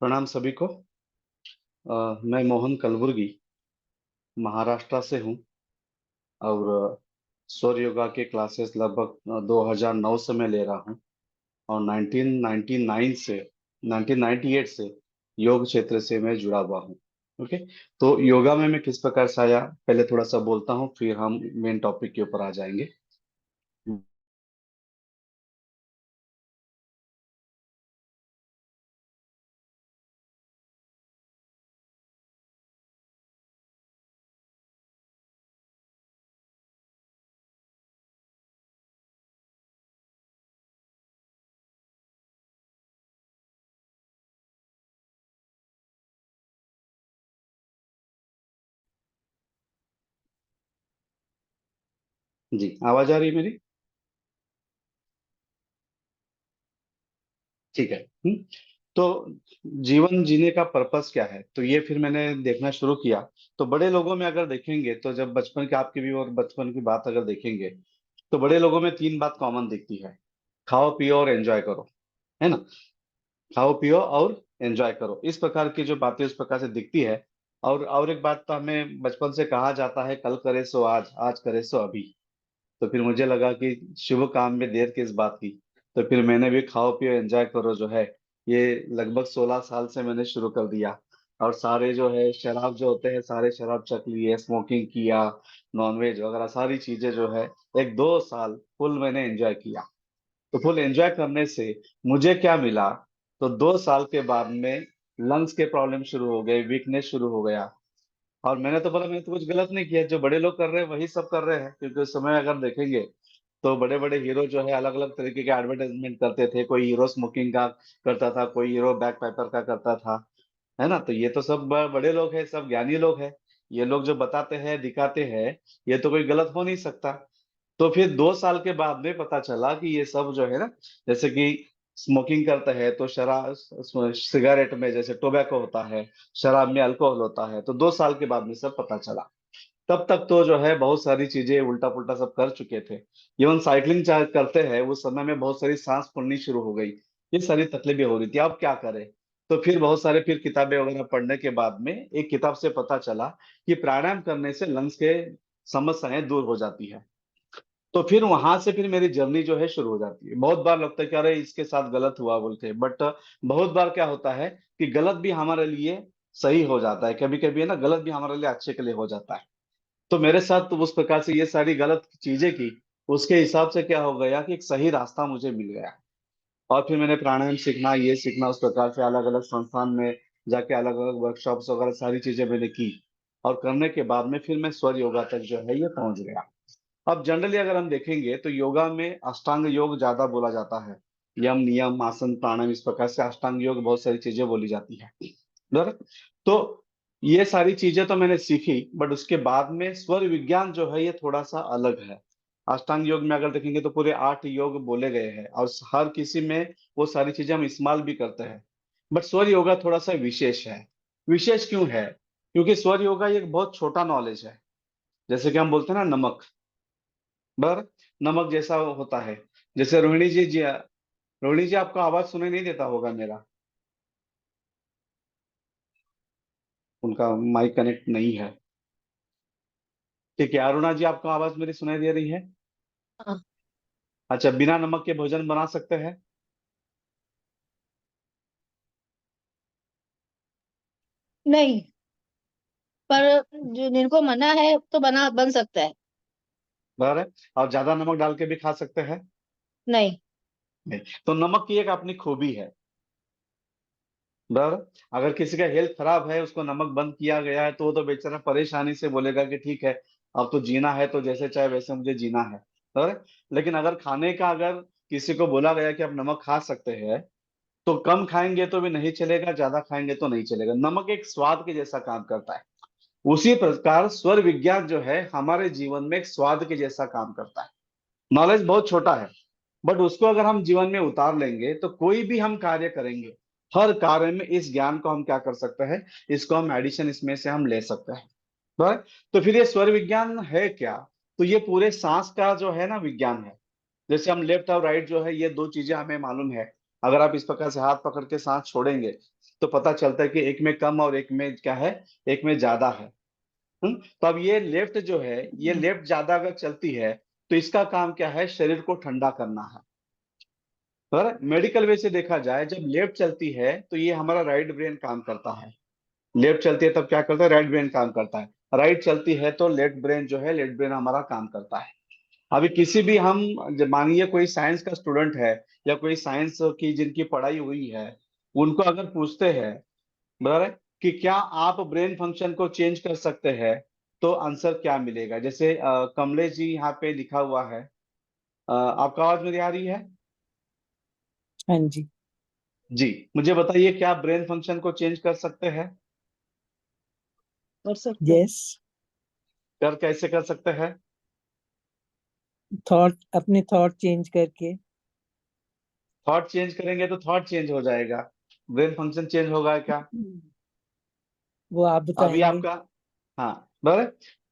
प्रणाम सभी को। मैं मोहन कलबुर्गी महाराष्ट्र से हूँ और सौर योगा के क्लासेस लगभग 2009 से मैं ले रहा हूँ और 1999 से 1998 से योग क्षेत्र से मैं जुड़ा हुआ हूँ। ओके। तो योगा में मैं किस प्रकार से आया, पहले थोड़ा सा बोलता हूँ, फिर हम मेन टॉपिक के ऊपर आ जाएंगे। जी, आवाज आ रही है मेरी? ठीक है। तो जीवन जीने का पर्पस क्या है, तो ये फिर मैंने देखना शुरू किया। तो बड़े लोगों में अगर देखेंगे, तो जब बचपन के आपकी भी और बचपन की बात अगर देखेंगे, तो बड़े लोगों में तीन बात कॉमन दिखती है। खाओ पियो और एंजॉय करो, है ना। खाओ पियो और एंजॉय करो, इस प्रकार की जो बातें उस प्रकार से दिखती है। और एक बात तो हमें बचपन से कहा जाता है, कल करे सो आज, आज करे सो अभी। तो फिर मुझे लगा कि शुभ काम में देर किस बात की। तो फिर मैंने भी खाओ पियो एंजॉय करो जो है, ये लगभग 16 साल से मैंने शुरू कर दिया। और सारे जो है शराब जो होते हैं, सारे शराब चख लिए, स्मोकिंग किया, नॉनवेज वगैरह सारी चीजें जो है, एक 2 साल फुल मैंने एंजॉय किया। तो फुल एंजॉय करने से मुझे क्या मिला? तो 2 साल के बाद में लंग्स के प्रॉब्लम शुरू हो गए, वीकनेस शुरू हो गया। और मैंने तो बोला मैंने तो कुछ गलत नहीं किया, जो बड़े लोग कर रहे हैं वही सब कर रहे हैं, क्योंकि उस समय अगर देखेंगे तो बड़े बड़े हीरो जो है अलग अलग तरीके के एडवर्टाइजमेंट करते थे। कोई हीरो स्मोकिंग का करता था, कोई हीरो बैक पैपर का करता था, है ना। तो ये तो सब बड़े लोग हैं, सब ज्ञानी लोग हैं। ये लोग जो बताते हैं दिखाते हैं, ये तो कोई गलत हो नहीं सकता। तो फिर 2 साल के बाद में पता चला कि ये सब जो है ना, जैसे कि स्मोकिंग करता है तो शराब, सिगरेट में जैसे टोबैको होता है, शराब में अल्कोहल होता है, तो 2 साल के बाद में सब पता चला। तब तक तो जो है बहुत सारी चीजें उल्टा पुल्टा सब कर चुके थे। इवन साइकिलिंग चाहे करते हैं उस समय में बहुत सारी सांस फूलनी शुरू हो गई, ये सारी तकलीफें हो रही थी। अब क्या करें? तो फिर बहुत सारे फिर किताबें वगैरह पढ़ने के बाद में एक किताब से पता चला कि प्राणायाम करने से लंग्स के समस्याएं दूर हो जाती है। तो फिर वहां से फिर मेरी जर्नी जो है शुरू हो जाती है। बहुत बार लगता है कि अरे इसके साथ गलत हुआ बोलते, बट बहुत बार क्या होता है कि गलत भी हमारे लिए सही हो जाता है, कभी कभी है ना, गलत भी हमारे लिए अच्छे के लिए हो जाता है। तो मेरे साथ तो उस प्रकार से ये सारी गलत चीजें की, उसके हिसाब से क्या हो गया कि एक सही रास्ता मुझे मिल गया। और फिर मैंने प्राणायाम सीखना, ये सीखना, उस प्रकार से अलग अलग संस्थान में जाके अलग अलग वर्कशॉप्स वगैरह सारी चीजें मैंने की। और करने के बाद में फिर मैं स्वर योगा तक जो है ये पहुंच गया। अब जनरली अगर हम देखेंगे तो योगा में अष्टांग योग ज्यादा बोला जाता है। यम नियम आसन प्राणायाम, इस प्रकार से अष्टांग योग बहुत सारी चीजें बोली जाती है। बराबर। तो ये सारी चीजें तो मैंने सीखी, बट उसके बाद में स्वर विज्ञान जो है ये थोड़ा सा अलग है। अष्टांग योग में अगर देखेंगे तो पूरे 8 योग बोले गए हैं और हर किसी में वो सारी चीजें हम इस्तेमाल भी करते हैं। बट स्वर योगा थोड़ा सा विशेष है। विशेष क्यों है? क्योंकि स्वर योगा ये एक बहुत छोटा नॉलेज है। जैसे कि हम बोलते हैं ना नमक, बर नमक जैसा होता है। जैसे रोहिणी जी आपको आवाज सुनाई नहीं देता होगा मेरा, उनका माइक कनेक्ट नहीं है। ठीक है, अरुणा जी आपको आवाज मेरी सुनाई दे रही है? हाँ। अच्छा, बिना नमक के भोजन बना सकते हैं? नहीं, पर जो जिनको मना है तो बन सकता है। बराबर है। और ज्यादा नमक डाल के भी खा सकते हैं? नहीं। नहीं। तो नमक की एक अपनी खूबी है। बराबर। अगर किसी का हेल्थ खराब है, उसको नमक बंद किया गया है, तो वो तो बेचारा परेशानी से बोलेगा कि ठीक है, अब तो जीना है तो जैसे चाहे वैसे मुझे जीना है। बराबर। लेकिन अगर खाने का अगर किसी को बोला गया कि आप नमक खा सकते हैं, तो कम खाएंगे तो भी नहीं चलेगा, ज्यादा खाएंगे तो नहीं चलेगा। नमक एक स्वाद के जैसा काम करता है। उसी प्रकार स्वर विज्ञान जो है हमारे जीवन में एक स्वाद के जैसा काम करता है। नॉलेज बहुत छोटा है, बट उसको अगर हम जीवन में उतार लेंगे तो कोई भी हम कार्य करेंगे, हर कार्य में इस ज्ञान को हम क्या कर सकते हैं, इसको हम एडिशन इसमें से हम ले सकते हैं। बराबर? तो फिर ये स्वर विज्ञान है क्या? तो ये पूरे सांस का जो है ना विज्ञान है। जैसे हम लेफ्ट और राइट जो है, ये दो चीजें हमें मालूम है। अगर आप इस प्रकार से हाथ पकड़ के सांस छोड़ेंगे तो पता चलता है कि एक में कम और एक में क्या है, एक में ज्यादा है। तो अब ये लेफ्ट जो है, ये लेफ्ट ज्यादा अगर चलती है तो इसका काम क्या है, शरीर को ठंडा करना है। पर मेडिकल वे से देखा जाए, जब लेफ्ट चलती है तो ये हमारा राइट ब्रेन काम करता है। लेफ्ट चलती है तब क्या करता है, राइट ब्रेन काम करता है। राइट चलती है तो लेफ्ट ब्रेन जो है, लेफ्ट ब्रेन हमारा काम करता है। अभी किसी भी हम, मानिए कोई साइंस का स्टूडेंट है या कोई साइंस की जिनकी पढ़ाई हुई है, उनको अगर पूछते हैं बराबर है कि क्या आप ब्रेन फंक्शन को चेंज कर सकते हैं, तो आंसर क्या मिलेगा। जैसे कमलेश जी यहाँ पे लिखा हुआ है। आपका आवाज मेरी आ रही है? हाँ जी। जी, मुझे बताइए क्या आप ब्रेन फंक्शन को चेंज कर सकते हैं? कर सकते हैं। यस। कर कैसे कर सकते हैं? अपने थॉट चेंज करके। थॉट चेंज करेंगे तो थॉट चेंज हो जाएगा, ब्रेन फंक्शन चेंज होगा क्या? वो आप अभी बताएंगे। आपका, हाँ बराबर।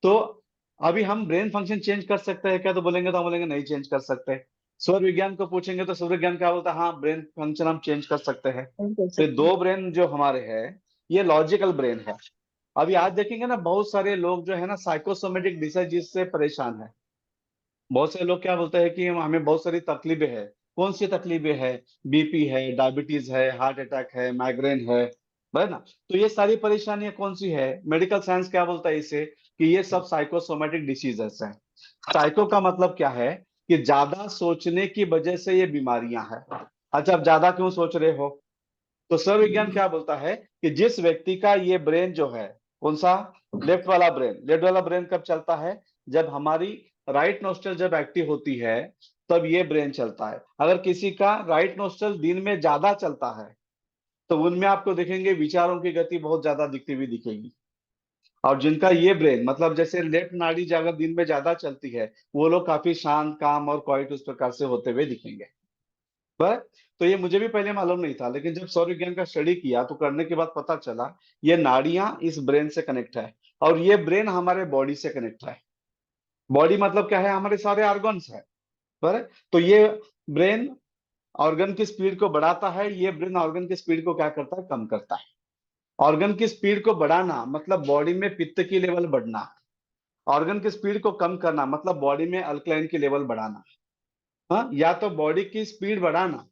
तो अभी हम ब्रेन फंक्शन चेंज कर सकते हैं क्या, तो बोलेंगे, तो हम बोलेंगे नहीं चेंज कर सकते। सौर विज्ञान को पूछेंगे तो सौर विज्ञान क्या बोलता है, हाँ ब्रेन फंक्शन हम चेंज कर सकते हैं। हम कर तो ये सकते हैं। दो ब्रेन जो हमारे हैं, ये लॉजिकल ब्रेन है। अभी आज देखेंगे ना, बहुत सारे लोग जो है ना साइकोसोमेटिक डिसीज से परेशान है। बहुत से लोग क्या बोलते हैं कि हमें बहुत सारी तकलीफें हैं। कौन सी तकलीफें हैं? बीपी है, डायबिटीज है, हार्ट अटैक है, माइग्रेन है ना। तो ये सारी परेशानियां कौन सी है, मेडिकल साइंस क्या बोलता है इसे, कि ये सब साइकोसोमेटिक डिसीजेस हैं। साइको का मतलब क्या है, कि ज्यादा सोचने की वजह से ये बीमारियां हैं। अच्छा, अब ज्यादा क्यों सोच रहे हो, तो सर्व विज्ञान क्या बोलता है कि जिस व्यक्ति का ये ब्रेन जो है, कौन सा, लेफ्ट वाला ब्रेन, लेफ्ट वाला ब्रेन कब चलता है, जब हमारी राइट नोस्ट्रल जब एक्टिव होती है तब ये ब्रेन चलता है। अगर किसी का राइट नोस्ट्रल दिन में ज्यादा चलता है तो उनमें आपको देखेंगे विचारों की गति बहुत ज्यादा दिखती हुई दिखेगी। और जिनका ये ब्रेन, मतलब जैसे लेफ्ट नाड़ी अगर दिन में ज्यादा चलती है, वो लोग काफी शांत, काम और क्वाइट उस प्रकार से होते हुए दिखेंगे। पर तो ये मुझे भी पहले मालूम नहीं था, लेकिन जब सौर विज्ञान का स्टडी किया तो करने के बाद पता चला ये नाड़ियां इस ब्रेन से कनेक्ट है। और ये ब्रेन हमारे बॉडी से कनेक्ट है। बॉडी मतलब क्या है, हमारे सारे ऑर्गन्स है। पर तो ये ब्रेन ऑर्गन की स्पीड को बढ़ाता है, ये ब्रेन ऑर्गन की स्पीड को क्या करता है, कम करता है। ऑर्गन की स्पीड को बढ़ाना मतलब बॉडी में पित्त की लेवल बढ़ना। ऑर्गन की स्पीड को कम करना मतलब बॉडी में अल्कलाइन की लेवल बढ़ाना। हाँ, या तो बॉडी की स्पीड बढ़ाना,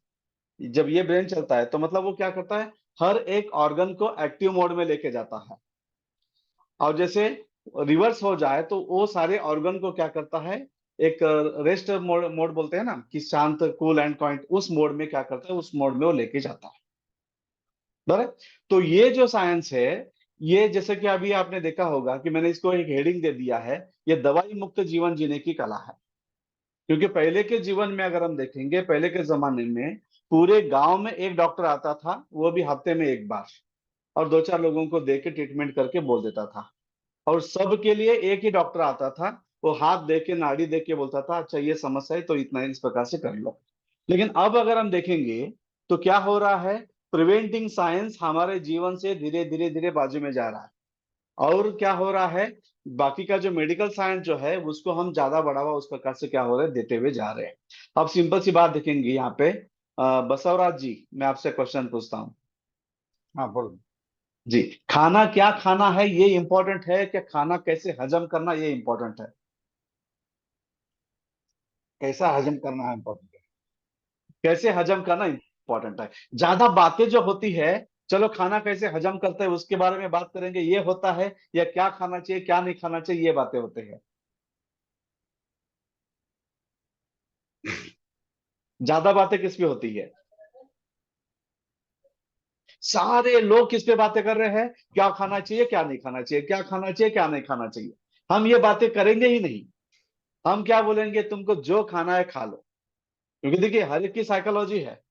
जब ये ब्रेन चलता है तो मतलब वो क्या करता है, हर एक ऑर्गन को एक्टिव मोड में लेके जाता है। और जैसे रिवर्स हो जाए तो वो सारे ऑर्गन को क्या करता है, एक रेस्ट मोड मोड बोलते हैं ना, कि शांत, कूल एंड क्वाइट, उस मोड में क्या करता है, उस मोड में वो लेके जाता है। बराबर। तो ये जो साइंस है, ये जैसे कि अभी आपने देखा होगा कि मैंने इसको एक हेडिंग दे दिया है, ये दवाई मुक्त जीवन जीने की कला है। क्योंकि पहले के जीवन में अगर हम देखेंगे, पहले के जमाने में पूरे गांव में एक डॉक्टर आता था, वो भी हफ्ते में एक बार, और दो चार लोगों को देख के ट्रीटमेंट करके बोल देता था। और सबके लिए एक ही डॉक्टर आता था, वो हाथ देख के, नाड़ी देख के बोलता था, अच्छा ये समस्या है तो इतना इस प्रकार से कर लो। लेकिन अब अगर हम देखेंगे तो क्या हो रहा है, प्रिवेंटिंग साइंस हमारे जीवन से धीरे धीरे धीरे बाजू में जा रहा है। और क्या हो रहा है, बाकी का जो मेडिकल साइंस जो है उसको हम ज्यादा बढ़ावा उस प्रकार से क्या हो रहा है, देते हुए जा रहे हैं। अब सिंपल सी बात देखेंगे यहाँ पे, बसवराज जी मैं आपसे क्वेश्चन पूछता हूँ। हाँ बोलो। जी, खाना क्या खाना है ये इंपॉर्टेंट है, क्या खाना कैसे हजम करना ये इंपॉर्टेंट है? कैसा हजम करना है इम्पोर्टेंट है। कैसे हजम करना इंपॉर्टेंट है। ज्यादा बातें जो होती है, चलो खाना कैसे हजम करते हैं उसके बारे में बात करेंगे, ये होता है, या क्या खाना चाहिए क्या नहीं खाना चाहिए ये बातें होते हैं। ज्यादा बातें किस पे होती है? सारे लोग किस पे बातें कर रहे हैं, क्या खाना चाहिए क्या नहीं खाना चाहिए, क्या खाना चाहिए क्या नहीं खाना चाहिए। हम ये बातें करेंगे ही नहीं। हम क्या बोलेंगे, तुमको जो खाना है खा लो। क्योंकि देखिए हर एक की साइकोलॉजी है।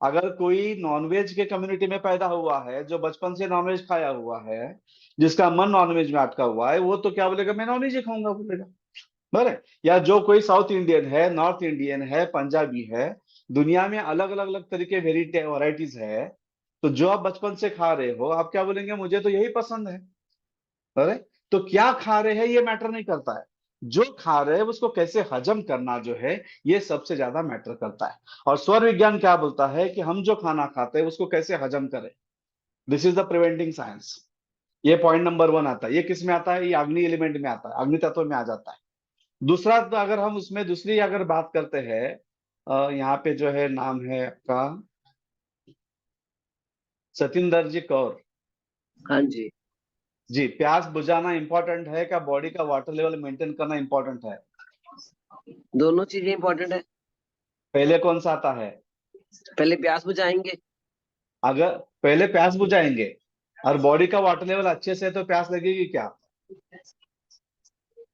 अगर कोई नॉनवेज के कम्युनिटी में पैदा हुआ है, जो बचपन से नॉनवेज खाया हुआ है, जिसका मन नॉनवेज में अटका हुआ है, वो तो क्या बोलेगा, मैं नॉनवेज ही खाऊंगा बोलेगा। बराबर। या जो कोई साउथ इंडियन है, नॉर्थ इंडियन है, पंजाबी है, दुनिया में अलग अलग अलग तरीके वैरायटीज है, तो जो आप बचपन से खा रहे हो आप क्या बोलेंगे, मुझे तो यही पसंद है। अरे, तो क्या खा रहे हैं ये मैटर नहीं करता है। जो खा रहे हैं उसको कैसे हजम करना जो है, ये सबसे ज्यादा मैटर करता है। और स्वर विज्ञान क्या बोलता है कि हम जो खाना खाते हैं उसको कैसे हजम करें। This is the preventing science. ये पॉइंट नंबर 1 आता है। ये किस में आता है? ये अग्नि एलिमेंट में आता है, अग्नि तत्व में आ जाता है। दूसरा, तो अगर हम उसमें दूसरी अगर बात करते हैं, यहाँ पे जो है नाम है आपका सतिंदर जी कौर हाँ जी। जी। प्यास बुझाना इंपॉर्टेंट है क्या बॉडी का वाटर लेवल मेंटेन करना इंपॉर्टेंट है? दोनों चीजें इंपॉर्टेंट है। पहले कौन सा आता है? पहले प्यास बुझाएंगे। अगर पहले प्यास बुझाएंगे और बॉडी का वाटर लेवल अच्छे से है तो प्यास लगेगी क्या?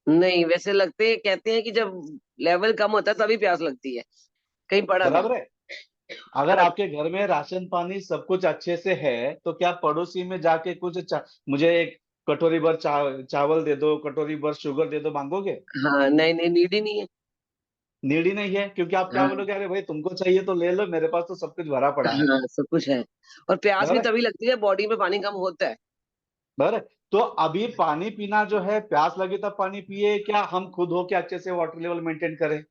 नहीं, वैसे लगते हैं, कहते हैं कि जब लेवल कम होता है तभी प्यास लगती है, कहीं पढ़ा था। बराबर है। अगर आपके घर में राशन पानी सब कुछ अच्छे से है तो क्या पड़ोसी में जाके मुझे एक कटोरी भर चावल दे दो, कटोरी भर शुगर दे दो मांगोगे? हाँ, नहीं नहीं, नीड ही नहीं है। नीड ही नहीं है, क्योंकि आप क्या हाँ बोलोगे, अरे भाई तुमको चाहिए तो ले लो, मेरे पास तो सब कुछ भरा पड़ा है। हाँ, सब कुछ है। और प्यास भी बराबर है। तभी लगती है बॉडी में पानी कम होता है। बराबर है। तो अभी पानी पीना जो है, प्यास लगी तब पानी पिए, क्या हम खुद हो के अच्छे से वाटर लेवल मेंटेन करें?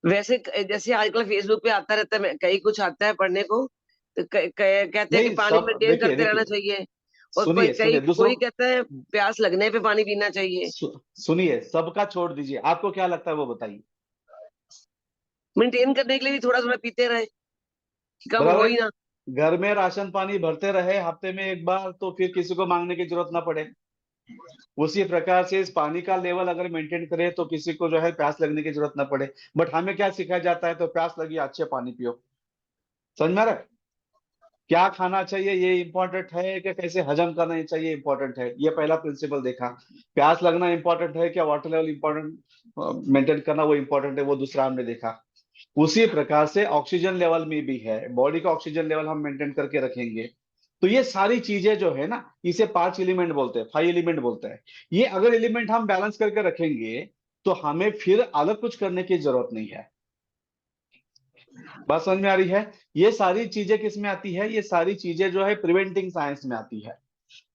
वैसे जैसे आजकल फेसबुक पे आता रहता है, कई कुछ आता है पढ़ने को, तो कहते हैं कि नहीं, पानी सब मेंटेन देखिए करते रहना देखिए, चाहिए। और कोई सुनिए कई सुनिए दूसरों, कोई कहता है प्यास लगने पे पानी पीना चाहिए। सुनिए, सबका छोड़ दीजिए, आपको क्या लगता है वो बताइए। मेंटेन करने के लिए भी थोड़ा थोड़ा पीते रहे, कि कम हो बराबर ही है। ना। घर में राशन पानी भरते रहे हफ्ते में एक बार, तो फिर किसी को मांगने की जरूरत ना पड़े। उसी प्रकार से इस पानी का लेवल अगर मेंटेन करें तो किसी को जो है प्यास लगने की जरूरत ना पड़े। बट हमें क्या सिखाया जाता है, तो प्यास लगी अच्छे पानी पियो। समझ में आ रहा है? क्या खाना चाहिए ये इंपॉर्टेंट है, कि कैसे हजम करना चाहिए इंपॉर्टेंट है। ये पहला प्रिंसिपल देखा। प्यास लगना इंपॉर्टेंट है क्या वाटर लेवल इंपॉर्टेंट मेंटेन करना वो इंपॉर्टेंट है, वो दूसरा हमने देखा। उसी प्रकार से ऑक्सीजन लेवल में भी है, बॉडी का ऑक्सीजन लेवल हम मेंटेन करके रखेंगे। तो ये सारी चीजें जो है ना, इसे 5 एलिमेंट बोलते हैं, 5 एलिमेंट बोलते हैं। ये अगर एलिमेंट हम बैलेंस करके रखेंगे तो हमें फिर अलग कुछ करने की जरूरत नहीं है। बात समझ में आ रही है? ये सारी चीजें किस में आती है? ये सारी चीजें जो है प्रिवेंटिंग साइंस में आती है।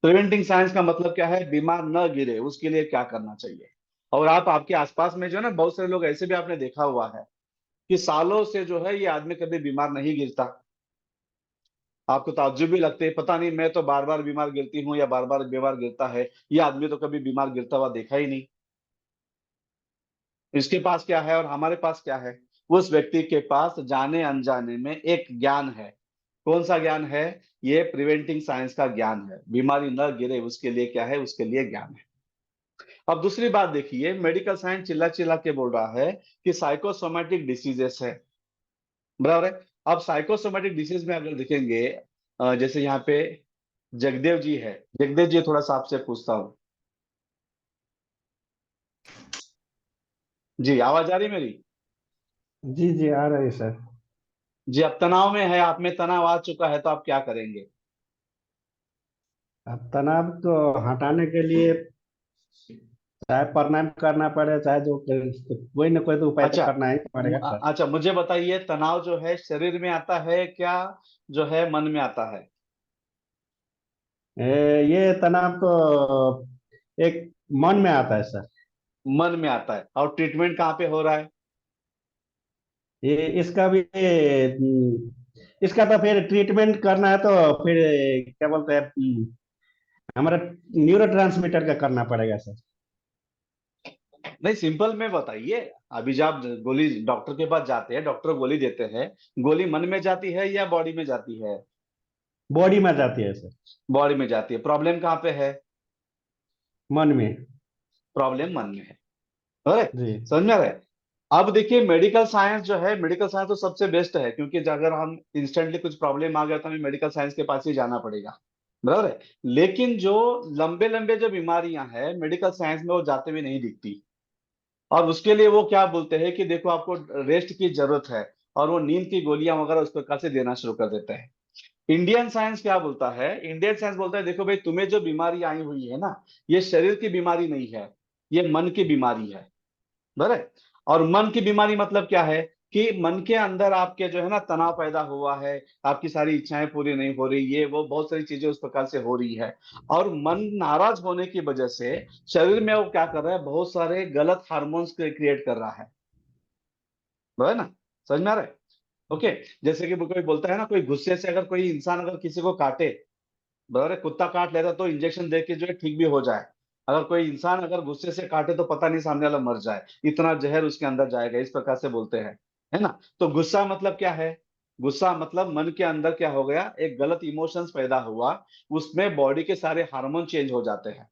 प्रिवेंटिंग साइंस का मतलब क्या है? बीमार न गिरे उसके लिए क्या करना चाहिए। और आप आपके आसपास में जो है ना, बहुत सारे लोग ऐसे भी आपने देखा हुआ है कि सालों से जो है ये आदमी कभी बीमार नहीं गिरता। आपको ताज्जुब भी लगते है, पता नहीं, मैं तो बार बार बीमार गिरती हूँ या बार बार बीमार गिरता है, ये आदमी तो कभी बीमार गिरता हुआ देखा ही नहीं। इसके पास क्या है और हमारे पास क्या है? उस व्यक्ति के पास जाने अनजाने में एक ज्ञान है। कौन सा ज्ञान है? ये प्रिवेंटिंग साइंस का ज्ञान है। बीमारी न गिरे उसके लिए क्या है? उसके लिए ज्ञान है। अब दूसरी बात देखिए, मेडिकल साइंस चिल्ला चिल्ला के बोल रहा है कि साइकोसोमेटिक डिसीजेस है। बराबर है। अब साइकोसोमेटिक डिसीज में अगर देखेंगे, जैसे यहाँ पे जगदेव जी है, जगदेव जी थोड़ा सा आपसे पूछता हूँ। जी, आवाज आ रही मेरी? जी जी आ रही सर। जी, अब तनाव में है, आप में तनाव आ चुका है, तो आप क्या करेंगे? अब तनाव को हटाने के लिए चाहे प्राणायाम करना पड़े, चाहे जो कोई ना कोई तो उपाय तो अच्छा, करना ही पड़ेगा सर। अच्छा मुझे बताइए, तनाव जो है शरीर में आता है क्या, जो है मन में आता है? ये तनाव तो एक मन में आता है सर। मन में आता है। और ट्रीटमेंट कहाँ पे हो रहा है? ये इसका भी इसका तो फिर ट्रीटमेंट करना है तो फिर क्या बोलते हैं, हमारा न्यूरो ट्रांसमीटर का करना पड़ेगा सर। नहीं, सिंपल में बताइए। अभी जब आप गोली डॉक्टर के पास जाते हैं, डॉक्टर गोली देते हैं, गोली मन में जाती है या बॉडी में जाती है? बॉडी में जाती है सर। बॉडी में जाती है। प्रॉब्लम कहाँ पे है? मन में। प्रॉब्लम मन में है। अरे, जी समझ में आ रहा है? अब देखिए, मेडिकल साइंस जो है, मेडिकल साइंस तो सबसे बेस्ट है, क्योंकि अगर हम इंस्टेंटली कुछ प्रॉब्लम आ गया तो हमें मेडिकल साइंस के पास ही जाना पड़ेगा। बराबर है। लेकिन जो लंबे लंबे जो बीमारियां हैं, मेडिकल साइंस में वो जाते हुए नहीं दिखती। और उसके लिए वो क्या बोलते हैं कि देखो आपको रेस्ट की जरूरत है, और वो नींद की गोलियां वगैरह उस प्रकार से देना शुरू कर देते हैं। इंडियन साइंस क्या बोलता है? इंडियन साइंस बोलता है देखो भाई, तुम्हें जो बीमारी आई हुई है ना, ये शरीर की बीमारी नहीं है, ये मन की बीमारी है। बराबर है। और मन की बीमारी मतलब क्या है? कि मन के अंदर आपके जो है ना तनाव पैदा हुआ है, आपकी सारी इच्छाएं पूरी नहीं हो रही, ये वो बहुत सारी चीजें उस प्रकार से हो रही है, और मन नाराज होने की वजह से शरीर में वो क्या कर रहा है, बहुत सारे गलत हार्मोन्स क्रिएट कर रहा है ना? समझ में आ रहा है? ओके। जैसे कि कोई बोलता है ना, कोई गुस्से से अगर कोई इंसान अगर किसी को काटे, बराबर है, कुत्ता काट लेता तो इंजेक्शन दे के जो है ठीक भी हो जाए। अगर कोई इंसान अगर गुस्से से काटे तो पता नहीं सामने वाला मर जाए, इतना जहर उसके अंदर जाएगा, इस प्रकार से बोलते हैं, है ना? तो गुस्सा मतलब क्या है? गुस्सा मतलब मन के अंदर क्या हो गया, एक गलत इमोशंस पैदा हुआ, उसमें बॉडी के सारे हार्मोन चेंज हो जाते हैं,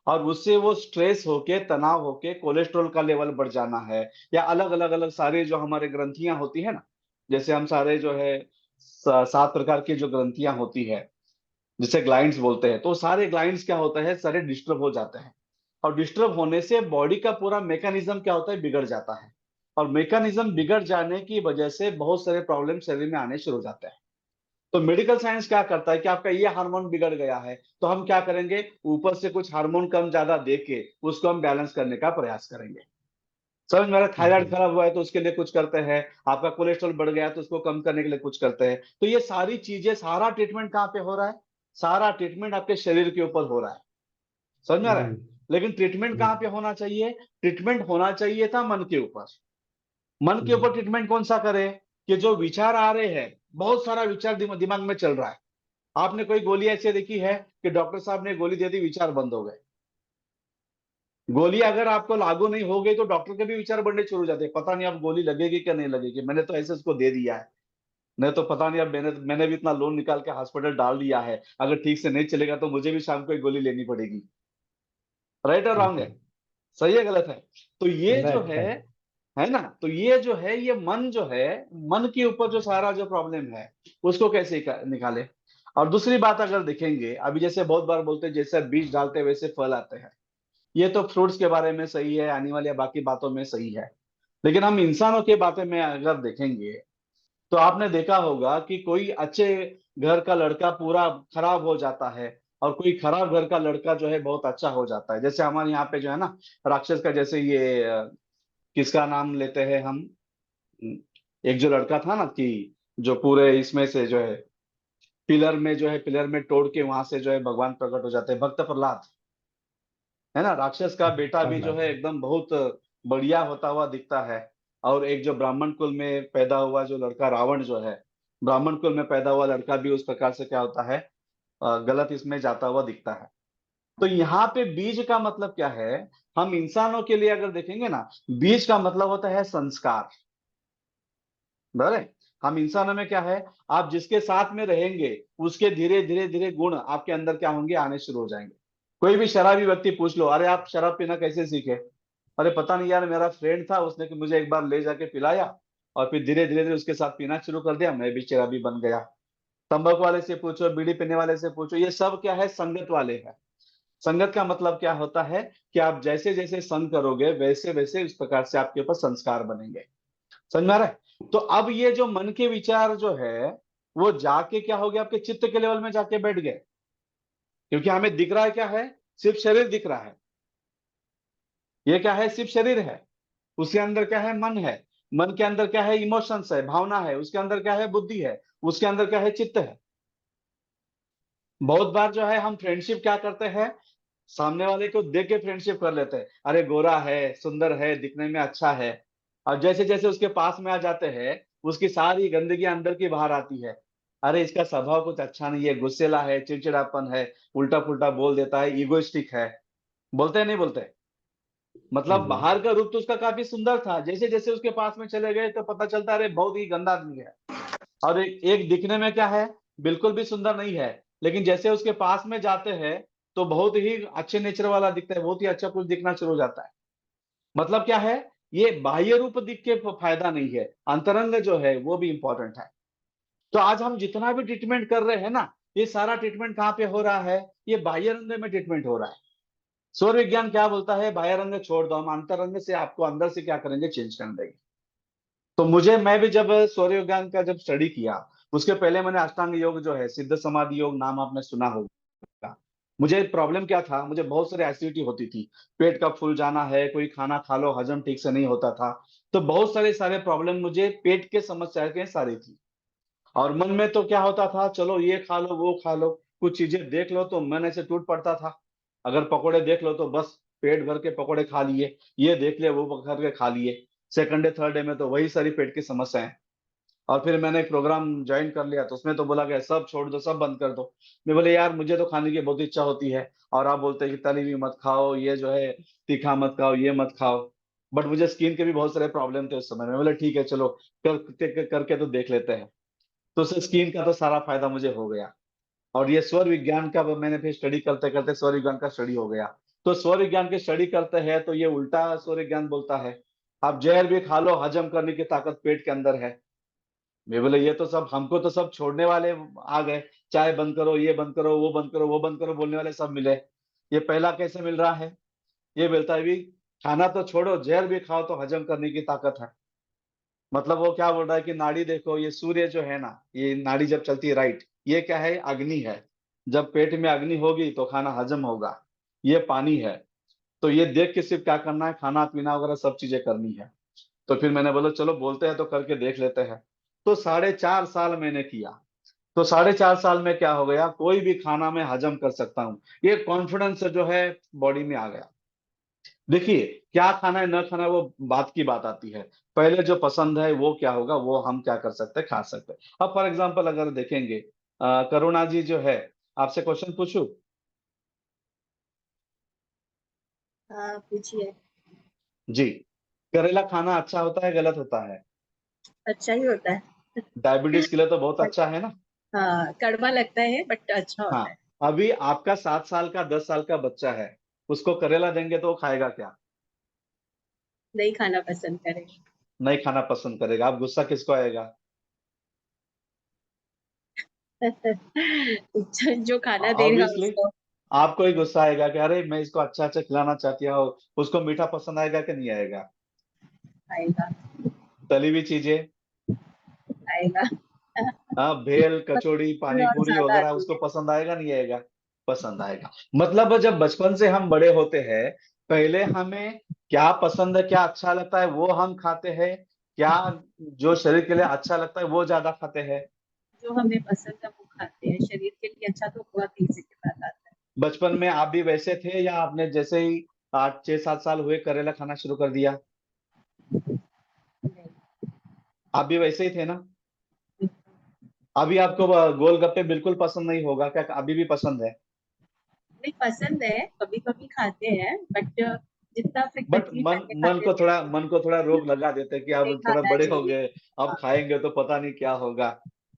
और उससे वो स्ट्रेस होके, तनाव होके, कोलेस्ट्रॉल का लेवल बढ़ जाना है, या अलग अलग अलग सारे जो हमारे ग्रंथियां होती है ना, जैसे हम सारे जो है 7 प्रकार की जो ग्रंथियां होती है, जिसे ग्लाइंड्स बोलते हैं, तो सारे ग्लाइंड्स क्या होता है, सारे डिस्टर्ब हो जाते हैं, और डिस्टर्ब होने से बॉडी का पूरा मैकेनिज्म क्या होता है, बिगड़ जाता है, और मैकेनिज्म बिगड़ जाने की वजह से बहुत सारे प्रॉब्लम शरीर में आने शुरू हो जाते हैं। तो मेडिकल साइंस क्या करता है कि आपका ये हार्मोन बिगड़ गया है, तो हम क्या करेंगे, ऊपर से कुछ हार्मोन कम ज्यादा दे के उसको हम बैलेंस करने का प्रयास करेंगे। समझ में आ रहा है? थायराइड खराब हुआ है तो उसके लिए कुछ करते हैं, आपका कोलेस्ट्रॉल बढ़ गया है तो उसको कम करने के लिए कुछ करते हैं। तो ये सारी चीजें, सारा ट्रीटमेंट कहाँ पे हो रहा है? सारा ट्रीटमेंट आपके शरीर के ऊपर हो रहा है। समझ में आ रहा है? लेकिन ट्रीटमेंट कहाँ पे होना चाहिए? ट्रीटमेंट होना चाहिए था मन के ऊपर। मन के ऊपर ट्रीटमेंट कौन सा करे? कि जो विचार आ रहे हैं, बहुत सारा विचार दिमाग में चल रहा है, आपने कोई गोली ऐसे देखी है कि डॉक्टर साहब ने गोली दे दी, विचार बंद हो गए? गोली अगर आपको लागू नहीं हो गई तो डॉक्टर के भी विचार बढ़ने शुरू हो जाते हैं, पता नहीं अब गोली लगेगी क्या नहीं लगेगी, मैंने तो ऐसे उसको दे दिया है, नहीं तो पता नहीं, अब मैंने भी इतना लोन निकाल के हॉस्पिटल डाल दिया है, अगर ठीक से नहीं चलेगा तो मुझे भी शाम को एक गोली लेनी पड़ेगी। राइट और रॉन्ग है? सही है गलत है? तो ये जो है ना, तो ये जो है, ये मन जो है, मन के ऊपर जो सारा जो प्रॉब्लम है, उसको कैसे निकाले। और दूसरी बात अगर देखेंगे, अभी जैसे बहुत बार बोलते हैं जैसे बीज डालते वैसे फल आते हैं, ये तो फ्रूट्स के बारे में सही है, एनिमल या बाकी बातों में सही है, लेकिन हम इंसानों के बातें में अगर देखेंगे तो आपने देखा होगा कि कोई अच्छे घर का लड़का पूरा खराब हो जाता है, और कोई खराब घर का लड़का जो है बहुत अच्छा हो जाता है। जैसे हमारे यहाँ पे जो है ना, राक्षस का, जैसे ये किसका नाम लेते हैं हम, एक जो लड़का था ना, कि जो पूरे इसमें से जो है पिलर में, जो है पिलर में तोड़ के वहां से जो है भगवान प्रकट हो जाते हैं, भक्त प्रहलाद, है ना? राक्षस का बेटा भी जो है एकदम बहुत बढ़िया होता हुआ दिखता है, और एक जो ब्राह्मण कुल में पैदा हुआ जो लड़का रावण जो है, ब्राह्मण कुल में पैदा हुआ लड़का भी उस प्रकार से क्या होता है, गलत इसमें जाता हुआ दिखता है। तो यहाँ पे बीज का मतलब क्या है? हम इंसानों के लिए अगर देखेंगे ना, बीज का मतलब होता है संस्कार। बराबर है? हम इंसानों में क्या है, आप जिसके साथ में रहेंगे उसके धीरे धीरे धीरे गुण आपके अंदर क्या होंगे, आने शुरू हो जाएंगे। कोई भी शराबी व्यक्ति पूछ लो, अरे आप शराब पीना कैसे सीखे? अरे पता नहीं यार, मेरा फ्रेंड था, उसने कि मुझे एक बार ले जाके पिलाया, और फिर धीरे धीरे धीरे उसके साथ पीना शुरू कर दिया, मैं भी शराबी बन गया। तंबाकू वाले से पूछो, बीड़ी पीने वाले से पूछो, ये सब क्या है, संगत वाले हैं। संगत का मतलब क्या होता है कि आप जैसे जैसे संग करोगे वैसे वैसे इस प्रकार से आपके ऊपर संस्कार बनेंगे। समझ में आ रहा है? तो अब ये जो मन के विचार जो है, वो जाके क्या हो गया, आपके चित्त के लेवल में जाके बैठ गए, क्योंकि हमें दिख रहा है क्या है, सिर्फ शरीर दिख रहा है। ये क्या है, सिर्फ शरीर है, उसके अंदर क्या है, मन है, मन के अंदर क्या है, इमोशंस है, भावना है, उसके अंदर क्या है, बुद्धि है, उसके अंदर क्या है, चित्त है। बहुत बार जो है हम फ्रेंडशिप क्या करते हैं, सामने वाले को देख के फ्रेंडशिप कर लेते हैं, अरे गोरा है, सुंदर है, दिखने में अच्छा है, और जैसे जैसे उसके पास में आ जाते हैं, उसकी सारी गंदगी अंदर की बाहर आती है। अरे इसका स्वभाव कुछ अच्छा नहीं है, गुस्सेला है, चिड़चिड़ापन है, उल्टा पुल्टा बोल देता है, इगोइस्टिक है। बोलते हैं नहीं बोलते? मतलब बाहर का रूप तो उसका काफी सुंदर था, जैसे जैसे उसके पास में चले गए तो पता चलता है अरे बहुत ही गंदा आदमी है। और एक दिखने में क्या है, बिल्कुल भी सुंदर नहीं है, लेकिन जैसे उसके पास में जाते हैं तो बहुत ही अच्छे नेचर वाला दिखता है, बहुत ही अच्छा कुछ दिखना शुरू हो जाता है। मतलब क्या है, ये बाह्य रूप दिख के फायदा नहीं है, अंतरंग जो है वो भी इंपॉर्टेंट है। तो आज हम जितना भी ट्रीटमेंट कर रहे हैं ना, ये सारा ट्रीटमेंट कहाँ पे हो रहा है, ये बाह्य रंग में ट्रीटमेंट हो रहा है। सौर विज्ञान क्या बोलता है, बाह्य रंग छोड़ दो, हम अंतरंग से आपको अंदर से क्या करेंगे, चेंज कर देंगे। तो मैं भी जब सौर विज्ञान का जब स्टडी किया, उसके पहले मैंने अष्टांग योग जो है, सिद्ध समाधि योग नाम आपने सुना होगा। मुझे प्रॉब्लम क्या था, मुझे बहुत सारी एसिडिटी होती थी, पेट का फूल जाना है, कोई खाना खा लो हजम ठीक से नहीं होता था, तो बहुत सारे प्रॉब्लम मुझे पेट के समस्या के सारी थी। और मन में तो क्या होता था, चलो ये खा लो, वो खा लो, कुछ चीजें देख लो तो मन ऐसे टूट पड़ता था। अगर पकोड़े देख लो तो बस पेट भर के पकोड़े खा लिए, ये देख लिया वो करके खा लिए। सेकंड डे थर्ड डे में तो वही सारी पेट की समस्याएं। और फिर मैंने एक प्रोग्राम ज्वाइन कर लिया तो उसमें तो बोला गया सब छोड़ दो, सब बंद कर दो। मैं बोले यार मुझे तो खाने की बहुत इच्छा होती है, और आप बोलते हैं कि तली हुई मत खाओ, ये जो है तीखा मत खाओ, ये मत खाओ। बट मुझे स्किन के भी बहुत सारे प्रॉब्लम थे उस समय में। बोले ठीक है चलो करके तो देख लेते हैं। तो उससे स्किन का तो सारा फायदा मुझे हो गया। और ये स्वर विज्ञान का मैंने फिर स्टडी करते करते स्वर विज्ञान का स्टडी हो गया। तो स्वर विज्ञान की स्टडी करते हैं तो ये उल्टा स्वर विज्ञान बोलता है, आप जहर भी खा लो, हजम करने की ताकत पेट के अंदर है। मैं बोले ये तो सब हमको तो सब छोड़ने वाले आ गए, चाय बंद करो, ये बंद करो, वो बंद करो, वो बंद करो बोलने वाले सब मिले। ये पहला कैसे मिल रहा है? ये मिलता है भी खाना तो छोड़ो, जहर भी खाओ तो हजम करने की ताकत है। मतलब वो क्या बोल रहा है कि नाड़ी देखो, ये सूर्य जो है ना, ये नाड़ी जब चलती है राइट, ये क्या है? अग्नि है। जब पेट में अग्नि होगी तो खाना हजम होगा। ये पानी है। तो ये देख के सिर्फ क्या करना है, खाना पीना वगैरह सब चीजें करनी है। तो फिर मैंने बोला चलो बोलते हैं तो करके देख लेते हैं। तो 4.5 साल मैंने किया। तो 4.5 साल में क्या हो गया, कोई भी खाना मैं हजम कर सकता हूँ। ये कॉन्फिडेंस जो है बॉडी में आ गया। देखिए, क्या खाना है न खाना है, वो बात की बात आती है। पहले जो पसंद है वो क्या होगा, वो हम क्या कर सकते हैं, खा सकते हैं। अब फॉर एग्जाम्पल अगर देखेंगे, करुणा जी जो है, आपसे क्वेश्चन पूछूं? हाँ पूछिए। जी। करेला खाना अच्छा होता है, गलत होता है? अच्छा ही होता है। डायबिटीज के लिए तो बहुत अच्छा है ना। हाँ कड़वा लगता है बट अच्छा होता हाँ। है। अभी आपका 7 साल का 10 साल का बच्चा है, उसको करेला देंगे तो वो खाएगा क्या? नहीं खाना पसंद करेगा। नहीं खाना पसंद करेगा। आप गुस्सा किसको आएगा? जो खाना देगा ऑब्वियसली उसको। आपको ही गुस्सा आएगा कि अरे मैं इसको अच्छा अच्छा खिलाना चाहती हूँ। उसको मीठा पसंद आएगा कि नहीं आएगा? आएगा। तली हुई चीजें, आएगा। हाँ, भेल कचौड़ी पानी और पूरी ज्यादा वगैरह आती उसको है। पसंद आएगा नहीं आएगा? पसंद आएगा। मतलब जब बचपन से हम बड़े होते हैं, पहले हमें क्या पसंद है, क्या अच्छा लगता है वो हम खाते हैं, क्या जो शरीर के लिए अच्छा लगता है वो ज्यादा खाते हैं। जो हमें पसंद है वो खाते हैं, शरीर के लिए अच्छा तो बहुत इजी के बात आता बचपन में आप भी वैसे थे, या आपने जैसे ही 8 6 7 साल हुए करेला खाना शुरू कर दिया? है। नहीं। आप भी वैसे ही थे ना? अभी आपको गोलगप्पे बिल्कुल पसंद नहीं होगा क्या? अभी भी पसंद है? नहीं पसंद है, कभी कभी खाते हैं बट जितना बट फ्रिक्वेंटली मन पहले मन खाते को थे थोड़ा मन को थोड़ा रोक लगा देते हैं कि नहीं अब थोड़ा खाना बड़े हो चाहिए। गए, अब हाँ, खाएंगे तो पता नहीं क्या होगा।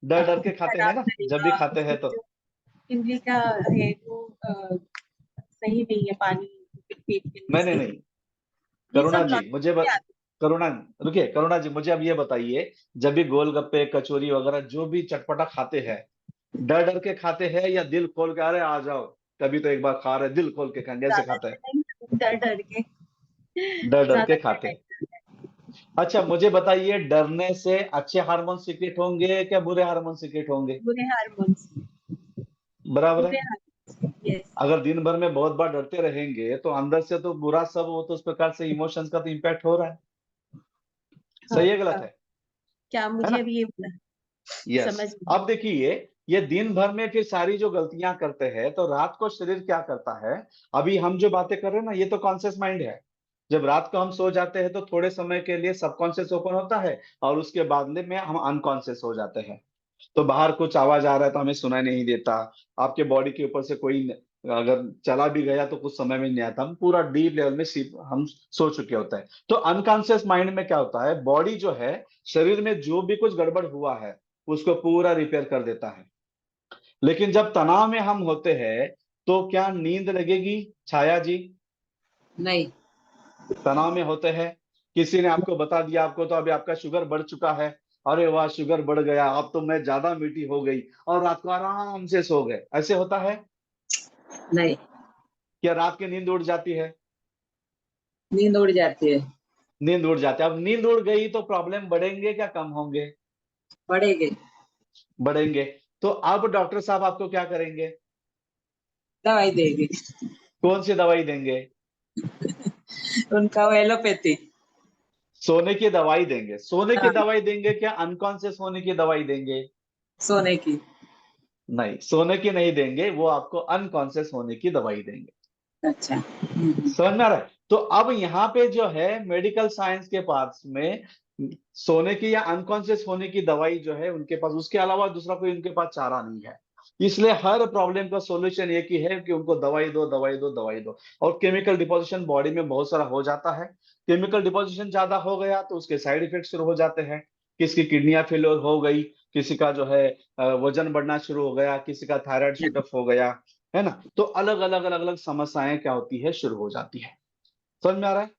डर डर के खाते हैं खराब ना जब भी करेगा खाते उसमें हैं तो। जो इमली का है वो सही नहीं है, पानी पेट के लिए नहीं नहीं सही। नहीं, ये करुणा सब जी मुझे लॉजिक आती करुणा, रुकिए करुणा जी, मुझे अब ये बताइए, जब भी गोलगप्पे कचौरी वगैरह जो भी चटपटा खाते हैं, डर डर के खाते हैं या दिल खोल के, अरे आ जाओ कभी तो एक बार खा रहे, दिल खोल के खाएंगे, ऐसे ज्यादा खाते से हैं? नहीं, डर डर के। डर के ज्यादा डर खाते हैं। नहीं। अच्छा मुझे बताइए, डरने से अच्छे हार्मोन सीक्रेट होंगे क्या बुरे हार्मोन सीक्रेट होंगे? बुरे हार्मोन्स। बराबर बुरे है। Hormones yes. अगर दिन भर में बहुत बार डरते रहेंगे तो अंदर से तो बुरा सब, वो तो उस प्रकार से इमोशंस का तो इम्पैक्ट हो रहा है। हाँ सही है गलत हाँ। है क्या मुझे ना? अभी ये बोला यस। समझ नहीं। अब देखिए, ये दिन भर में फिर सारी जो गलतियां करते हैं तो रात को शरीर क्या करता है? अभी हम जो बातें कर रहे हैं ना, ये तो कॉन्शियस माइंड है। जब रात को हम सो जाते हैं तो थोड़े समय के लिए सबकॉन्शियस ओपन होता है, और उसके बाद में हम अनकॉन्शियस हो जाते हैं। तो बाहर कुछ आवाज आ रहा है तो हमें सुनाई नहीं देता। आपके बॉडी के ऊपर से कोई अगर चला भी गया तो कुछ समय में नहीं आता, हम पूरा डीप लेवल में हम सो चुके होते हैं। तो अनकॉन्शियस माइंड में क्या होता है, बॉडी जो है, शरीर में जो भी कुछ गड़बड़ हुआ है उसको पूरा रिपेयर कर देता है। लेकिन जब तनाव में हम होते हैं तो क्या नींद लगेगी छाया जी? नहीं। तनाव में होते हैं, किसी ने आपको बता दिया, आपको तो अभी आपका शुगर बढ़ चुका है, अरे वाह शुगर बढ़ गया, अब तो मैं ज्यादा मीठी हो गई, और रात को आराम से सो गए, ऐसे होता है? नहीं। क्या रात की नींद उड़ जाती है? नींद उड़ जाती है। नींद उड़ जाती है। अब नींद उड़ गई तो प्रॉब्लम बढ़ेंगे क्या कम होंगे? बढ़ेगी। बढ़ेंगे। तो अब डॉक्टर साहब आपको क्या करेंगे? दवाई देगी। कौन सी दवाई देंगे? उनका एलोपैथी। सोने की दवाई देंगे, सोने की हाँ। दवाई देंगे क्या अनकॉन्शियस होने की दवाई देंगे? सोने की। नहीं, सोने की नहीं देंगे, वो आपको अनकॉन्शियस होने की दवाई देंगे। अच्छा। समझ में आ रहा है? तो अब यहाँ पे जो है मेडिकल साइंस के पास में सोने की या अनकॉन्शियस होने की दवाई जो है उनके पास, उसके अलावा दूसरा कोई उनके पास चारा नहीं है। इसलिए हर प्रॉब्लम का सॉल्यूशन एक ही है कि उनको दवाई दो, दवाई दो, दवाई दो। और केमिकल डिपोजिशन बॉडी में बहुत सारा हो जाता है। केमिकल डिपोजिशन ज्यादा हो गया तो उसके साइड इफेक्ट शुरू हो जाते हैं। किसी की किडनियां फेलियर हो गई, किसी का जो है वजन बढ़ना शुरू हो गया, किसी का थायराइड शूट अप हो गया, है ना? तो अलग अलग अलग अलग समस्याएं क्या होती है, शुरू हो जाती है। समझ में आ रहा है?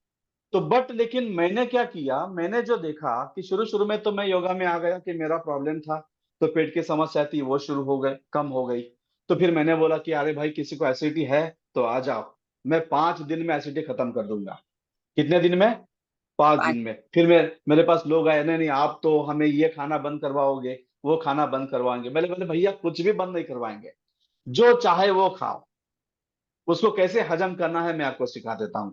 तो बट लेकिन मैंने क्या किया, मैंने जो देखा कि शुरू शुरू में तो मैं योगा में आ गया कि मेरा प्रॉब्लम था, तो पेट की समस्या थी वो शुरू हो गए, कम हो गई। तो फिर मैंने बोला कि अरे भाई किसी को एसिडिटी है तो आ जाओ, मैं 5 दिन में एसिडिटी खत्म कर दूंगा। कितने दिन में? 5 दिन में। फिर मेरे पास लोग आए, नहीं नहीं आप तो हमें ये खाना बंद करवाओगे, वो खाना बंद करवाएंगे। मैंने बोले भैया कुछ भी बंद नहीं करवाएंगे, जो चाहे वो खाओ, उसको कैसे हजम करना है मैं आपको सिखा देता हूं।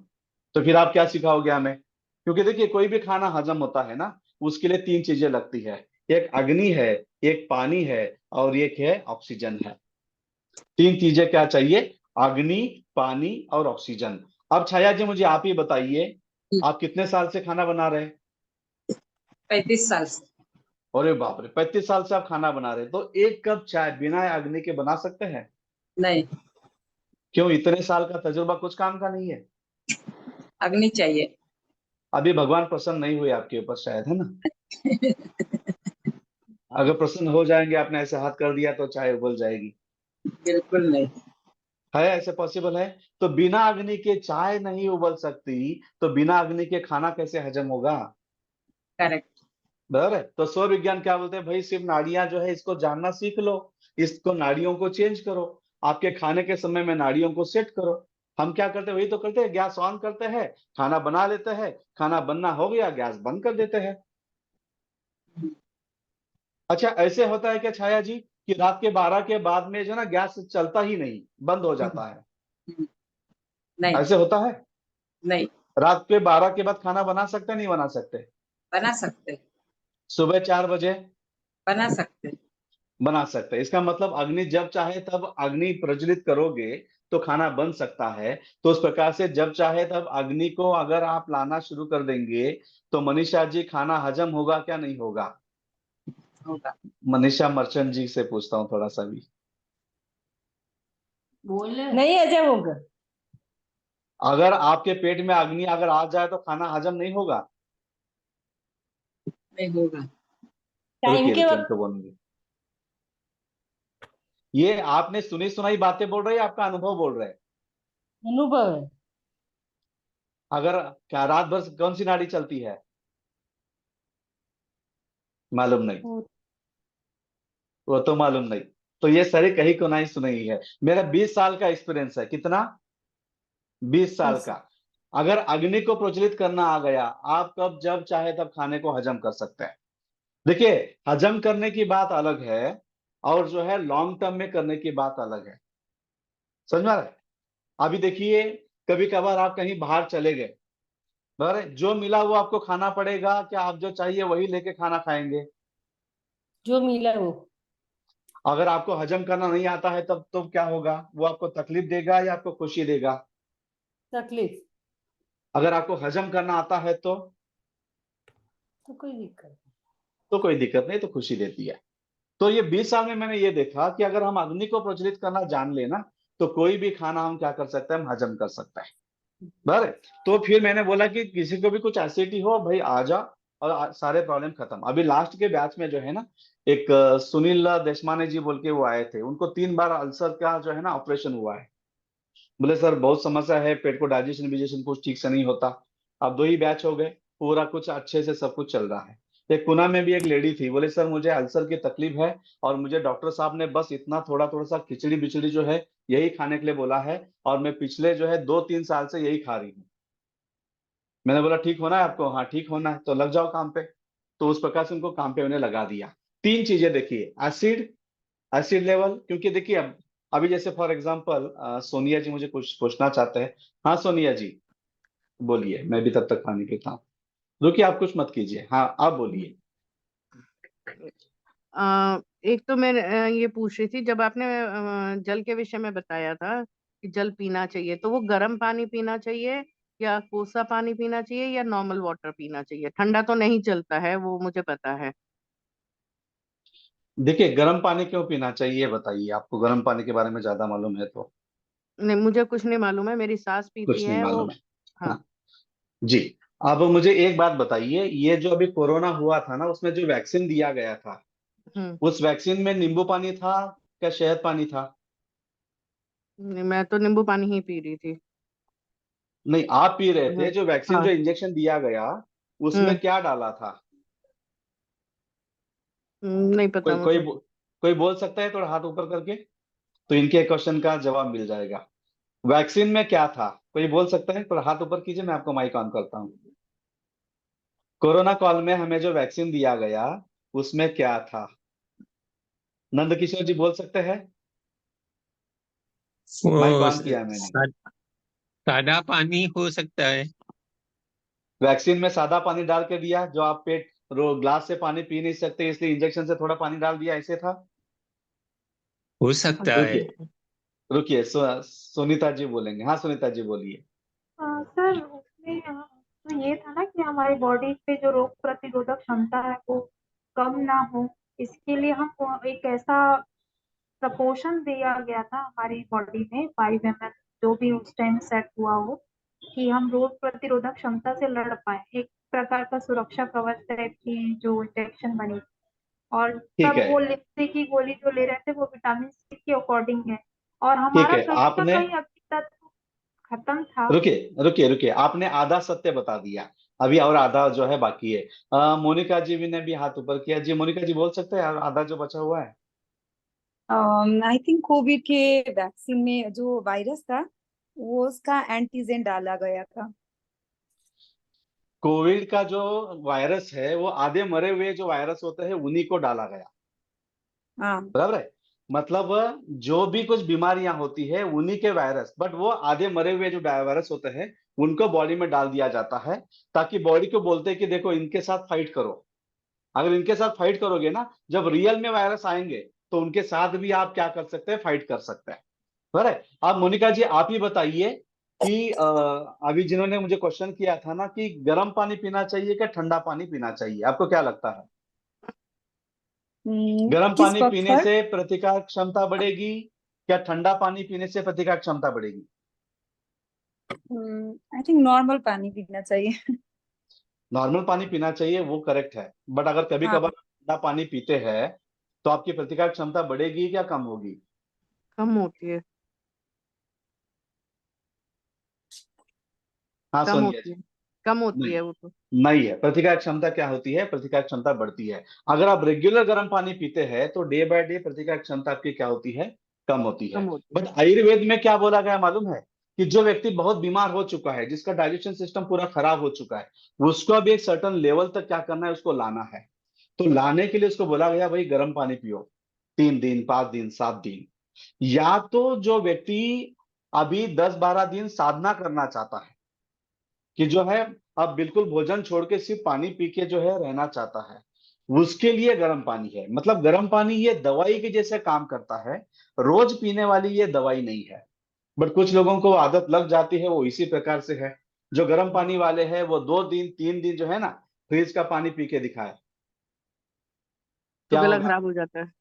तो फिर आप क्या सिखाओगे हमें? क्योंकि देखिए कोई भी खाना हजम होता है ना, उसके लिए 3 चीजें लगती है। एक अग्नि है, एक पानी है, और एक है ऑक्सीजन है। 3 चीजें क्या चाहिए? अग्नि, पानी और ऑक्सीजन। अब छाया जी मुझे आप ही बताइए, आप कितने साल से खाना बना रहे हैं? 35 साल से। अरे बाप रे, 35 साल से आप खाना बना रहे हैं, तो एक कप चाय बिना अग्नि के बना सकते हैं? नहीं, क्यों, इतने साल का तजुर्बा कुछ काम का नहीं है? अग्नि चाहिए। अभी भगवान प्रसन्न नहीं हुए आपके ऊपर शायद, है ना? अगर प्रसन्न हो जाएंगे, आपने ऐसे हाथ कर दिया तो चाय उबल जाएगी। बिल्कुल नहीं। है, ऐसे पॉसिबल है? तो बिना अग्नि के चाय नहीं उबल सकती, तो बिना अग्नि के खाना कैसे हजम होगा? करेक्ट। बराबर है। तो स्व विज्ञान क्या बोलते हैं भाई, सिर्फ नाड़ियां जो है इसको जानना सीख लो, इसको नाड़ियों को चेंज करो, आपके खाने के समय में नाड़ियों को सेट करो। हम क्या करते हैं, वही तो करते हैं, गैस ऑन करते हैं, खाना बना लेते हैं, खाना बनना हो गया गैस बंद कर देते हैं। अच्छा, ऐसे होता है क्या छाया जी कि रात के 12 के बाद में जो है ना गैस चलता ही नहीं, बंद हो जाता है? नहीं। ऐसे होता है? नहीं। रात के 12 के बाद खाना बना सकते नहीं बना सकते? बना सकते। सुबह 4 बजे? बना सकते। बना सकते। इसका मतलब अग्नि जब चाहे तब अग्नि प्रज्वलित करोगे तो खाना बन सकता है। तो उस प्रकार से जब चाहे तब अग्नि को अगर आप लाना शुरू कर देंगे तो मनीषा जी खाना हजम होगा क्या नहीं होगा? होगा। मनीषा मर्चेंट जी से पूछता हूँ थोड़ा सा भी। नहीं हजम होगा। अगर आपके पेट में अग्नि अगर आ जाए तो खाना हजम नहीं होगा? नहीं होगा। टाइम रुकिए के रुकिए वक्त उनको बोलेंगे। ये आपने सुनी सुनाई बातें बोल रहे हैं, आपका अनुभव बोल रहे हैं? अनुभव है। अगर क्या रात भर कौन सी नाड़ी चलती है? मालूम नहीं? वो तो मालूम नहीं। तो ये सारी कहीं को नहीं सुनी है। मेरा 20 साल का एक्सपीरियंस है। कितना? 20 साल का। अगर अग्नि को प्रज्वलित करना आ गया, आप कब जब चाहे तब खाने को हजम कर सकते हैं। देखिए, हजम करने की बात अलग है और जो है लॉन्ग टर्म में करने की बात अलग है। समझ में आ रहा है? अभी देखिए, कभी कभार आप कहीं बाहर चले गए, बराबर है, जो मिला वो आपको खाना पड़ेगा क्या? आप जो चाहिए वही लेके खाना खाएंगे? जो मिला वो। अगर आपको हजम करना नहीं आता है तब तो क्या होगा? वो आपको तकलीफ देगा या आपको खुशी देगा? तकलीफ। अगर आपको हजम करना आता है तो कोई दिक्कत तो कोई दिक्कत नहीं, तो खुशी देती है। तो ये 20 साल में मैंने ये देखा कि अगर हम अग्नि को प्रज्वलित करना जान लेना तो कोई भी खाना हम क्या कर सकते हैं, हम हजम कर सकते हैं। बराबर है? तो फिर मैंने बोला कि किसी को भी कुछ एसिडिटी हो भाई आ जा, और सारे प्रॉब्लम खत्म। अभी लास्ट के बैच में जो है ना, एक सुनील देशमाने जी बोल के वो आए थे, उनको 3 बार अल्सर का जो है ना ऑपरेशन हुआ है। बोले सर बहुत समस्या है, पेट को डाइजेशन विजेशन कुछ ठीक से नहीं होता। अब 2 ही बैच हो गए, पूरा कुछ अच्छे से सब कुछ चल रहा है। एक पुणे में भी एक लेडी थी, बोले सर मुझे अल्सर की तकलीफ है और मुझे डॉक्टर साहब ने बस इतना थोड़ा थोड़ा सा खिचड़ी बिचड़ी जो है यही खाने के लिए बोला है, और मैं पिछले जो है 2-3 साल से यही खा रही हूँ। मैंने बोला ठीक होना है आपको? हाँ ठीक होना है, तो लग जाओ काम पे। तो उस प्रकार से उनको काम पे उन्हें लगा दिया। 3 चीजें देखिए, एसिड, एसिड लेवल, क्योंकि देखिए अब अभी जैसे फॉर एग्जांपल सोनिया जी मुझे कुछ पूछना चाहते हैं। हाँ सोनिया जी बोलिए, मैं भी तब तक पानी पीता हूँ। रुकिए, आप कुछ मत कीजिए, हाँ आप बोलिए। एक तो मैं ये पूछ रही थी, जब आपने जल के विषय में बताया था कि जल पीना चाहिए, तो वो गर्म पानी पीना चाहिए या कोसा पानी पीना चाहिए या नॉर्मल वाटर पीना चाहिए? ठंडा तो नहीं चलता है, वो मुझे पता है। देखिए, गर्म पानी क्यों पीना चाहिए ये बताइए, आपको गर्म पानी के बारे में ज्यादा मालूम है तो। नहीं, मुझे कुछ नहीं मालूम है, मेरी सास पीती कुछ नहीं है वो। मालूम है। हाँ। हाँ जी। अब मुझे एक बात बताइए, ये जो अभी कोरोना हुआ था ना, उसमें जो वैक्सीन दिया गया था, हम्म। उस वैक्सीन में नींबू पानी था क्या शहद पानी था? नहीं, मैं तो नींबू पानी ही पी रही थी। नहीं, आप पी रहे थे। हाँ। जो वैक्सीन, हाँ। जो इंजेक्शन दिया गया, उसमें हम्म। क्या डाला था? नहीं पता कोई कोई मुझे। कोई बोल सकता है थोड़ा हाथ ऊपर करके? तो इनके क्वेश्चन का जवाब मिल जाएगा। वैक्सीन में क्या था, कोई बोल सकता है? थोड़ा हाथ ऊपर कीजिए, मैं आपको माइक ऑन करता हूँ। कोरोना काल में हमें जो वैक्सीन दिया गया, उसमें क्या था? नंद किशोर जी बोल सकते हैं? माइक वो ऑन किया है मैंने। सादा पानी हो सकता है। वैक्सीन में सादा पानी डाल के दिया, जो आप पेट ग्लास से पानी पी नहीं सकते, इसलिए इंजेक्शन से थोड़ा पानी डाल दिया, ऐसे था? हो सकता है। रुकिए, रुकिए, सुनीता जी बोलेंगे। हाँ सुनीता जी बोलिए। सर उसमें तो ये था ना कि हमारी बॉडी पे जो रोग प्रतिरोधक क्षमता है वो कम ना हो, इसके लिए हम एक ऐसा प्रपोर्शन दिया गया था हमारी बॉडी में 5 ml, जो भी उस टाइम सेट हुआ हो, कि हम रोग प्रतिरोधक क्षमता से लड़ पाए। एक प्रकार का सुरक्षा कवच टाइप की जो इंजेक्शन बनी। और ठीक तब है, वो लिप्सी की गोली जो ले रहे थे वो विटामिन सी के अकॉर्डिंग है, और ठीक हमारा है। कहीं ना आपने, कहीं अभी तक खत्म था। रुकिए रुकिए रुकिए, आपने आधा सत्य बता दिया, अभी और आधा जो है बाकी है। मोनिका जी भी ने भी हाथ ऊपर किया। जी मोनिका जी बोल सकते हैं आधा जो बचा हुआ है? आई थिंक कोविड के वैक्सीन में जो वायरस था वो उसका एंटीजन डाला गया था। कोविड का जो वायरस है, वो आधे मरे हुए जो वायरस होते हैं उन्हीं को डाला गया, हाँ। बराबर है? मतलब जो भी कुछ बीमारियां होती है उन्हीं के वायरस, बट वो आधे मरे हुए जो वायरस होते हैं उनको बॉडी में डाल दिया जाता है, ताकि बॉडी को बोलते हैं कि देखो इनके साथ फाइट करो। अगर इनके साथ फाइट करोगे ना, जब रियल में वायरस आएंगे तो उनके साथ भी आप क्या कर सकते हैं, फाइट कर सकते हैं। बराबर है? आप मोनिका जी आप ही बताइए कि अभी जिन्होंने मुझे क्वेश्चन किया था ना कि गर्म पानी पीना चाहिए क्या ठंडा पानी पीना चाहिए, आपको क्या लगता है? गर्म किस पानी वक्त पीने पर? से प्रतिकार क्षमता बढ़ेगी क्या ठंडा पानी पीने से प्रतिकार क्षमता बढ़ेगी? आई थिंक नॉर्मल पानी पीना चाहिए। नॉर्मल पानी पीना चाहिए, वो करेक्ट है। बट अगर कभी हाँ। कभार ठंडा पानी पीते हैं तो आपकी प्रतिकार क्षमता बढ़ेगी क्या कम होगी? कम होती है। हाँ कम सोनिया होती जी। है। कम होती नहीं, है वो तो। नहीं है। प्रतिकार क्षमता क्या होती है? प्रतिकार क्षमता बढ़ती है। अगर आप रेगुलर गर्म पानी पीते हैं तो डे बाय डे प्रतिकार क्षमता आपकी क्या होती है? कम होती कम है। होती बट है। आयुर्वेद में क्या बोला गया मालूम है? कि जो व्यक्ति बहुत बीमार हो चुका है, जिसका डाइजेशन सिस्टम पूरा खराब हो चुका है, उसको भी एक सर्टन लेवल तक क्या करना है, उसको लाना है। तो लाने के लिए उसको बोला गया भाई गर्म पानी पियो, 3 दिन 5 दिन 7 दिन। या तो जो व्यक्ति अभी 10-12 दिन साधना करना चाहता है, कि जो है अब बिल्कुल भोजन छोड़ के सिर्फ पानी पी के जो है रहना चाहता है, उसके लिए गर्म पानी है। मतलब गर्म पानी ये दवाई के जैसे काम करता है, रोज पीने वाली ये दवाई नहीं है। बट कुछ लोगों को आदत लग जाती है, वो इसी प्रकार से है। जो गर्म पानी वाले हैं वो 2 दिन 3 दिन जो है ना, फ्रिज का पानी पी के दिखाए, तो क्या गला होगा? खराब हो जाता है।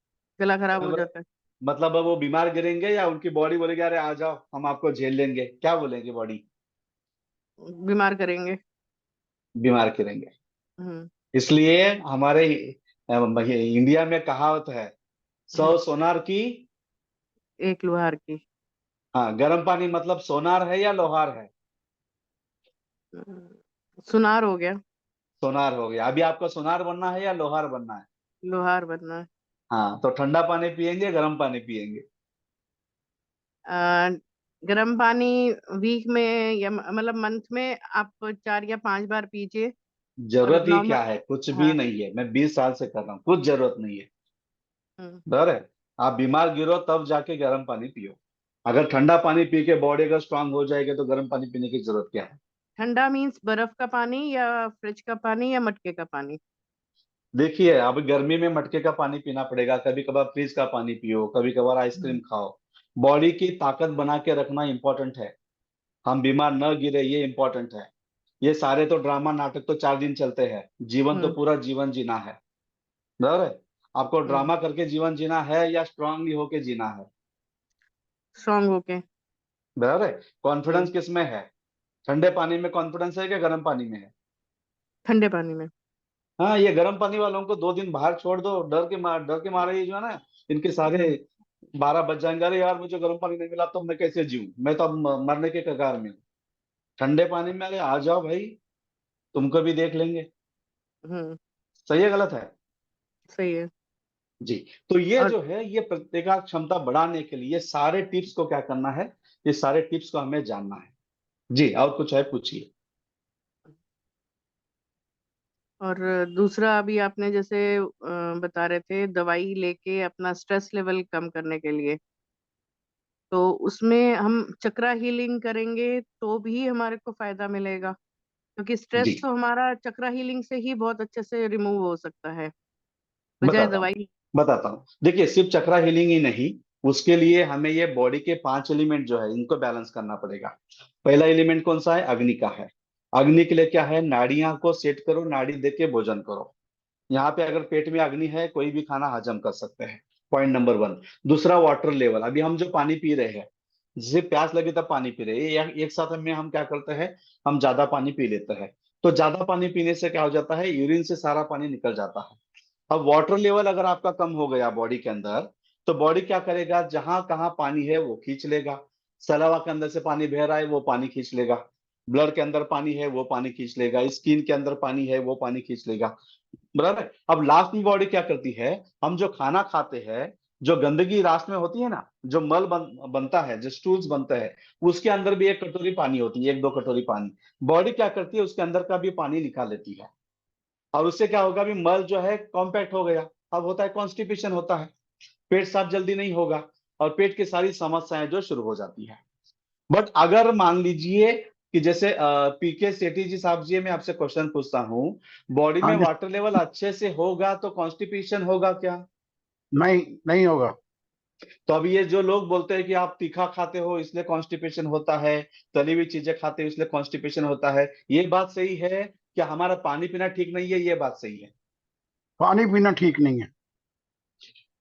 गला खराब हो मतलब जाता है। मतलब अब वो बीमार गिरेंगे या उनकी बॉडी बोलेगी अरे आ जाओ हम आपको झेल लेंगे, क्या बोलेंगे बॉडी? बीमार करेंगे। बीमार गिरेंगे। हम्म। इसलिए हमारे इंडिया में कहावत है, 100 हम्म। सोनार की। एक लोहार की। हाँ, गर्म पानी मतलब सोनार है या लोहार है? सुनार हो गया। सोनार हो गया। अभी आपको सोनार बनना है या लोहार बनना है? लोहार बनना है। हाँ, तो ठंडा पानी पियेंगे गर्म पानी पियेंगे? आ, गर्म पानी वीक में या मतलब मंथ में आप 4 या 5 बार पीजिए। और जरूरत ही नॉर्मल। क्या है, कुछ भी हाँ। नहीं है। मैं 20 साल से कर रहा हूँ, कुछ जरूरत नहीं है। हम्म। डर है? आप बीमार गिरो तब जाके गर्म पानी पियो। अगर ठंडा पानी पी के बॉडी अगर स्ट्रांग हो जाएगी तो गर्म पानी पीने की जरूरत क्या है? ठंडा मीन्स बर्फ का पानी या फ्रिज का पानी या मटके का पानी? देखिए, अब गर्मी में मटके का पानी पीना पड़ेगा, कभी कभार फ्रिज का पानी पियो, कभी कभार आइसक्रीम खाओ। बॉडी की ताकत बना के रखना इंपॉर्टेंट है, हम बीमार न गिरे ये इंपॉर्टेंट है। ये सारे तो ड्रामा नाटक तो 4 दिन चलते हैं, जीवन तो हम्म पूरा जीवन जीना है। बराबर है? आपको हम्म ड्रामा करके जीवन जीना है या स्ट्रांगली होके जीना है? स्ट्रांग होके। बराबर है? कॉन्फिडेंस हम्म किस में है? ठंडे पानी में कॉन्फिडेंस है कि गर्म पानी में है? ठंडे पानी में। हाँ, ये गर्म पानी वालों को 2 दिन बाहर छोड़ दो, डर के मारे ही जो है ना, इनके सारे 12 बज जाएंगे। अरे यार, मुझे गर्म पानी नहीं मिला तो मैं कैसे जीऊं, मैं तो अब मरने के कगार में हूं। ठंडे पानी में अरे आ जाओ भाई, तुमको भी देख लेंगे। हम्म सही है गलत है? सही है। जी। तो ये और जो है, ये प्रतिकार क्षमता बढ़ाने के लिए सारे टिप्स को क्या करना है, ये सारे टिप्स को हमें जानना है। जी, और कुछ है पूछिए। और दूसरा अभी आपने जैसे बता रहे थे दवाई लेके अपना स्ट्रेस लेवल कम करने के लिए, तो उसमें हम चक्रा हीलिंग करेंगे तो भी हमारे को फायदा मिलेगा, क्योंकि जी, स्ट्रेस तो हमारा चक्रा हीलिंग से ही बहुत अच्छे से रिमूव हो सकता है, बजाय बताता हूँ दवाई। बताता हूँ। देखिए, सिर्फ चक्रा हीलिंग ही नहीं, उसके लिए हमें ये बॉडी के 5 एलिमेंट जो है इनको बैलेंस करना पड़ेगा। पहला एलिमेंट कौन सा है? अग्नि का है। अग्नि के लिए क्या है? नाड़ियां को सेट करो, नाड़ी दे के भोजन करो। यहाँ पे अगर पेट में अग्नि है, कोई भी खाना हजम कर सकते हैं। Point number 1। दूसरा, वाटर लेवल। अभी हम जो पानी पी रहे हैं, जिसे प्यास लगी तब पानी पी रहे हैं, एक साथ में हम क्या करते हैं, हम ज्यादा पानी पी लेते हैं। तो ज्यादा पानी पीने से क्या हो जाता है, यूरिन से सारा पानी निकल जाता है। अब वाटर लेवल अगर आपका कम हो गया बॉडी के अंदर, तो बॉडी क्या करेगा, जहां कहाँ पानी है वो खींच लेगा। सलावा के अंदर से पानी बह रहा है, वो पानी खींच लेगा। ब्लड के अंदर पानी है, वो पानी खींच लेगा। स्किन के अंदर पानी है, वो पानी खींच लेगा। बराबर है? अब लास्ट में बॉडी क्या करती है, हम जो खाना खाते हैं, जो गंदगी रास्ते में होती है ना, जो मल बनता है, जो स्टूल्स बनते हैं, उसके अंदर भी 1 कटोरी पानी होती है, 1-2 कटोरी पानी। बॉडी क्या करती है, उसके अंदर का भी पानी निकाल लेती है। और उससे क्या होगा, भी मल जो है कॉम्पैक्ट हो गया। अब होता है कॉन्स्टिपेशन होता है, पेट साफ जल्दी नहीं होगा, और पेट की सारी समस्याएं जो शुरू हो जाती है। बट अगर मान लीजिए कि जैसे पीके सेठी जी साहब जी, मैं आपसे क्वेश्चन पूछता हूँ, बॉडी हाँ में जी। वाटर लेवल अच्छे से होगा तो कॉन्स्टिपेशन होगा क्या? नहीं, नहीं होगा। तो अब ये जो लोग बोलते हैं कि आप तीखा खाते हो इसलिए कॉन्स्टिपेशन होता है, तली हुई चीजें खाते हो इसलिए कॉन्स्टिपेशन होता है, ये बात सही है? क्या हमारा पानी पीना ठीक नहीं है, ये बात सही है? पानी पीना ठीक नहीं है।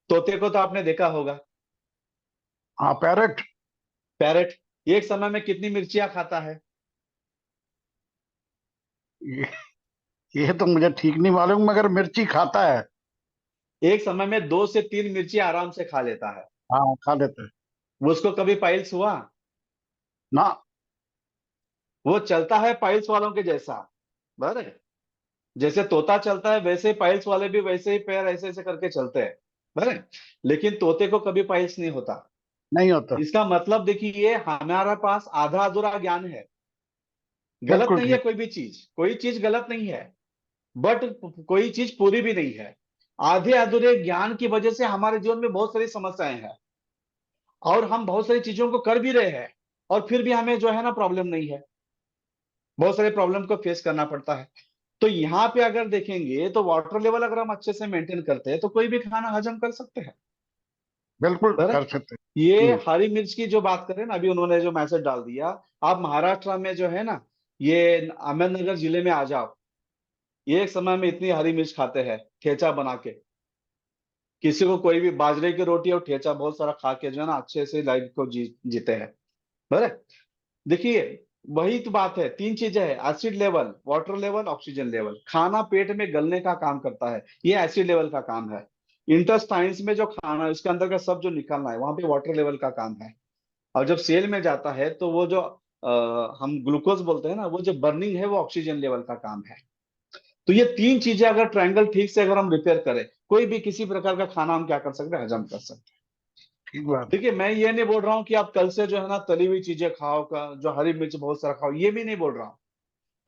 तोते को तो आपने देखा होगा, हाँ, पैरेट। पैरेट, एक समय में कितनी मिर्चियां खाता है? ये, ये तो मुझे ठीक नहीं मालूम, मगर मिर्ची खाता है। एक समय में 2 से 3 मिर्ची आराम से खा लेता है। हाँ, खा लेते हैं। वो उसको कभी पाइल्स हुआ? ना। वो चलता है पाइल्स वालों के जैसा। बराबर? जैसे तोता चलता है वैसे ही पाइल्स वाले भी वैसे ही पैर ऐसे ऐसे करके चलते हैं। बराबर? लेकिन तोते को कभी पाइल्स नहीं होता। नहीं होता। इसका मतलब देखिए, हमारा पास आधा अधूरा ज्ञान है। गलत बिल्कुल नहीं है, ठीक। कोई चीज गलत नहीं है, बट कोई चीज पूरी भी नहीं है। आधे अधूरे ज्ञान की वजह से हमारे जीवन में बहुत सारी समस्याएं हैं, और हम बहुत सारी चीजों को कर भी रहे हैं, और फिर भी हमें जो है ना प्रॉब्लम नहीं है। बहुत सारे प्रॉब्लम को फेस करना पड़ता है। तो यहाँ पे अगर देखेंगे तो वाटर लेवल अगर हम अच्छे से मेंटेन करते हैं तो कोई भी खाना हजम कर सकते हैं। बिल्कुल कर बराबर? सकते ये हैं। हरी मिर्च की जो बात करें ना, अभी उन्होंने जो मैसेज डाल दिया, आप महाराष्ट्र में जो है ना, ये अहमदनगर जिले में आ जाओ, ये एक समय में इतनी हरी मिर्च खाते हैं ठेचा बना के। किसी को कोई भी बाजरे की रोटी और ठेचा बहुत सारा खा के जो है ना अच्छे से लाइफ को जीते हैं। बराबर? देखिए, वही तो बात है, 3 चीजें हैं, acid level, water level, oxygen level. खाना पेट में गलने का काम करता है, ये एसिड लेवल का काम है। इंटेस्टाइन्स में जो खाना है उसके अंदर का सब जो निकलना है, वहां पे वाटर लेवल का काम है। और जब सेल में जाता है तो वो जो हम ग्लूकोज बोलते हैं ना, वो जो बर्निंग है वो ऑक्सीजन लेवल का काम है। तो ये 3 चीजें अगर ट्रायंगल ठीक से अगर हम रिपेयर करें, कोई भी किसी प्रकार का खाना हम क्या कर सकते हैं, हजम कर सकते हैं। ठीक बात है। देखिए, मैं ये नहीं बोल रहा हूँ कि आप कल से जो है ना तली हुई चीजें खाओ का, जो हरी मिर्च बहुत सारा खाओ, ये भी नहीं बोल रहा हूँ।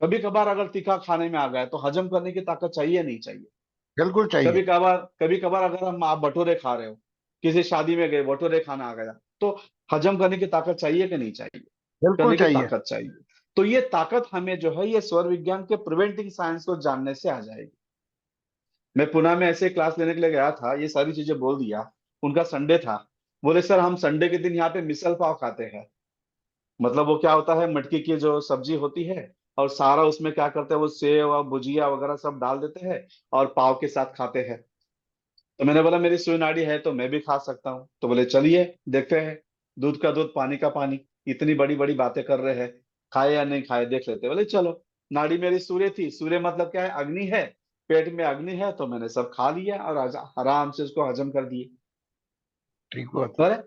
कभी कभार अगर तीखा खाने में आ गया तो हजम करने की ताकत चाहिए नहीं चाहिए? बिल्कुल चाहिए। कभी कभार अगर आप भटूरे खा रहे हो, किसी शादी में गए भटूरे खाना आ गया, तो हजम करने की ताकत चाहिए कि नहीं चाहिए? बिल्कुल करने की चाहिए। ताकत चाहिए। तो ये ताकत हमें जो है ये सौर विज्ञान के प्रिवेंटिंग साइंस को जानने से आ जाएगी। मैं पुणे में ऐसे क्लास लेने के लिए गया था, ये सारी चीजें बोल दिया। उनका संडे था, बोले सर हम संडे के दिन यहाँ पे मिसल पाव खाते हैं। मतलब वो क्या होता है, मटकी की जो सब्जी होती है और सारा उसमें क्या करते हैं, वो सेव और भुजिया वगैरह सब डाल देते हैं और पाव के साथ खाते हैं। तो मैंने बोला मेरी सुई नाड़ी है तो मैं भी खा सकता हूँ। तो बोले चलिए देखते हैं, दूध का दूध पानी का पानी, इतनी बड़ी बड़ी बातें कर रहे हैं, खाए या नहीं खाए देख लेते। बोले चलो। नाड़ी मेरी सूर्य थी, सूर्य मतलब क्या है, अग्नि है, पेट में अग्नि है, तो मैंने सब खा लिया और आराम से उसको हजम कर दिए। ठीक बात है। बराबर?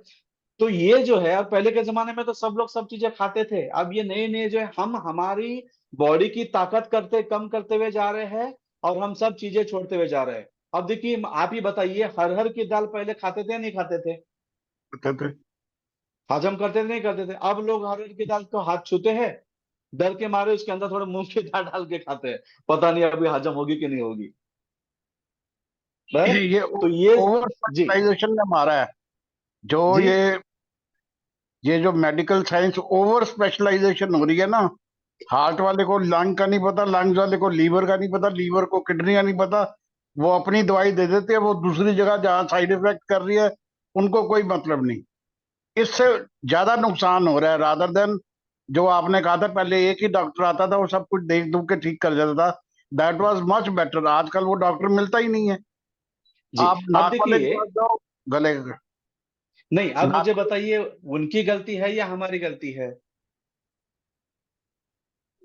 तो ये जो है, और पहले के जमाने में तो सब लोग सब चीजें खाते थे। अब ये नए नए जो है, हम हमारी बॉडी की ताकत कम करते हुए जा रहे हैं और हम सब चीजें छोड़ते हुए जा रहे हैं। अब देखिए आप ही बताइए, हर की दाल पहले खाते थे या नहीं खाते थे? कहते थे। हजम करते थे नहीं करते थे? अब लोग हर की दाल को हाथ छूते हैं, डर के मारे उसके अंदर थोड़ा मूंग की दाल डाल के खाते हैं, पता नहीं अभी हजम होगी कि नहीं होगी। बराबर? ये तो ये ओवर जी स्पेशलाइजेशन ने मारा है। जो जी ये जो मेडिकल साइंस ओवर स्पेशलाइजेशन हो रही है ना, हार्ट वाले को लंग का नहीं पता, लंग्स वाले को लीवर का नहीं पता, लीवर को किडनी का नहीं पता, वो अपनी दवाई दे देते हैं, वो दूसरी जगह जहाँ साइड इफेक्ट कर रही है उनको कोई मतलब नहीं। इससे ज्यादा नुकसान हो रहा है रादर देन जो आपने कहा था पहले एक ही डॉक्टर आता था वो सब कुछ देख दुख के ठीक कर जाता था। That was much better. आजकल वो डॉक्टर मिलता ही नहीं है। जी। आप अब नाक वाले के देखिए, पास जाओ, गले नहीं अब नाक मुझे बताइए, उनकी गलती है या हमारी गलती है?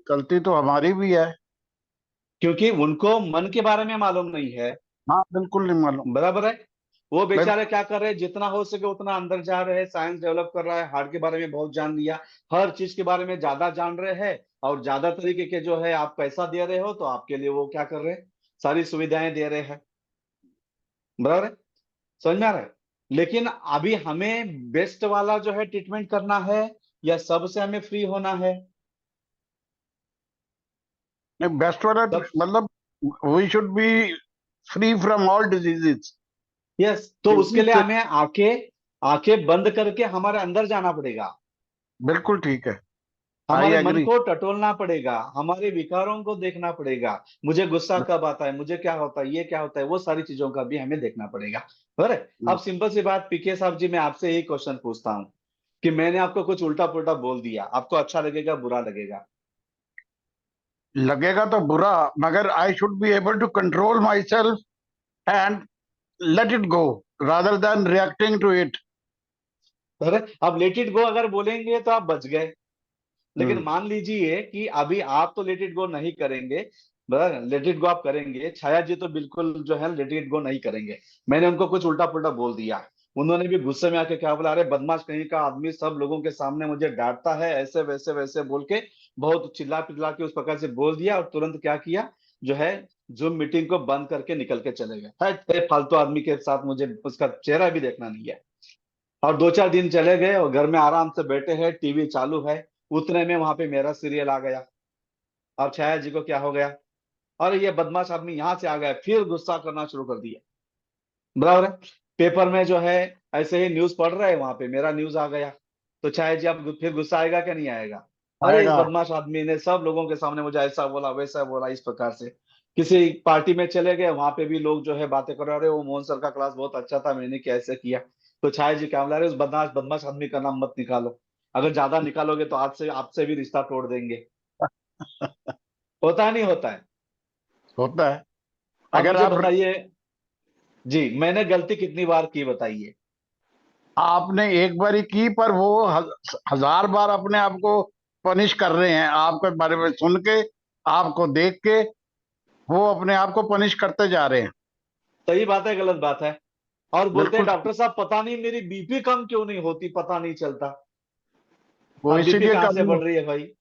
गलती तो हमारी भी है। क्योंकि उनको मन के बारे में मालूम नहीं है। हाँ बिल्कुल नहीं मालूम। बराबर है? वो बेचारे बिल्कुल। क्या कर रहे हैं, जितना हो सके उतना अंदर जा रहे हैं, साइंस डेवलप कर रहा है, हार्ट के बारे में बहुत जान लिया, हर चीज के बारे में ज्यादा जान रहे हैं। और ज्यादा तरीके के जो है, आप पैसा दे रहे हो तो आपके लिए वो क्या कर रहे हैं, सारी सुविधाएं दे रहे हैं। बराबर है? समझ में आ रहा है? लेकिन अभी हमें बेस्ट वाला जो है ट्रीटमेंट करना है या सबसे हमें फ्री होना है? नहीं, बेस्ट वाला सब। मतलब we should be free from all diseases. Yes, तो उसके लिए हमें आंखें आंखें बंद करके हमारे अंदर जाना पड़ेगा, बिल्कुल ठीक है। आई हमारे मन एग्री। को टटोलना पड़ेगा, हमारे विकारों को देखना पड़ेगा। मुझे गुस्सा कब आता है, मुझे क्या होता है, ये क्या होता है, वो सारी चीजों का भी हमें देखना पड़ेगा। बराबर? अब सिंपल सी बात, पीके साहब जी, मैं आपसे यही क्वेश्चन पूछता हूँ कि मैंने आपको कुछ उल्टा पुल्टा बोल दिया, आपको अच्छा लगेगा बुरा लगेगा? लगेगा तो बुरा, मगर I should be able to control myself and let it go rather than reacting to it. बराबर? अब लेट इट गो अगर बोलेंगे तो आप बच गए। लेकिन मान लीजिए कि अभी आप तो लेट इट गो नहीं करेंगे, बराबर, लेट इट गो आप करेंगे, छाया जी तो बिल्कुल जो है लेट इट गो नहीं करेंगे। मैंने उनको कुछ उल्टा पुल्टा बोल दिया, उन्होंने भी गुस्से में आके क्या बोला, अरे बदमाश कहीं का आदमी, सब लोगों के सामने मुझे डांटता है, ऐसे वैसे वैसे बोल के बहुत चिल्ला पिल्ला के उस प्रकार से बोल दिया। और तुरंत क्या किया, जो है जूम मीटिंग को बंद करके निकल के चले गए। हट, फालतू आदमी के साथ मुझे उसका चेहरा भी देखना नहीं है। और 2-4 दिन चले गए और घर में आराम से बैठे हैं, टीवी चालू है, उतने में वहां पे मेरा सीरियल आ गया। अब छाया जी को क्या हो गया, अरे ये बदमाश आदमी यहाँ से आ गया, फिर गुस्सा करना शुरू कर दिया। बराबर है? पेपर में जो है ऐसे ही न्यूज पढ़ रहे हैं, वहां पे मेरा न्यूज आ गया। तो छाया जी अब फिर गुस्सा आएगा क्या नहीं आएगा? अरे इस आएगा। बदमाश आदमी ने सब लोगों के सामने मुझे ऐसा बोला वैसा बोला, इस प्रकार से। किसी पार्टी में चले गए, वहां पे भी लोग जो है बातें कर रहे हैं, अरे वो मोहन सर का क्लास बहुत अच्छा था, मैंने कैसे किया। तो छाया जी क्या बोला, अरे उस बदमाश बदमाश आदमी का नाम मत निकालो, अगर ज्यादा निकालोगे तो आज से आपसे भी रिश्ता तोड़ देंगे। होता है नहीं होता है? होता है। अब अगर मुझे आप बताइए जी, मैंने गलती कितनी बार की बताइए? आपने एक बार ही की, पर वो हजार बार अपने आप को पनिश कर रहे हैं, आपके बारे में सुन के, आपको देख के वो अपने आप को पनिश करते जा रहे हैं। सही बात है, गलत बात है? और बोलते हैं बिल्कुल। डॉक्टर साहब पता नहीं मेरी बीपी कम क्यों नहीं होती, पता नहीं चलता। वो अब बीपी इसीलिए कहाँ से कम बढ़ रही है भाई?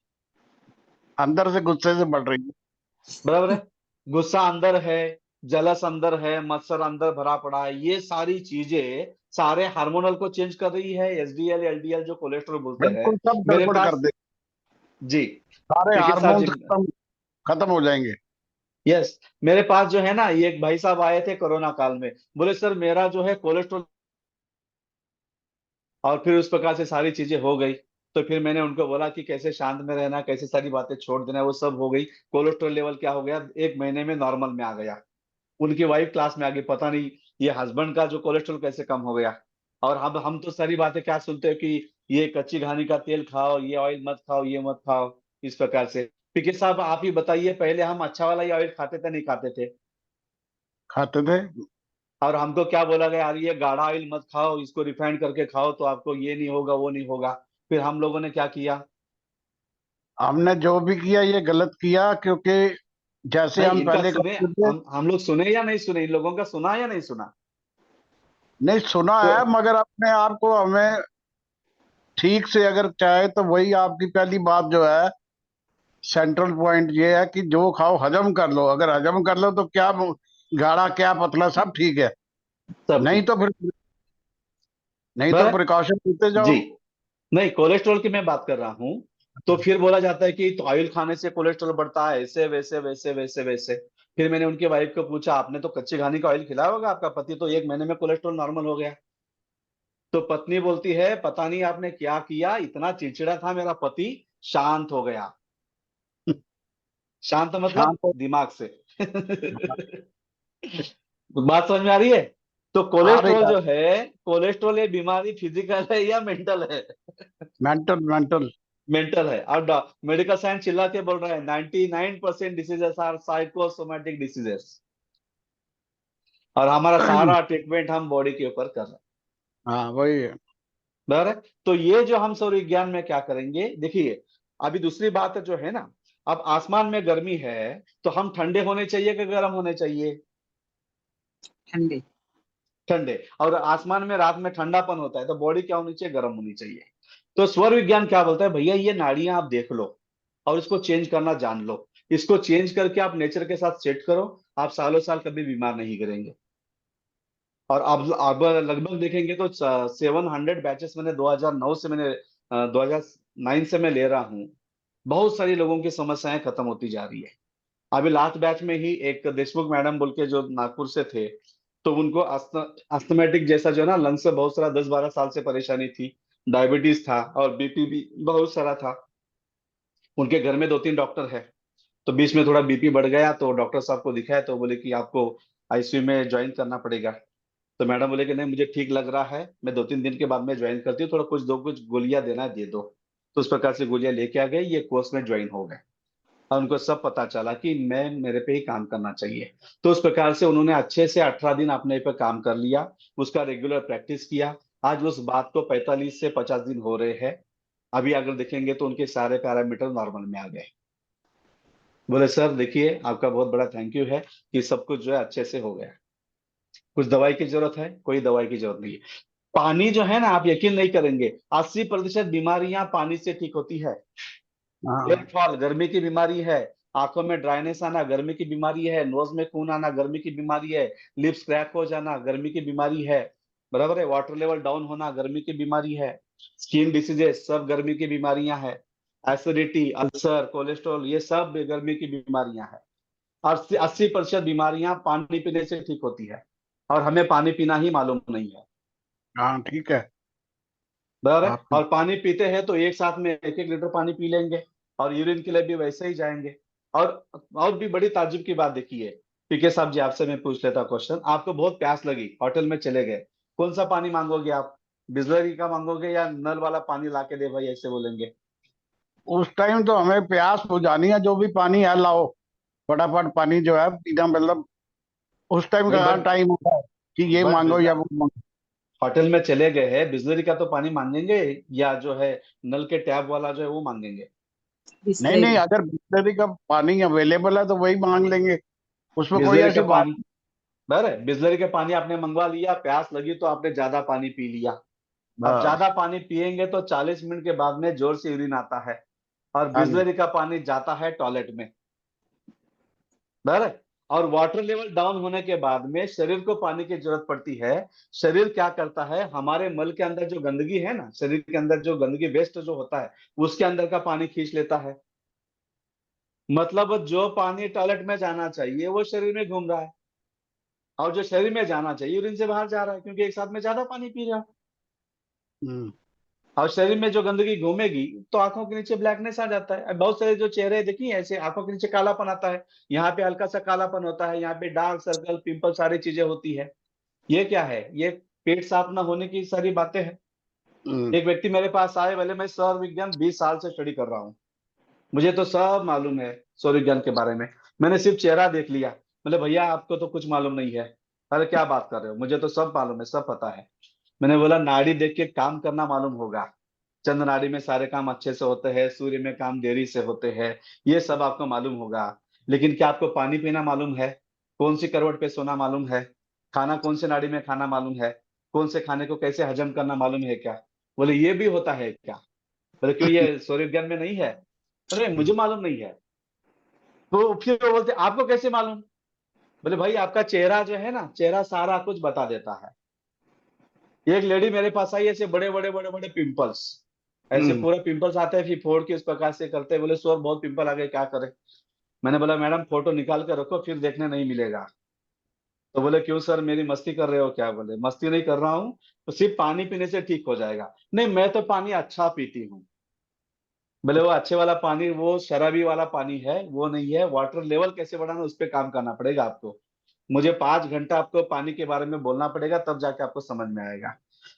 अंदर से गुस्से से बढ़ रही है। बराबर है? गुस्सा अंदर है, जलस अंदर है, मत्सर अंदर भरा पड़ा है, ये सारी चीजें सारे हार्मोनल को चेंज कर रही है, एचडीएल एलडीएल जो कोलेस्ट्रॉल बोलते हैं। बिल्कुल सब मेरे गड़बड़ कर पास दे। जी, सारे पीके साहब जी, हार्मोन्स खत्म खत्म हो जाएंगे। यस, मेरे पास जो है ना, ये एक भाई साहब आए थे कोरोना काल में, बोले सर मेरा जो है कोलेस्ट्रॉल, और फिर उस प्रकार से सारी चीजें हो गई। तो फिर मैंने उनको बोला कि कैसे शांत में रहना, कैसे सारी बातें छोड़ देना, वो सब हो गई। कोलेस्ट्रॉल लेवल क्या हो गया, 1 महीने में नॉर्मल में आ गया। उनकी वाइफ क्लास में आ गई, पता नहीं ये हस्बैंड का जो कोलेस्ट्रॉल कैसे कम हो गया। और हम तो सारी बातें क्या सुनते हैं कि ये कच्ची घानी का तेल खाओ, ये ऑयल मत खाओ, ये मत खाओ, इस प्रकार से। पीके साहब आप ही बताइए, पहले हम अच्छा वाला ये ऑयल खाते थे नहीं खाते थे? खाते थे। और हमको क्या बोला गया, यार ये गाढ़ा ऑयल मत खाओ, इसको रिफाइंड करके खाओ तो आपको ये नहीं होगा, वो नहीं होगा। फिर हम लोगों ने क्या किया? हमने जो भी किया ये गलत किया, क्योंकि जैसे नहीं, हम इनका पहले सुने, करते थे। हम लोग सुने या नहीं सुने, इन लोगों का सुना या नहीं सुना? नहीं सुना तो है, मगर अपने आप को हमें ठीक से अगर चाहे तो वही आपकी पहली बात जो है, सेंट्रल पॉइंट ये है कि जो खाओ हजम कर लो। अगर हजम कर लो तो क्या गाढ़ा क्या पतला सब ठीक है। सब नहीं ठीक। तो फिर, नहीं तो बराबर। प्रिकॉशन लेते जी। जाओ। नहीं, कोलेस्ट्रॉल की मैं बात कर रहा हूँ। तो फिर बोला जाता है कि तो ऑयल खाने से कोलेस्ट्रॉल बढ़ता है, ऐसे वैसे वैसे वैसे वैसे। फिर मैंने उनकी वाइफ को पूछा, आपने तो कच्ची घानी का ऑयल खिलाया होगा, आपका पति तो 1 महीने में कोलेस्ट्रॉल नॉर्मल हो गया। तो पत्नी बोलती है, पता नहीं आपने क्या किया, इतना चिड़चिड़ा था मेरा पति, शांत हो गया। शांत शाम मतलब को दिमाग से। बात समझ में आ रही है? तो आ रही कोलेस्ट्रॉल है। जो है, कोलेस्ट्रॉल ये बीमारी फिजिकल है या मेंटल है? Mental mental. मेंटल है। और मेडिकल साइंस चिल्ला के बोल रहा है 99% डिसीजेस आर साइकोसोमेटिक डिसीजेस। और हमारा सारा ट्रीटमेंट हम बॉडी के ऊपर कर रहे हैं। हाँ वही है। बराबर है? तो ये जो हम सौर विज्ञान में क्या करेंगे, देखिए, अभी दूसरी बात जो है ना, अब आसमान में गर्मी है तो हम ठंडे होने चाहिए कि गर्म होने चाहिए? ठंडे। ठंडे। और आसमान में रात में ठंडापन होता है तो बॉडी क्या होनी चाहिए, गर्म होनी चाहिए। तो स्वर विज्ञान क्या बोलता है, भैया ये नाड़ियां आप देख लो और इसको चेंज करना जान लो। इसको चेंज करके आप नेचर के साथ सेट करो, आप सालों साल कभी बीमार नहीं करेंगे। और अब लगभग देखेंगे तो 700 बैचेस मैंने 2009 से मैंने 2009 से मैं ले रहा हूँ। बहुत सारी लोगों की समस्याएं खत्म होती जा रही है। अभी लास्ट बैच में ही एक देशमुख मैडम बोल के जो नागपुर से थे, तो उनको अस्थमेटिक जैसा जो है ना, लंग्स से बहुत सारा 10-12 साल से परेशानी थी। डायबिटीज था और बीपी भी बहुत सारा था। उनके घर में 2-3 डॉक्टर है। तो बीच में थोड़ा बीपी बढ़ गया तो डॉक्टर साहब को दिखाया तो बोले कि आपको आईसीयू में ज्वाइन करना पड़ेगा। तो मैडम बोले कि नहीं, मुझे ठीक लग रहा है, मैं 2-3 दिन के बाद में ज्वाइन करती हूँ, थोड़ा कुछ गोलियां देना है, दे दो। तो उस प्रकार से गोलियां लेके आ गए, ये कोर्स में ज्वाइन हो गए। और उनको सब पता चला कि मैं मेरे पे ही काम करना चाहिए। तो उस प्रकार से उन्होंने अच्छे से 18 दिन अपने पे काम कर लिया, उसका रेगुलर प्रैक्टिस किया। आज उस बात को 45 से 50 दिन हो रहे हैं। अभी अगर देखेंगे तो उनके सारे पैरामीटर नॉर्मल में आ गए। बोले सर देखिए, आपका बहुत बड़ा थैंक यू है कि सब कुछ जो है अच्छे से हो गया। कुछ दवाई की जरूरत है? कोई दवाई की जरूरत नहीं है। पानी जो है ना, आप यकीन नहीं करेंगे, 80% बीमारियां पानी से ठीक होती है। हेयर हाँ फॉल गर्मी की बीमारी है, आंखों में ड्राइनेस आना गर्मी की बीमारी है, नोज में खून आना गर्मी की बीमारी है, लिप्स क्रैक हो जाना गर्मी की बीमारी है। बराबर है? वाटर लेवल डाउन होना गर्मी की बीमारी है। स्किन डिसीजेस सब गर्मी की बीमारियां हैं। एसिडिटी, अल्सर, कोलेस्ट्रॉल, ये सब गर्मी की बीमारियां हैं। और 80% बीमारियां पानी पीने से ठीक होती है। और हमें पानी पीना ही मालूम नहीं है। हाँ ठीक है। बराबर है? आपकी और पानी पीते हैं तो एक साथ में 1-1 लीटर पानी पी लेंगे, और यूरिन के लिए भी वैसे ही जाएंगे। और भी बड़ी ताज्जुब की बात देखिए, पीके साहब जी, आपसे मैं पूछ लेता क्वेश्चन, आपको बहुत प्यास लगी, होटल में चले गए, कौन सा पानी मांगोगे आप? बिस्लरी का मांगोगे या नल वाला पानी ला के दे भाई, ऐसे बोलेंगे? उस टाइम तो हमें प्यास बुझानी है, जो भी पानी है लाओ, फटाफट पानी जो है पीना। मतलब उस टाइम नहीं, का टाइम होता है कि ये बट मांगो या वो मांगो। होटल में चले गए हैं, बिस्लरी का तो पानी मांगेंगे या जो है नल के टैप वाला जो है वो मांगेंगे? नहीं नहीं, बिस्लरी। अगर बिस्लरी का पानी अवेलेबल है तो वही मांग लेंगे, उसमें कोई बिस्लरी का ऐसी बात। पानी, बराबर है? बिस्लरी के पानी आपने मंगवा लिया, प्यास लगी तो आपने ज्यादा पानी पी लिया। अब बस। ज्यादा पानी पिएंगे तो 40 मिनट के बाद में जोर से यूरिन आता है, और हाँ जी। बिस्लरी का पानी जाता है टॉयलेट में। बराबर है? और वाटर लेवल डाउन होने के बाद में शरीर को पानी की जरूरत पड़ती है। शरीर क्या करता है, हमारे मल के अंदर जो गंदगी है ना, शरीर के अंदर जो गंदगी वेस्ट जो होता है, उसके अंदर का पानी खींच लेता है। मतलब जो पानी टॉयलेट में जाना चाहिए वो शरीर में घूम रहा है, और जो शरीर में जाना चाहिए यूरिन से बाहर जा रहा है, क्योंकि एक साथ में ज्यादा पानी पी रहा है। हम्म। और शरीर में जो गंदगी घूमेगी तो आंखों के नीचे ब्लैकनेस आ जाता है। अब बहुत सारे जो चेहरे देखिए ऐसे आंखों के नीचे कालापन आता है, यहाँ पे हल्का सा कालापन होता है, यहाँ पे डार्क सर्कल, पिंपल, सारी चीजें होती है। ये क्या है? ये पेट साफ ना होने की सारी बातें हैं। एक व्यक्ति मेरे पास आए, बोले मैं सौर विज्ञान 20 साल से स्टडी कर रहा हूँ, मुझे तो सब मालूम है सौर विज्ञान के बारे में, मैंने सिर्फ चेहरा देख लिया। बोले भैया आपको तो कुछ मालूम नहीं है। अरे क्या बात कर रहे हो, मुझे तो सब मालूम है, सब पता है। मैंने बोला नाड़ी देख के काम करना मालूम होगा, चंद्र नाड़ी में सारे काम अच्छे से होते हैं, सूर्य में काम देरी से होते हैं, ये सब आपको मालूम होगा। लेकिन क्या आपको पानी पीना मालूम है? कौन सी करवट पे सोना मालूम है? खाना कौन से नाड़ी में खाना मालूम है? कौन से खाने को कैसे हजम करना मालूम है क्या? बोले ये भी होता है क्या? बोले क्यों, ये सूर्य विज्ञान में नहीं है? अरे मुझे मालूम नहीं है। तो फिर वो बोलते आपको कैसे मालूम? बोले भाई आपका चेहरा जो है ना, चेहरा सारा कुछ बता देता है। एक लेडी मेरे पास आई, ऐसे बड़े बड़े बड़े बड़े पिंपल्स, ऐसे पूरा पिंपल्स आते हैं, फिर फोड़ के इस प्रकार से करते हैं। बोले सर बहुत पिंपल आ गए, क्या करें? मैंने बोला मैडम फोटो निकाल कर रखो, फिर देखने नहीं मिलेगा। तो बोले क्यों सर, मेरी मस्ती कर रहे हो क्या? बोले मस्ती नहीं कर रहा हूँ, तो सिर्फ पानी पीने से ठीक हो जाएगा। नहीं मैं तो पानी अच्छा पीती हूँ। बोले वो अच्छे वाला पानी वो शराबी वाला पानी है, वो नहीं है। वाटर लेवल कैसे बढ़ाना उस पर काम करना पड़ेगा आपको। मुझे 5 घंटा आपको पानी के बारे में बोलना पड़ेगा, तब जाके आपको समझ में आएगा।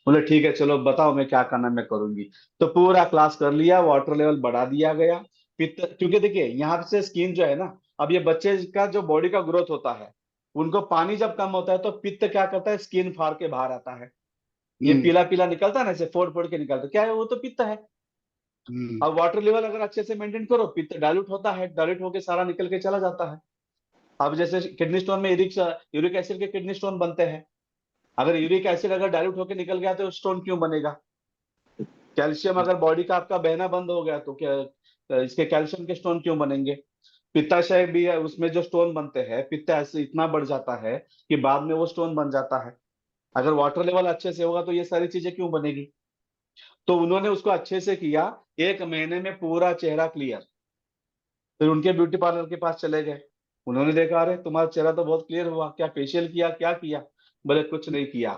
बोले ठीक है चलो बताओ मैं क्या करना मैं करूंगी। तो पूरा क्लास कर लिया, वाटर लेवल बढ़ा दिया गया। पित्त, क्योंकि देखिए यहाँ से स्किन जो है ना, अब ये बच्चे का जो बॉडी का ग्रोथ होता है, उनको पानी जब कम होता है तो पित्त क्या करता है, स्किन फाड़ के बाहर आता है। ये पीला पीला निकलता है ना, ऐसे फोड़ फोड़ के निकलता है, क्या है वो? तो पित्त है। अब वाटर लेवल अगर अच्छे से मेंटेन करो, पित्त डाइल्यूट होता है, डाइल्यूट होके सारा निकल के चला जाता है। अब जैसे किडनी स्टोन में यूरिक एसिड के किडनी स्टोन बनते हैं। अगर यूरिक एसिड अगर डाइल्यूट होकर निकल गया तो स्टोन क्यों बनेगा? कैल्शियम अगर बॉडी का आपका बहना बंद हो गया तो क्या इसके कैल्शियम के स्टोन क्यों बनेंगे? पित्ताशय भी है, उसमें जो स्टोन बनते हैं, पित्त ऐसे इतना बढ़ जाता है कि बाद में वो स्टोन बन जाता है। अगर वाटर लेवल अच्छे से होगा तो ये सारी चीजें क्यों बनेगी? तो उन्होंने उसको अच्छे से किया, 1 महीने में पूरा चेहरा क्लियर। फिर उनके ब्यूटी पार्लर के पास चले गए, उन्होंने देखा अरे तुम्हारा चेहरा तो बहुत क्लियर हुआ, क्या फेशियल किया, क्या किया? बोले कुछ नहीं किया।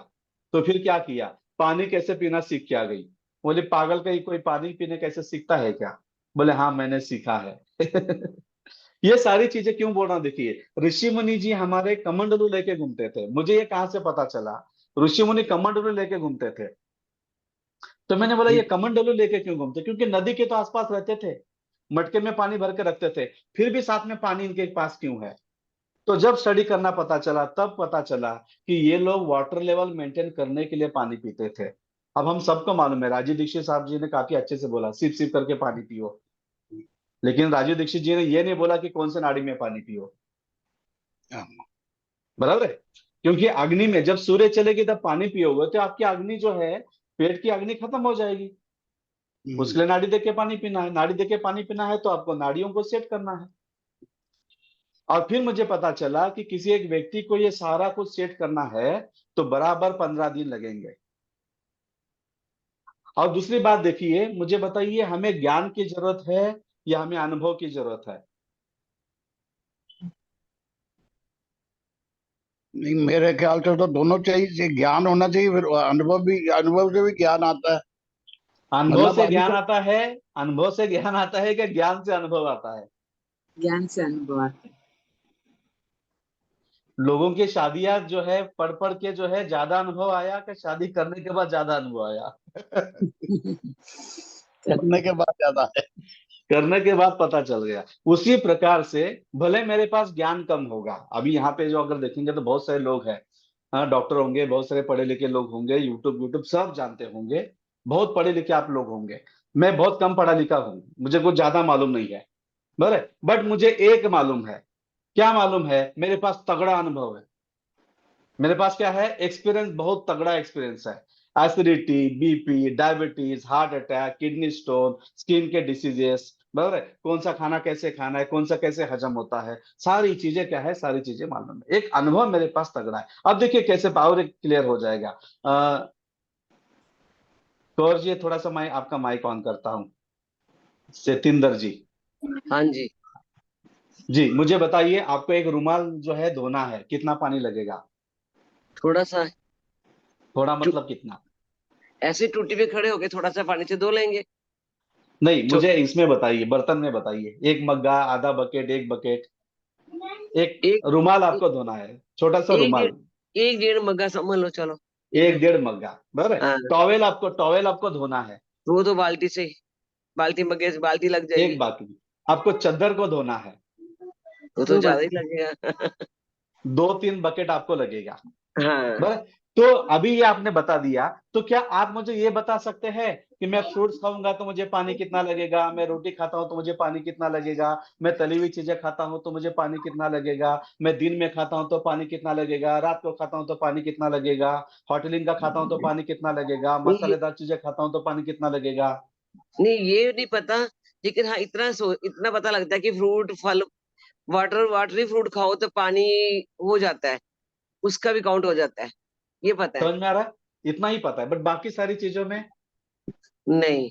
तो फिर क्या किया? पानी कैसे पीना सीख के आ गई। बोले पागल, कहीं कोई पानी पीने कैसे सीखता है क्या? बोले हाँ मैंने सीखा है। ये सारी चीजें क्यों बोल रहा हूं, देखिए ऋषि मुनि जी हमारे कमंडलू लेके घूमते थे। मुझे ये कहां से पता चला? ऋषि मुनि कमंडलू लेके घूमते थे। तो मैंने बोला ये कमंडलू लेके क्यों घूमते? क्योंकि नदी के तो आसपास रहते थे, मटके में पानी भर के रखते थे, फिर भी साथ में पानी इनके पास क्यों है? तो जब स्टडी करना पता चला तब पता चला कि ये लोग वाटर लेवल मेंटेन करने के लिए पानी पीते थे। अब हम सबको मालूम है, राजीव दीक्षित साहब जी ने काफी अच्छे से बोला सिप सिप करके पानी पियो, लेकिन राजीव दीक्षित जी ने ये नहीं बोला कि कौन से नाड़ी में पानी पियो। बराबर है? क्योंकि अग्नि में जब सूर्य चलेगी तब पानी पियोगे तो आपकी अग्नि जो है, पेट की अग्नि खत्म हो जाएगी। उसके लिए नाड़ी देख के पानी पीना है, नाड़ी देख के पानी पीना है तो आपको नाड़ियों को सेट करना है। और फिर मुझे पता चला कि किसी एक व्यक्ति को ये सारा कुछ सेट करना है तो बराबर 15 दिन लगेंगे। और दूसरी बात देखिए, मुझे बताइए हमें ज्ञान की जरूरत है या हमें अनुभव की जरूरत है? नहीं मेरे ख्याल से तो दोनों चाहिए, ज्ञान होना चाहिए, फिर अनुभव से भी ज्ञान आता है। अनुभव मतलब से अभी ज्ञान तो आता है? अनुभव से ज्ञान आता है कि ज्ञान से अनुभव आता है? ज्ञान से अनुभव आता है। लोगों की शादियां जो है पढ़ पढ़ के जो है ज्यादा अनुभव आया कि शादी करने के बाद ज्यादा अनुभव आया? करने के बाद ज्यादा है। करने के बाद पता चल गया। उसी प्रकार से भले मेरे पास ज्ञान कम होगा, अभी यहाँ पे जो अगर देखेंगे तो बहुत सारे लोग हैं, हाँ डॉक्टर होंगे, बहुत सारे पढ़े लिखे लोग होंगे, यूट्यूब यूट्यूब सब जानते होंगे, बहुत पढ़े लिखे आप लोग होंगे। मैं बहुत कम पढ़ा लिखा हूँ, मुझे कुछ ज्यादा मालूम नहीं है, बराबर। बट मुझे एक मालूम है। क्या मालूम है? मेरे पास तगड़ा अनुभव है। मेरे पास क्या है? एक्सपीरियंस, बहुत तगड़ा एक्सपीरियंस है। Acidity, BP, diabetes, heart attack, kidney stone, skin के डिसीजेस, बराबर है, कौन सा खाना कैसे खाना है, कौन सा कैसे हजम होता है, सारी चीजें क्या है, सारी चीजें मालूम है। एक अनुभव मेरे पास तगड़ा है। अब देखिए कैसे पावर क्लियर हो जाएगा। कौर जी थोड़ा सा मैं आपका माइक ऑन करता हूँ। सतिंदर जी, हाँ जी। जी मुझे बताइए, आपको एक रुमाल जो है धोना है, कितना पानी लगेगा? थोड़ा सा थोड़ा टू मतलब कितना? ऐसे टूटी पे खड़े होके थोड़ा सा पानी से धो लेंगे। नहीं, मुझे इसमें बताइए, बर्तन में बताइए, एक मग्गा, आधा बकेट, एक बकेट, एक एक रुमाल आपको धोना है, छोटा सा एक रुमाल, डेढ़ एक डेढ़ मग्गा समझ लो, चलो। एक डेढ़ मग्गा, बराबर है। हाँ, टॉवेल आपको धोना है, वो तो बाल्टी से, बाल्टी मग्गे से बाल्टी लग एक जाएगी, बाकी। आपको चादर को धोना है, वो तो दो ज्यादा ही बाल्टी। लगेगा। 2-3 बकेट आपको लगेगा, हाँ, बराबर। तो अभी ये आपने बता दिया, तो क्या आप मुझे ये बता सकते हैं कि मैं फ्रूट्स खाऊंगा तो मुझे पानी कितना लगेगा, मैं रोटी खाता हूं तो मुझे पानी कितना लगेगा, मैं तली हुई चीजें खाता हूं तो मुझे पानी कितना लगेगा, मैं दिन में खाता हूं तो पानी कितना लगेगा, रात को खाता हूं तो पानी कितना लगेगा, होटलिंग का खाता हूं तो पानी कितना लगेगा, नहीं मसालेदार चीजें खाता हूं तो पानी कितना लगेगा? नहीं, ये नहीं पता, लेकिन हाँ इतना पता लगता है कि फ्रूट फल वाटरी फ्रूट खाओ तो पानी हो जाता है, उसका भी काउंट हो जाता है, ये पता है। समझ में आ रहा है? इतना ही पता है, बट बाकी सारी चीजों में नहीं,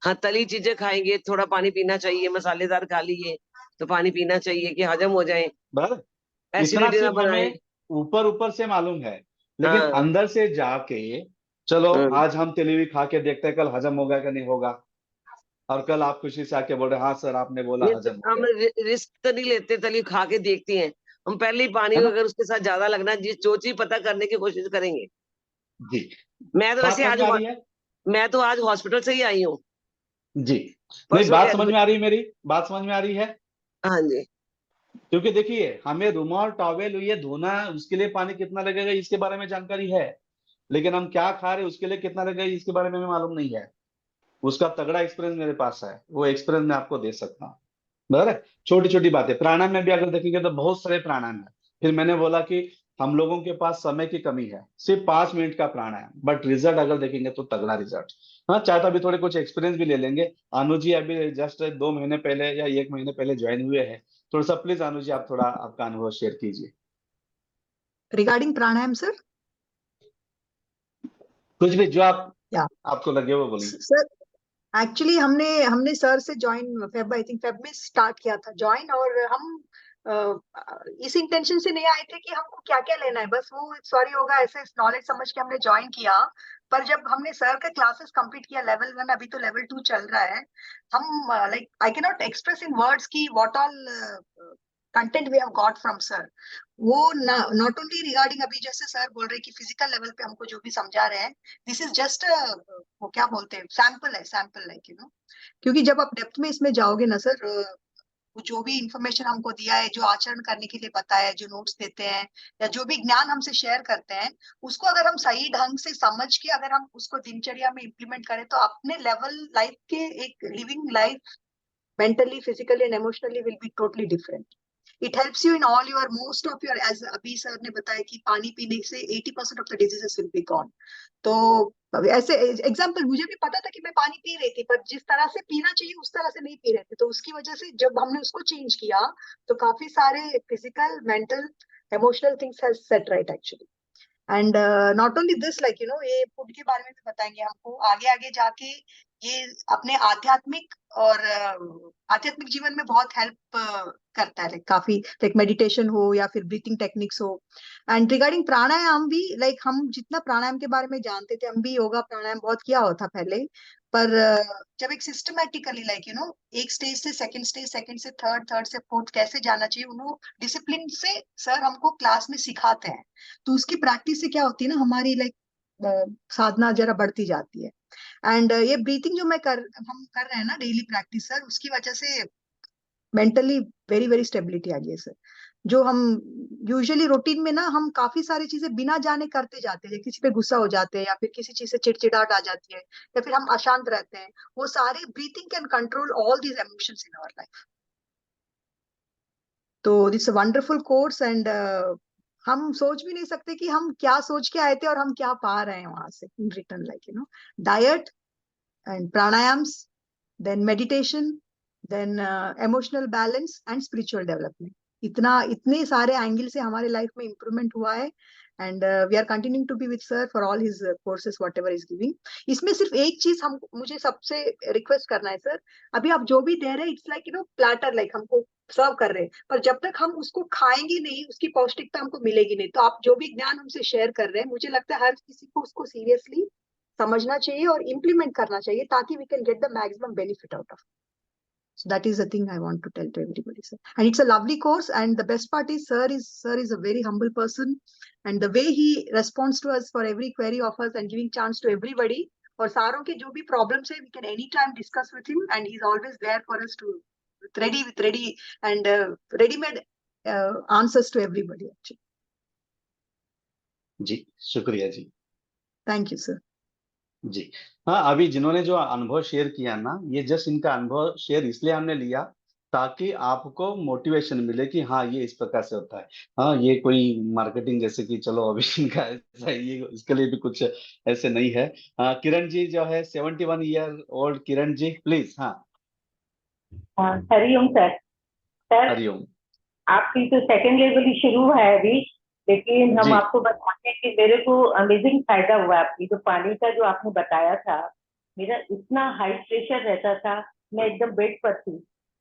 हाँ तली चीजें खाएंगे थोड़ा पानी पीना चाहिए, मसालेदार खा लिए तो पानी पीना चाहिए कि हजम हो जाए, बराबर। इतना एसिडिटी ना सिर्फ बनाए। हमें ऊपर ऊपर से मालूम है, लेकिन हाँ। अंदर से जाके, चलो हम्म। आज हम तली हुई खा के देखते हैं कल हजम होगा कि नहीं होगा, और कल आप खुशी से आके बोल रहे हाँ सर आपने बोला नहीं तो हजम हो हम गया, रिस्क तो नहीं लेते, तली खा के देखते हैं, हम पहले ही पानी है ना? अगर उसके साथ ज्यादा लगना है, जिस जो चीज पता करने की कोशिश करेंगे। जी। मैं तो बात वैसे समझ आज में आ रही है? मैं तो आज हॉस्पिटल से ही आई हूँ, जी। नहीं, परसों बात के समझ एडमिट। में आ रही है मेरी, बात समझ में आ रही है। हाँ जी। क्योंकि देखिए, हमें रुमाल टॉवेल ये धोना, उसके लिए पानी कितना लगेगा इसके बारे में जानकारी है, लेकिन हम क्या खा रहे हैं उसके लिए कितना लगेगा इसके बारे में हमें मालूम नहीं है। उसका तगड़ा एक्सपीरियंस मेरे पास है, वो एक्सपीरियंस मैं आपको दे सकता हूँ, बराबर है। छोटी छोटी बातें, प्राणायाम में भी अगर देखेंगे तो बहुत सारे प्राणायाम है। फिर मैंने बोला कि हम लोगों के पास समय की कमी है, सिर्फ 5 मिनट का प्राणायाम, बट रिजल्ट अगर देखेंगे तो तगड़ा रिजल्ट। हाँ, चाहे तो अभी थोड़े कुछ एक्सपीरियंस भी ले लेंगे। अनु जी अभी जस्ट 2 महीने पहले या 1 महीने पहले ज्वाइन हुए हैं, थोड़ा सा प्लीज अनु जी आप थोड़ा आपका अनुभव शेयर कीजिए। रिगार्डिंग प्राणायाम सर। कुछ भी जो आप या आपको लगे वो बोलिए। सर, एक्चुअली हमने हमने सर से join Feb, I think Feb में स्टार्ट किया था ज्वाइन, और हम इस इंटेंशन से नहीं आए थे कि हमको क्या क्या लेना है, बस वो सॉरी होगा ऐसे नॉलेज समझ के हमने ज्वाइन किया। पर जब हमने सर का क्लासेस कंप्लीट किया लेवल 1, अभी तो लेवल 2 चल रहा है, हम like I can not express in words की what all content we have got from sir. वो नॉट ओनली रिगार्डिंग अभी जैसे सर बोल रहे हैं कि फिजिकल लेवल पे हमको जो भी समझा रहे हैं, दिस इज जस्ट वो क्या बोलते हैं, सैंपल है, सैंपल है क्योंकि जब आप डेप्थ में इसमें जाओगे ना सर, वो जो भी इंफॉर्मेशन हमको दिया है, जो आचरण करने के लिए बताया है, जो नोट्स देते हैं या जो भी ज्ञान हमसे शेयर करते हैं, उसको अगर हम सही ढंग से समझ के अगर हम उसको दिनचर्या में इम्प्लीमेंट करें तो अपने लेवल लाइफ के एक living life mentally physically and emotionally will be totally different. It helps you in all your most of your, as अभी सर ने बताया कि पानी पीने से 80% of the diseases will be gone. तो ऐसे एग्जाम्पल मुझे भी पता था कि मैं पानी पी रही थी, पर जिस तरह से पीना चाहिए उस तरह से नहीं पी रहे थे, तो उसकी वजह से जब हमने उसको चेंज किया तो काफी सारे physical mental emotional things has set right actually. And not only this, like ये फूड के बारे में भी बताएंगे हमको आगे आगे जाके, ये अपने आध्यात्मिक और आध्यात्मिक जीवन में बहुत हेल्प करता है, लाइक काफी लाइक मेडिटेशन हो या फिर ब्रीथिंग टेक्निक्स हो। एंड रिगार्डिंग प्राणायाम भी, लाइक हम जितना प्राणायाम के बारे में जानते थे, हम भी योगा प्राणायाम बहुत किया होता पहले, पर जब एक सिस्टमेटिकली लाइक एक स्टेज से सेकंड स्टेज, सेकंड से थर्ड, थर्ड से फोर्थ कैसे जाना चाहिए, उन्होंने डिसिप्लिन से सर हमको क्लास में सिखाते हैं, तो उसकी प्रैक्टिस से क्या होती है ना, हमारी लाइक साधना जरा बढ़ती जाती है। एंड ये ब्रीथिंग जो हम कर रहे हैं ना डेली प्रैक्टिस सर, उसकी वजह से मेंटली वेरी वेरी स्टेबिलिटी आ गई है सर। जो हम यूजुअली रूटीन में ना हम काफी सारी चीजें बिना जाने करते जाते हैं, किसी पे गुस्सा हो जाते हैं या फिर किसी चीज से चिड़चिड़ाहट आ जाती है या फिर हम अशांत रहते हैं, वो सारे breathing can control all these emotions in our life. तो दिस वंडरफुल कोर्स, एंड हम सोच भी नहीं सकते कि हम क्या सोच के आए थे और हम क्या पा रहे हैं वहां से in return, like diet and pranayams, then meditation, then emotional balance and spiritual development. इतने सारे एंगल से हमारे लाइफ में इम्प्रूवमेंट हुआ है, and we are continuing to be with sir for all his courses whatever is giving. इसमें सिर्फ एक चीज हम मुझे सबसे रिक्वेस्ट करना है सर, अभी आप जो भी दे रहे हैं इट्स लाइक प्लेटर, लाइक हमको सर्व कर रहे हैं, पर जब तक हम उसको खाएंगे नहीं उसकी पौष्टिकता हमको मिलेगी नहीं। तो आप जो भी ज्ञान हमसे शेयर कर रहे हैं, मुझे लगता है हर किसी को उसको सीरियसली समझना चाहिए और इम्प्लीमेंट करना चाहिए ताकि we can get the maximum benefit out of. So that is the thing I want to tell to everybody, sir. And it's a lovely course. And the best part is, sir is a very humble person, and the way he responds to us for every query of us and giving chance to everybody. और सारों के जो भी problems है, we can anytime discuss with him, and he's always there for us to with ready and ready-made answers to everybody. Actually, जी, शुक्रिया जी। thank you, sir. जी हाँ, अभी जिन्होंने जो अनुभव शेयर किया ना, ये जस्ट इनका अनुभव शेयर इसलिए हमने लिया ताकि आपको मोटिवेशन मिले कि हाँ, ये इस प्रकार से होता है। हाँ, ये कोई मार्केटिंग जैसे कि चलो अभी इनका ऐसा ये इसके लिए भी कुछ ऐसे नहीं है। किरण जी जो है 71 year old, Kiran ji please. हाँ, हरिओम सर। सर हरिओम। आपकी तो सेकंड लेवल ही शुरू है अभी, लेकिन हम जी। आपको बताएं कि मेरे को अमेजिंग फायदा हुआ आपकी जो पानी का जो आपने बताया था। मेरा इतना हाई प्रेशर रहता था, मैं एकदम बेड पर थी,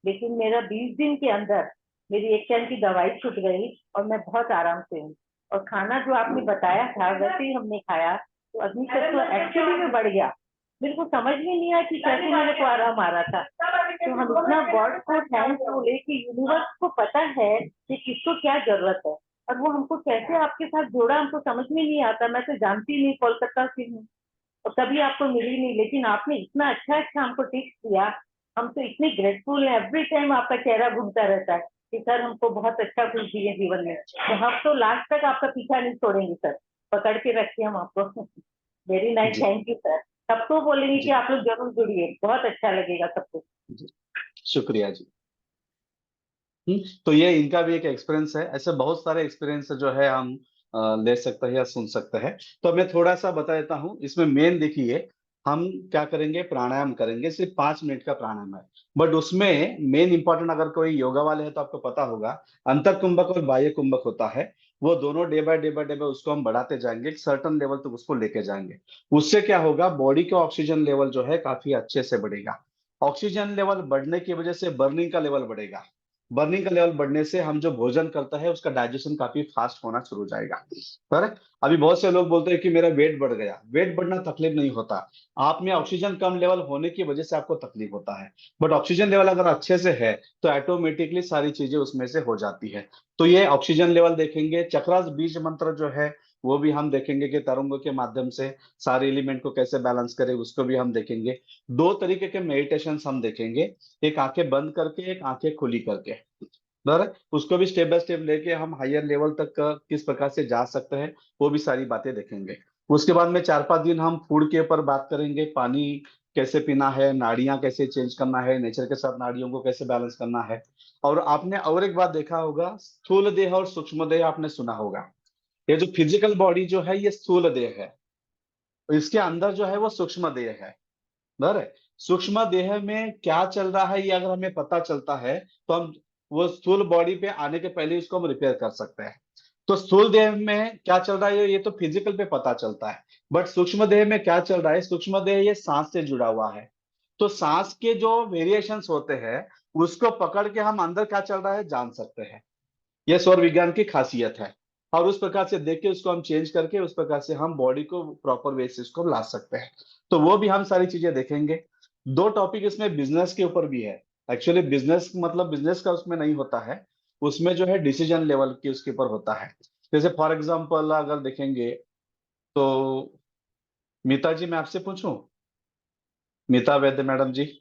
लेकिन मेरा 20 दिन के अंदर मेरी एक टाइम की दवाई छूट गई और मैं बहुत आराम से हूँ। और खाना जो आपने बताया था वैसे ही हमने खाया, तो अभी तक तो एक्चुअली में बढ़ गया। मेरे को समझ में नहीं आया कि कैसे मेरे को आराम आ रहा था। तो हम इतना गॉड को थैंक्स बोले कि यूनिवर्स को पता है कि किसको क्या जरूरत है, और वो हमको कैसे आपके साथ जोड़ा हमको समझ में नहीं आता। मैं तो जानती नहीं, कोलकाता से हूँ और कभी आपको मिली नहीं, लेकिन आपने इतना अच्छा हमको टिप्स दिया। हम तो इतने ग्रेटफुल हैं, एवरी टाइम आपका चेहरा घूमता रहता है कि सर हमको बहुत अच्छा कुछ दिए जीवन में। तो हम तो लास्ट तक आपका पीछा नहीं छोड़ेंगे सर, पकड़ के रखिए हम आपको। वेरी नाइस, जी। Thank you sir. सबको बोलेंगे जी। कि आप लोग जरूर जुड़िए, बहुत अच्छा लगेगा सबको। शुक्रिया जी। तो ये इनका भी एक एक्सपीरियंस है। ऐसे बहुत सारे एक्सपीरियंस जो है हम ले सकते हैं या सुन सकते हैं। तो मैं थोड़ा सा बता देता हूँ। इसमें मेन देखिए, हम क्या करेंगे, प्राणायाम करेंगे। सिर्फ 5 मिनट का प्राणायाम है, बट उसमें मेन इंपॉर्टेंट, अगर कोई योगा वाले हैं तो आपको पता होगा, अंतर कुंभक और बाह्य कुंभक होता है। वो दोनों डे बाय डे उसको हम बढ़ाते जाएंगे, एक सर्टन लेवल तक उसको लेके जाएंगे। उससे क्या होगा, बॉडी का ऑक्सीजन लेवल जो है काफी अच्छे से बढ़ेगा। ऑक्सीजन लेवल बढ़ने की वजह से बर्निंग का लेवल बढ़ेगा। बर्निंग का लेवल बढ़ने से हम जो भोजन करता है उसका डाइजेशन काफी फास्ट होना शुरू हो जाएगा। करेक्ट। अभी बहुत से लोग बोलते हैं कि मेरा वेट बढ़ गया। वेट बढ़ना तकलीफ नहीं होता, आप में ऑक्सीजन कम लेवल होने की वजह से आपको तकलीफ होता है। बट ऑक्सीजन लेवल अगर अच्छे से है तो ऑटोमेटिकली सारी चीजें उसमें से हो जाती है। तो ये ऑक्सीजन लेवल देखेंगे। चक्रास बीज मंत्र जो है वो भी हम देखेंगे कि तरंगों के माध्यम से सारे एलिमेंट को कैसे बैलेंस करे, उसको भी हम देखेंगे। 2 तरीके के मेडिटेशन हम देखेंगे, एक आंखें बंद करके, एक आंखें खुली करके। बराबर, उसको भी स्टेप बाय स्टेप लेके हम हायर लेवल तक किस प्रकार से जा सकते हैं, वो भी सारी बातें देखेंगे। उसके बाद में 4-5 दिन हम फूड के ऊपर बात करेंगे। पानी कैसे पीना है, नाड़ियां कैसे चेंज करना है, नेचर के साथ नाड़ियों को कैसे बैलेंस करना है। और आपने और एक बात देखा होगा, स्थूल देह और सूक्ष्म देह आपने सुना होगा। ये जो फिजिकल बॉडी जो है ये स्थूल देह है, इसके अंदर जो है वो सूक्ष्म देह है। बराबर, सूक्ष्म देह में क्या चल रहा है ये अगर हमें पता चलता है तो हम वो स्थूल बॉडी पे आने के पहले इसको हम रिपेयर कर सकते हैं। तो स्थूल देह में क्या चल रहा है ये तो फिजिकल पे पता चलता है, बट सूक्ष्म देह में क्या चल रहा है, सूक्ष्म देह ये सांस से जुड़ा हुआ है। तो सांस के जो वेरिएशंस होते हैं उसको पकड़ के हम अंदर क्या चल रहा है जान सकते हैं। यह सौर विज्ञान की खासियत है। और उस प्रकार से देख के उसको हम चेंज करके उस प्रकार से हम बॉडी को प्रॉपर वे से उसको ला सकते हैं। तो वो भी हम सारी चीजें देखेंगे। 2 टॉपिक इसमें बिजनेस के ऊपर भी है। एक्चुअली बिजनेस मतलब बिजनेस का उसमें नहीं होता है, उसमें जो है डिसीजन लेवल के उसके ऊपर होता है। जैसे फॉर एग्जांपल अगर देखेंगे तो मीता जी, मैं आपसे पूछूं, मीता वैद्य मैडम जी।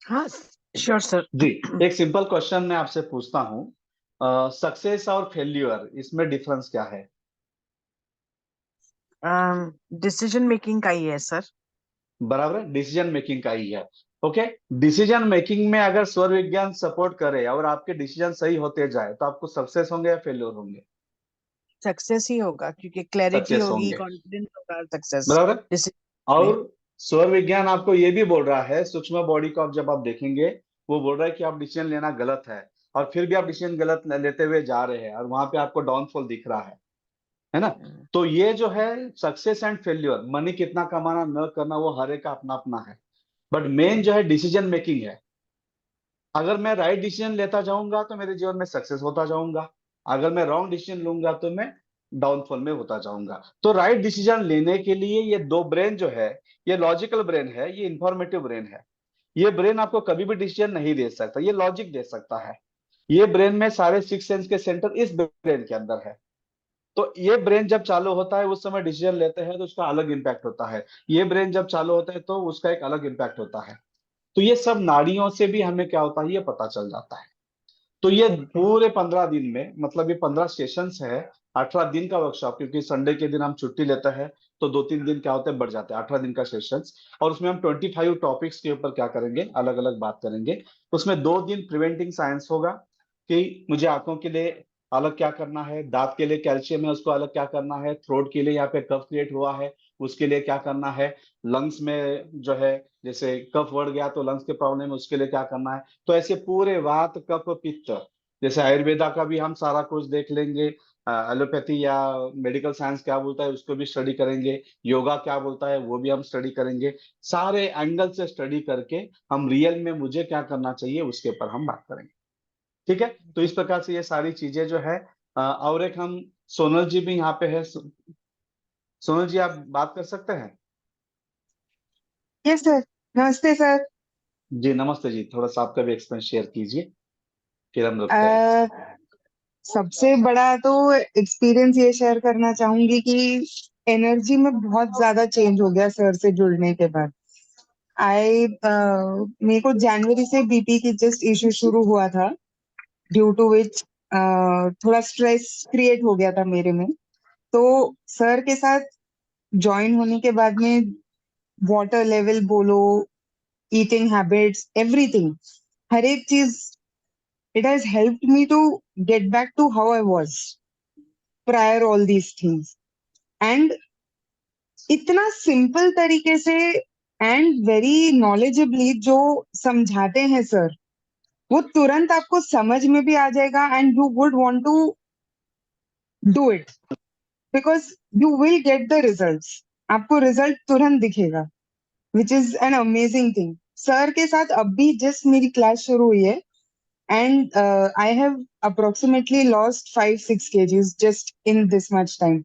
हाँ श्योर सर जी, एक सिंपल क्वेश्चन मैं आपसे पूछता हूँ, सक्सेस और फेल्यूर इसमें डिफरेंस क्या है? डिसीजन मेकिंग का ही है सर। बराबर, डिसीजन मेकिंग का ही है। ओके, डिसीजन मेकिंग में अगर सौर विज्ञान सपोर्ट करे और आपके डिसीजन सही होते जाए तो आपको सक्सेस होंगे या फेल्योर होंगे? सक्सेस ही होगा, क्योंकि क्लैरिटी सक्सेस होगी, होंगे। कॉन्फिडेंस होगा, सक्सेस। बराबर। और सौर विज्ञान आपको ये भी बोल रहा है, सूक्ष्म बॉडी को आप जब आप देखेंगे वो बोल रहा है कि आप डिसीजन लेना गलत है, और फिर भी आप डिसीजन गलत लेते हुए जा रहे हैं और वहां पे आपको डाउनफॉल दिख रहा है ना। तो ये जो है सक्सेस एंड फेल्योर, मनी कितना कमाना न करना वो हर एक का अपना अपना है, बट मेन जो है डिसीजन मेकिंग है। अगर मैं राइट डिसीजन लेता जाऊंगा तो मेरे जीवन में सक्सेस होता जाऊंगा, अगर मैं रॉन्ग डिसीजन लूंगा तो मैं डाउनफॉल में होता जाऊंगा। तो राइट डिसीजन लेने के लिए ये दो ब्रेन जो है, ये लॉजिकल ब्रेन है, ये इंफॉर्मेटिव ब्रेन है। ये ब्रेन आपको कभी भी डिसीजन नहीं दे सकता, ये लॉजिक दे सकता है। ये ब्रेन में सारे सिक्स सेंस के सेंटर इस ब्रेन के अंदर है। तो ये ब्रेन जब चालू होता है उस समय डिसीजन लेते हैं तो उसका अलग इम्पैक्ट होता है। ये ब्रेन जब चालू होता है तो उसका एक अलग इम्पैक्ट होता है। तो ये सब नाड़ियों से भी हमें क्या होता है ये पता चल जाता है। तो ये पूरे 15 दिन में, मतलब ये 15 सेशंस है, 18 दिन का वर्कशॉप, क्योंकि संडे के दिन हम छुट्टी लेते हैं तो 2-3 दिन क्या होते हैं बढ़ जाते हैं, 18 दिन का सेशंस। और उसमें हम 25 टॉपिक्स के ऊपर क्या करेंगे, अलग अलग बात करेंगे। उसमें 2 दिन प्रिवेंटिंग साइंस होगा कि मुझे आंखों के लिए अलग क्या करना है, दांत के लिए कैल्शियम है उसको अलग क्या करना है, थ्रोट के लिए यहाँ पे कफ क्रिएट हुआ है उसके लिए क्या करना है, लंग्स में जो है जैसे कफ बढ़ गया तो लंग्स के प्रॉब्लम है उसके लिए क्या करना है। तो ऐसे पूरे वात कफ पित्त, जैसे आयुर्वेदा का भी हम सारा कुछ देख लेंगे, एलोपैथी या मेडिकल साइंस क्या बोलता है उसको भी स्टडी करेंगे, योगा क्या बोलता है वो भी हम स्टडी करेंगे। सारे एंगल से स्टडी करके हम रियल में मुझे क्या करना चाहिए उसके ऊपर हम बात करेंगे। ठीक है, तो इस प्रकार से ये सारी चीजें जो है और एक हम सोनल जी भी यहाँ पे है। सोनल जी आप बात कर सकते हैं? Yes sir. नमस्ते सर। जी नमस्ते जी, थोड़ा सा आपका भी एक्सपीरियंस शेयर कीजिए फिर हम रुकते हैं। सबसे बड़ा तो एक्सपीरियंस ये शेयर करना चाहूंगी कि एनर्जी में बहुत ज्यादा चेंज हो गया सर से जुड़ने के बाद। मेरे को जनवरी से बीपी की जस्ट इशू शुरू हुआ था, ड्यू टू विच थोड़ा स्ट्रेस क्रिएट हो गया था मेरे में। तो सर के साथ ज्वाइन होने के बाद में वाटर लेवल बोलो, ईटिंग हैबिट्स, एवरीथिंग, हर एक चीज, it has helped me to get back to how I was prior all these things. And इतना सिंपल तरीके से एंड वेरी नॉलेजेबली जो समझाते हैं सर, वो तुरंत आपको समझ में भी आ जाएगा and you would want to do it because you will get the results. आपको रिजल्ट तुरंत दिखेगा, which is an amazing thing. Sir के साथ अब भी जस्ट मेरी क्लास शुरू हुई है and I have approximately lost 5-6 kgs just in this much time.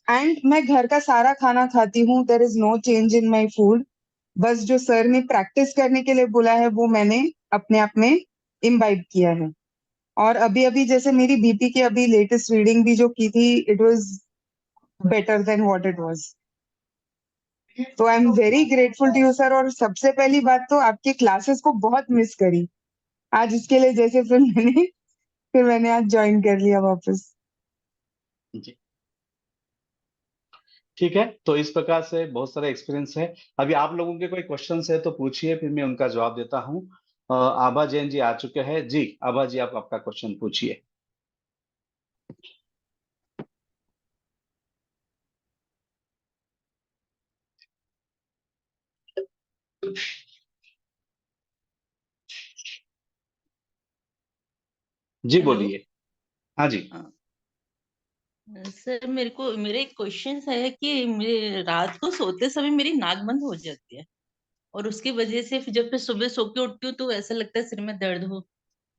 And मैं घर का सारा खाना खाती हूँ, there is no change in my food. बस जो सर ने प्रैक्टिस करने के लिए बोला है वो मैंने अपने आप में इम्बाइब किया है। और अभी अभी जैसे मेरी बीपी की अभी लेटेस्ट रीडिंग भी जो की थी, it was better than what it was. तो I am very grateful to you sir. और सबसे पहली बात तो आपकी क्लासेस को बहुत मिस करी आज, इसके लिए जैसे फिर मैंने आज ज्वाइन कर लिया वापस। जी ठीक है, तो इस प्रकार से बहुत सारे एक्सपीरियंस है। अभी आप लोगों के कोई क्वेश्चंस है तो पूछिए, फिर मैं उनका जवाब देता हूँ। आभा जैन जी आ चुके हैं। जी आभा जी, आप आपका क्वेश्चन पूछिए। जी हेलो। बोलिए। हाँ जी। सर मेरे एक क्वेश्चन है कि मेरे रात को सोते समय मेरी नाक बंद हो जाती है और उसकी वजह से फिर जब मैं सुबह सो के उठती हूँ तो ऐसा लगता है सिर में दर्द हो,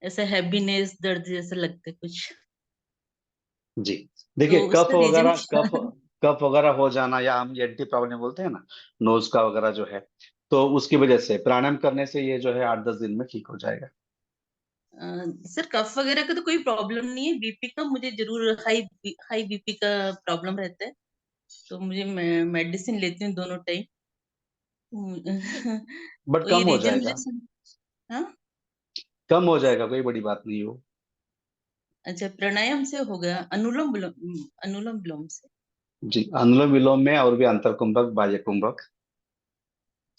ऐसा हैवीनेस दर्द जैसा लगता है कुछ। जी तो देखिए, उसका रीजन क्या? कफ वगैरह हो जाना या हम एंटी प्रॉब्लम बोलते हैं ना, नोज का वगैरह जो है, तो उसकी वजह से प्राणायाम करने से ये जो है 8-10 दिन में ठीक हो जाएगा। सर कफ वगैरह का तो कोई प्रॉब्लम नहीं है, बीपी का मुझे जरूर हाई बीपी का प्रॉब्लम रहता है, तो मुझे मेडिसिन लेती हूँ दोनों टाइम। बट वही कम हो रीजन जाएगा, मुझे हाँ। कम हो जाएगा, कोई बड़ी बात नहीं हो। अच्छा, प्राणायाम से हो गया, अनुलोम विलोम, अनुलोम विलोम से? जी अनुलोम विलोम में और भी अंतर कुंभक बाह्य कुंभक,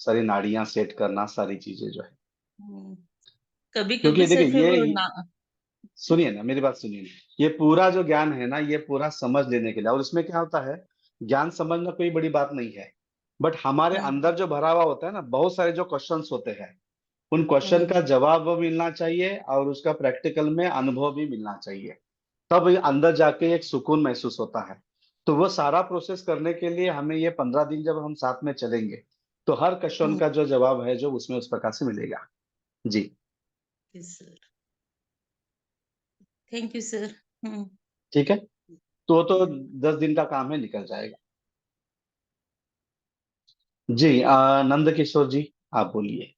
सारी नाड़ियां सेट करना, सारी चीजें जो है। कभी क्योंकि कभी सर देखिए फिर वो ये ना। सुनिए ना, मेरी बात सुनिए। ये पूरा जो ज्ञान है ना, ये पूरा समझ लेने के लिए, और इसमें क्या होता है, ज्ञान समझना कोई बड़ी बात नहीं है, बट हमारे अंदर जो भरा हुआ होता है ना, बहुत सारे जो क्वेश्चंस होते हैं, उन क्वेश्चन का जवाब मिलना चाहिए और उसका प्रैक्टिकल में अनुभव भी मिलना चाहिए, तब ये अंदर जाके एक सुकून महसूस होता है। तो वो सारा प्रोसेस करने के लिए हमें ये 15 दिन जब हम साथ में चलेंगे तो हर क्वेश्चन का जो जवाब है जो उसमें उस प्रकार से मिलेगा। जी सर थैंक यू सर। ठीक है, तो 10 दिन का काम है, निकल जाएगा। जी नंद किशोर जी आप बोलिए।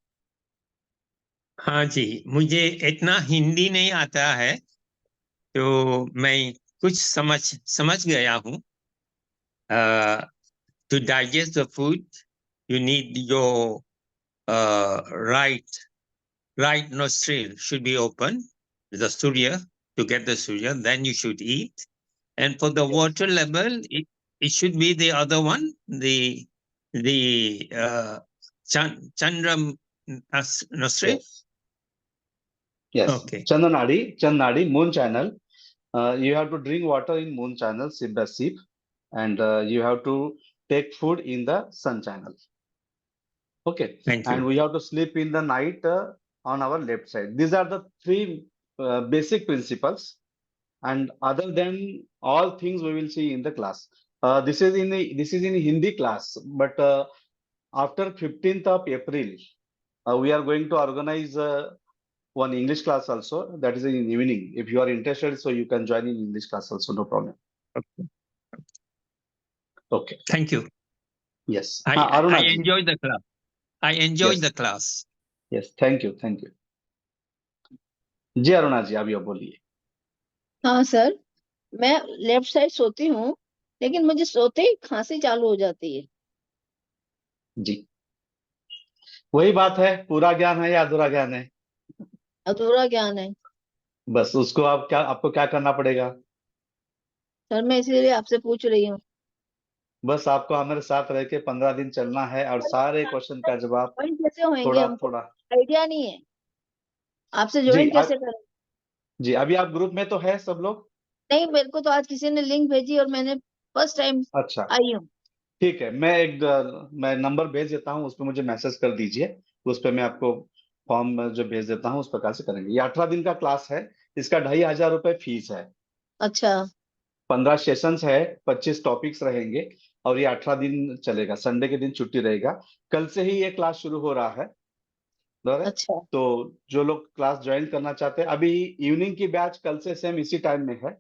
हाँ जी, मुझे इतना हिंदी नहीं आता है, तो मैं कुछ समझ गया हूँ। To digest the food, you need your right nostril should be open, the surya, to get the surya, then you should eat. And for the water level, it should be the other one, the Chandra nostril. Yes. Okay. Chandnadi, moon channel. You have to drink water in moon channel, sip by sip, and you have to take food in the sun channel. Okay. Thank you. And we have to sleep in the night on our left side. These are the three basic principles. And other than all things we will see in the class. This is in Hindi class, but after 15th of April, we are going to organize one English class also. That is in evening. If you are interested, so you can join in English class also, no problem. Okay. Thank you. Yes. I Aruna ji. enjoyed the class. I enjoyed Yes. the class. Yes. Thank you. Thank you. जी अरुणा जी आप ये बोलिए। हाँ sir, मैं left side सोती हूँ, लेकिन मुझे सोते ही खांसी चालू हो जाती है। जी वही बात है, पूरा ज्ञान है या अधूरा ज्ञान है? अधूरा ज्ञान है बस उसको आपको क्या करना पड़ेगा? सर, मैं इसीलिए आपसे पूछ रही हूँ। बस आपको हमारे साथ रह के 15 दिन चलना है और सारे क्वेश्चन का जवाब ज्वाइन कैसे होंगे, थोड़ा हमको थोड़ा। आइडिया नहीं है, आपसे जी ज्वाइन कैसे करें? जी अभी आप ग्रुप में तो है सब लोग? नहीं, मेरे को तो आज किसी ने लिंक भेजी और मैंने फर्स्ट टाइम अच्छा आई हूँ। ठीक है, मैं नंबर भेज देता हूँ, उस पर मुझे मैसेज कर दीजिए, उस पर मैं आपको फॉर्म जो भेज देता हूँ उस प्रकार से करेंगे। ये 18 दिन का क्लास है, इसका 2500 रुपए फीस है। अच्छा 15 सेशंस है, 25 टॉपिक्स रहेंगे और ये 18 दिन चलेगा। संडे के दिन छुट्टी रहेगा। कल से ही ये क्लास शुरू हो रहा है। अच्छा तो जो लोग क्लास ज्वाइन करना चाहते हैं, अभी इवनिंग की बैच कल से सेम इसी टाइम में है।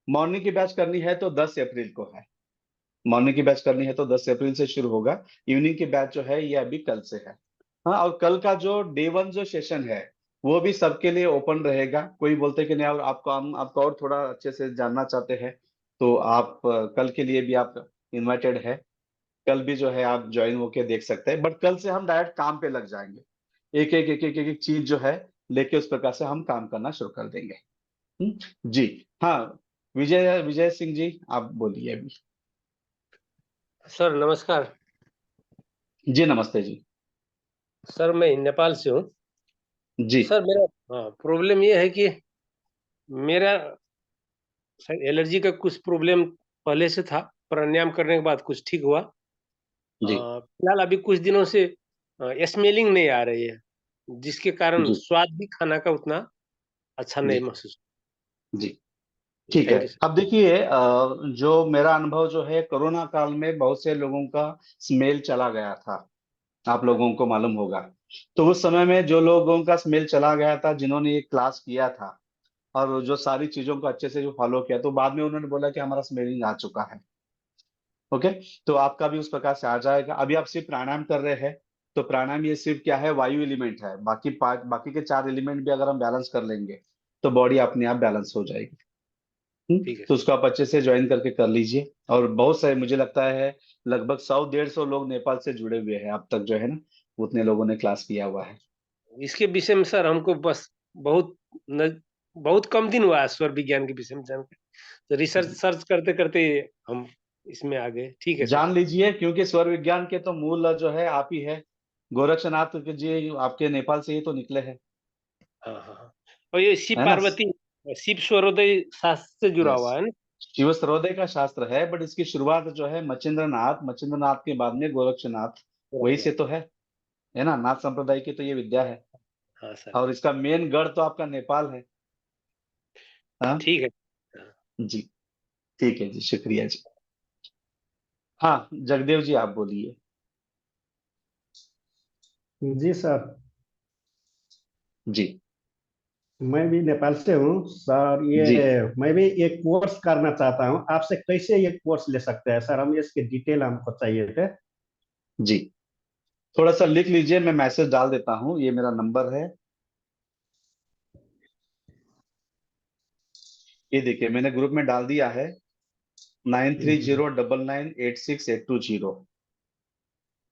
मॉर्निंग की बैच करनी है तो 10 अप्रैल को है। मॉर्निंग की बैच करनी है तो 10 अप्रैल से शुरू होगा। इवनिंग की बैच जो है ये अभी कल से है। हाँ, और कल का जो डे 1 जो सेशन है वो भी सबके लिए ओपन रहेगा। कोई बोलते हैं कि नहीं और आपको और थोड़ा अच्छे से जानना चाहते हैं तो आप कल के लिए भी आप इनवाइटेड है। कल भी जो है आप ज्वाइन होके देख सकते हैं, बट कल से हम डायरेक्ट काम पे लग जाएंगे। एक चीज जो है लेके उस प्रकार से हम काम करना शुरू कर देंगे। जी हाँ, विजय सिंह जी आप बोलिए अभी। सर नमस्कार। जी नमस्ते जी। सर मैं नेपाल से हूँ। जी सर मेरा प्रॉब्लम ये है कि मेरा एलर्जी का कुछ प्रॉब्लम पहले से था, प्राणायाम करने के बाद कुछ ठीक हुआ। जी फिलहाल अभी कुछ दिनों से स्मेलिंग नहीं आ रही है, जिसके कारण जी स्वाद भी खाना का उतना अच्छा नहीं जी महसूस। जी ठीक है। Thank you sir. अब देखिए जो मेरा अनुभव जो है, कोरोना काल में बहुत से लोगों का स्मेल चला गया था, आप लोगों को मालूम होगा। तो उस समय में जो लोगों का स्मेल चला गया था, जिन्होंने ये क्लास किया था और जो सारी चीजों को अच्छे से जो फॉलो किया, तो बाद में उन्होंने बोला कि हमारा स्मेलिंग आ चुका है। ओके, तो आपका भी उस प्रकार से आ जाएगा। अभी आप सिर्फ प्राणायाम कर रहे हैं, तो प्राणायाम ये सिर्फ क्या है, वायु एलिमेंट है। बाकी के 4 एलिमेंट भी अगर हम बैलेंस कर लेंगे तो बॉडी अपने आप बैलेंस हो जाएगी। ठीक है तो उसको आप अच्छे से ज्वाइन करके कर लीजिए। और बहुत सारे, मुझे लगता है लगभग 100-150 लोग नेपाल से जुड़े हुए हैं अब तक जो है ना, उतने लोगों ने क्लास किया हुआ है। इसके विषय में सर हमको बस बहुत कम दिन हुआ है स्वर विज्ञान के विषय में जानकर, तो रिसर्च सर्च करते करते हम इसमें आ गए। ठीक है सर। जान लीजिए, क्योंकि स्वर विज्ञान के तो मूल जो है आप ही है। गोरक्षनाथ जी आपके नेपाल से ही तो निकले हैं, हाँ। और ये शिव है ना? पार्वती शिव स्वरोदय शास्त्र से जुड़ा यस, हुआ है ना। शिव सर्वोदय का शास्त्र है, बट इसकी शुरुआत जो है मच्छिंद्रनाथ के बाद में गोरक्षनाथ, वही से तो है ना? नाथ संप्रदाय की तो ये विद्या है। हाँ सर। और इसका मेन गढ़ तो आपका नेपाल है। हाँ ठीक है। जी ठीक है जी, शुक्रिया जी। हाँ जगदेव जी आप बोलिए। जी सर। जी मैं भी नेपाल से हूँ सर। जी ये मैं भी एक कोर्स करना चाहता हूँ आपसे, कैसे ये कोर्स ले सकते हैं सर? हम इसके डिटेल हमको चाहिए थे। जी, थोड़ा सा लिख लीजिए, मैं मैसेज डाल देता हूँ, ये मेरा नंबर है। ये देखिए मैंने ग्रुप में डाल दिया है, 9309986820।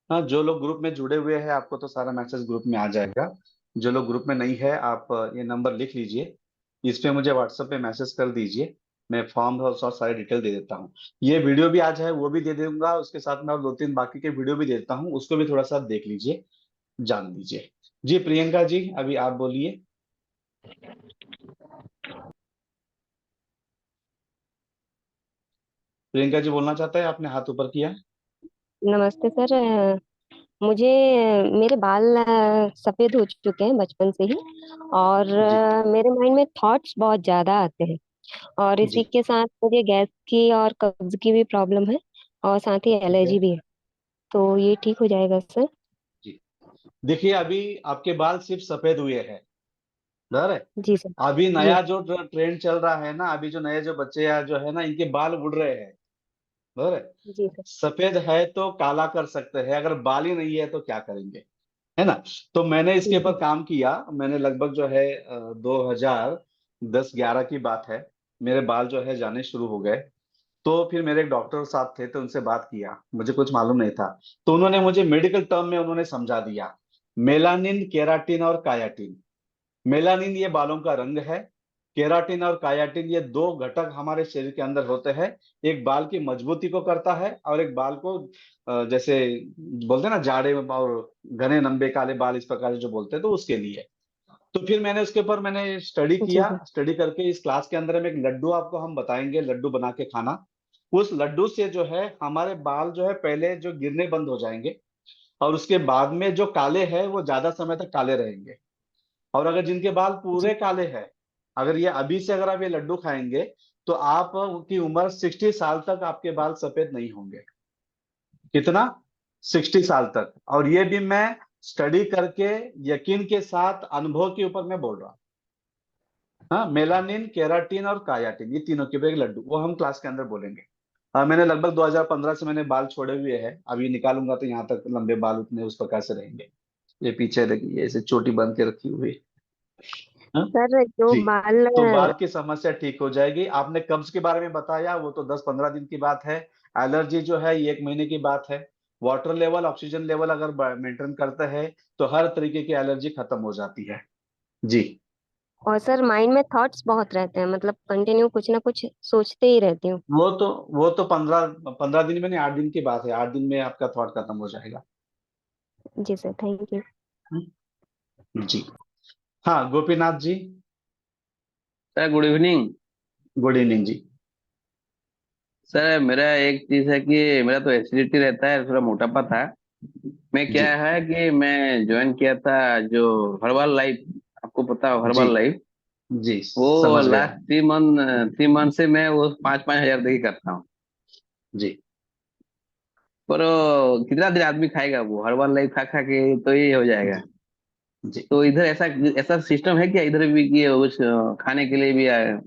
हाँ, जो लोग ग्रुप में जुड़े हुए हैं आपको तो सारा मैसेज ग्रुप में आ जाएगा। जो लोग ग्रुप में नहीं है आप ये नंबर लिख लीजिए, इस पे मुझे व्हाट्सएप पे मैसेज कर दीजिए, मैं फॉर्म और सारी डिटेल दे देता हूँ। ये वीडियो भी आज है वो भी दे दूंगा, उसके साथ में और 2-3 बाकी के वीडियो भी दे देता हूँ, उसको भी थोड़ा सा देख लीजिए, जान लीजिए। जी प्रियंका जी, अभी आप बोलिए। प्रियंका जी बोलना चाहते हैं, आपने हाथ ऊपर किया। नमस्ते सर। मुझे मेरे बाल सफेद हो चुके हैं बचपन से ही, और जी मेरे माइंड में थॉट्स बहुत ज्यादा आते हैं, और इसी जी के साथ मुझे गैस की और कब्ज की भी प्रॉब्लम है, और साथ ही ठीक है। एलर्जी भी है। तो ये ठीक हो जाएगा सर? जी देखिए, अभी आपके बाल सिर्फ सफेद हुए हैं, बराबर है। जी सर। अभी जी। नया जो ट्रेंड चल रहा है ना, अभी जो नए जो बच्चे या जो है ना, इनके बाल उड़ रहे हैं, बराबर है। जी सर। सफेद है तो काला कर सकते हैं, अगर बाल ही नहीं है तो क्या करेंगे, है ना। तो मैंने इसके ठीक ऊपर है। काम किया, मैंने लगभग जो है 2010-11 की बात है, मेरे बाल जो है जाने शुरू हो गए। तो फिर मेरे एक डॉक्टर साहब थे, तो उनसे बात किया, मुझे कुछ मालूम नहीं था, तो उन्होंने मुझे मेडिकल टर्म में उन्होंने समझा दिया, मेलानिन, केराटिन और कायाटिन। मेलानिन ये बालों का रंग है, केराटिन और कायाटिन ये दो घटक हमारे शरीर के अंदर होते हैं, एक बाल की मजबूती को करता है और एक बाल को जैसे बोलते हैं ना जाड़े में और घने लंबे काले बाल इस प्रकार से जो बोलते हैं, तो उसके लिए। तो फिर मैंने उसके ऊपर मैंने स्टडी जी किया, सर। स्टडी करके इस क्लास के अंदर में एक लड्डू आपको हम बताएंगे, लड्डू बना के खाना। उस लड्डू से जो है हमारे बाल जो है पहले जो गिरने बंद हो जाएंगे, और उसके बाद में जो काले हैं वो ज्यादा समय तक काले रहेंगे। और अगर जिनके बाल जी। पूरे काले हैं, अगर ये अभी से अगर आप ये लड्डू खाएंगे, तो आप की उम्र 60 साल तक आपके बाल सफेद नहीं होंगे। कितना? 60 साल तक। और ये भी मैं स्टडी करके यकीन के साथ अनुभव के ऊपर मैं बोल रहा हूँ। हाँ, मेलानिन, केराटिन और कायाटिन, ये तीनों के ऊपर एक लड्डू, वो हम क्लास के अंदर बोलेंगे। मैंने लगभग 2015 से मैंने बाल छोड़े हुए हैं, अभी निकालूंगा तो यहाँ तक लंबे बाल उतने उस प्रकार से रहेंगे। ये पीछे देखिए ऐसे चोटी बन के रखी हुई है। हाँ? सर जो जी, बाल तो बाल की समस्या ठीक हो जाएगी। आपने कब्ज के बारे में बताया, वो तो 10-15 दिन की बात है। एलर्जी जो है ये 1 महीने की बात है। वाटर लेवल, ऑक्सीजन लेवल अगर मेंटेन करते हैं तो हर तरीके की एलर्जी खत्म हो जाती है। जी, और सर माइंड में थॉट्स बहुत रहते हैं, मतलब कंटिन्यू कुछ ना कुछ सोचते ही रहती हूँ। वो तो 15 दिन में नहीं, 8 दिन की बात है, 8 दिन में आपका थॉट खत्म हो जाएगा। जी सर, थैंक यू। जी हाँ, Gopinath ji, sir good evening. Good evening जी। सर मेरा एक चीज है कि मेरा तो एसिडिटी रहता है, थोड़ा मोटापा था। मैं जी क्या है कि मैं ज्वाइन किया था जो हर्बल लाइफ, आपको पता हो जी हर्बल लाइफ। जी, वो समझ गया। लास्ट 3 मंथ से मैं वो 5-5 हजार दे के करता हूँ। जी पर वो कितना दिन आदमी खाएगा वो हर्बल लाइफ खा खा के, तो ये हो जाएगा। जी जी तो इधर ऐसा ऐसा सिस्टम है क्या इधर भी कि उस खाने के लिए भी आए?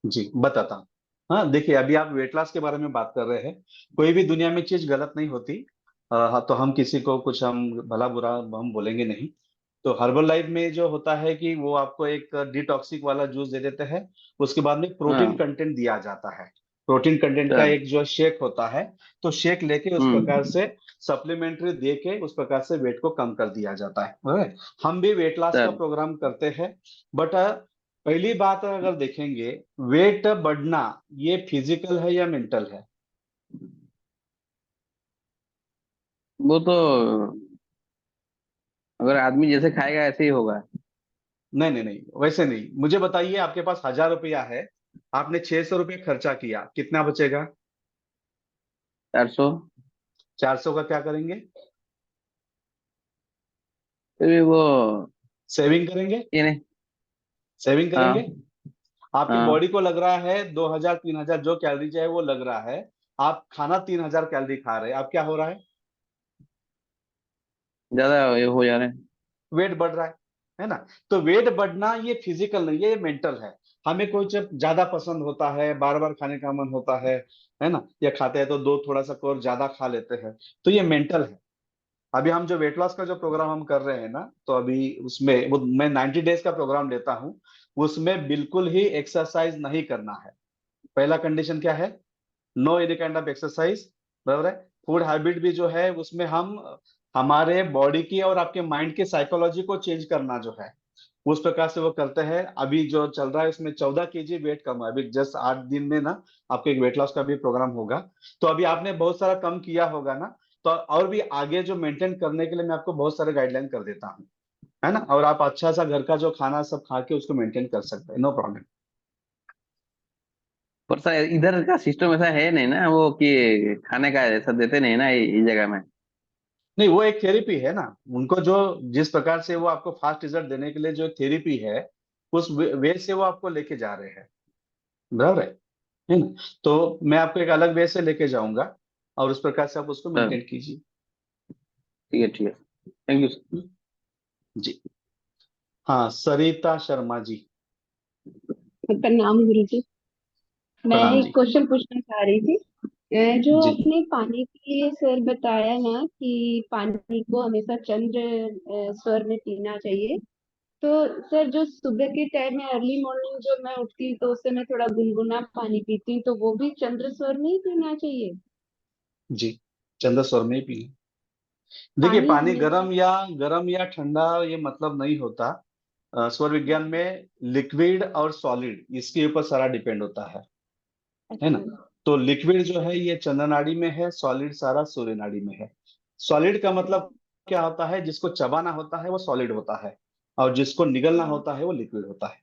जी, बताता हूँ। हाँ देखिए, अभी आप वेट लॉस के बारे में बात कर रहे हैं, कोई भी दुनिया में चीज गलत नहीं होती। हाँ, तो हम किसी को कुछ हम भला बुरा हम बोलेंगे नहीं। तो हर्बल लाइफ में जो होता है कि वो आपको एक डिटॉक्सिक वाला जूस दे देते हैं, उसके बाद में प्रोटीन हाँ कंटेंट दिया जाता है। प्रोटीन कंटेंट का सर। एक जो शेक होता है, तो शेक लेके उस प्रकार हम्म से सप्लीमेंट्री दे के उस प्रकार से वेट को कम कर दिया जाता है। right? हम भी वेट लॉस का सर। प्रोग्राम करते हैं, बट पहली बात अगर देखेंगे, वेट बढ़ना ये फिजिकल है या मेंटल है? वो तो अगर आदमी जैसे खाएगा ऐसे ही होगा। नहीं नहीं नहीं, वैसे नहीं। मुझे बताइए, आपके पास 1000 रुपया है, आपने 600 रुपये खर्चा किया, कितना बचेगा? 400। 400 का क्या करेंगे? फिर भी वो सेविंग करेंगे। ये नहीं। सेविंग करेंगे। हाँ आपकी हाँ। बॉडी को लग रहा है 2000-3000 जो कैलोरी है वो लग रहा है, आप खाना 3000 कैलोरी खा रहे हैं, अब क्या हो रहा है? ज्यादा ये हो जा रहे हैं। वेट बढ़ रहा है। है ना। तो वेट बढ़ना ये फिजिकल नहीं है, ये मेंटल है। हमें कोई जब ज्यादा पसंद होता है, बार बार खाने का मन होता है ना, या खाते हैं तो दो थोड़ा सा और ज्यादा खा लेते हैं, तो ये मेंटल है। अभी हम जो वेट लॉस का जो प्रोग्राम हम कर रहे हैं ना, तो अभी उसमें वो मैं 90 डेज का प्रोग्राम लेता हूँ, उसमें बिल्कुल ही एक्सरसाइज नहीं करना है। पहला कंडीशन क्या है, no any kind of exercise, बराबर है। फूड हैबिट भी जो है उसमें हम हमारे बॉडी की और आपके माइंड के साइकोलॉजी को चेंज करना जो है, उस प्रकार से वो करते हैं। अभी जो चल रहा है इसमें 14 kg वेट कम है, अभी जस्ट 8 दिन में ना आपको एक वेट लॉस का भी प्रोग्राम होगा। तो अभी आपने बहुत सारा कम किया होगा ना, तो और भी आगे जो मेंटेन करने के लिए मैं आपको बहुत सारे गाइडलाइन कर देता हूँ, है ना। और आप अच्छा सा घर का जो खाना सब खा के उसको मेंटेन कर सकते हैं, नो प्रॉब्लम। पर सर इधर का सिस्टम ऐसा है नहीं ना, वो कि खाने का ऐसा देते नहीं ना इस जगह में। नहीं, वो एक थेरेपी है ना, उनको जो जिस प्रकार से वो आपको फास्ट रिजल्ट देने के लिए जो थेरेपी है, उस वे से वो आपको लेके जा रहे हैं, बराबर है ना। तो मैं आपको एक अलग वे से लेके जाऊंगा और उस प्रकार से आप उसको सर मेंटेन कीजिए। ठीक है, थैंक यू सर। जी हाँ, सरिता शर्मा जी। प्रणाम गुरु जी। मैं प्रणाम एक जी। क्वेश्चन पूछना चाह रही थी। जो जी आपने पानी के लिए सर बताया ना कि पानी को हमेशा चंद्र स्वर में पीना चाहिए, तो सर जो सुबह के टाइम में अर्ली मॉर्निंग जो मैं उठती हूँ तो उससे मैं थोड़ा गुनगुना पानी पीती हूँ, तो वो भी चंद्र स्वर में ही पीना चाहिए? जी, चंद्र स्वर में ही पिए। देखिए, पानी पानी हमेशा। गरम या ठंडा ये मतलब नहीं होता। स्वर विज्ञान में लिक्विड और सॉलिड इसके ऊपर सारा डिपेंड होता है ना। अच्छा। तो लिक्विड जो है ये चंद्र नाड़ी में है, सॉलिड सारा सूर्य नाड़ी में है। सॉलिड का मतलब क्या होता है, जिसको चबाना होता है वो सॉलिड होता है, और जिसको निगलना होता है वो लिक्विड होता है।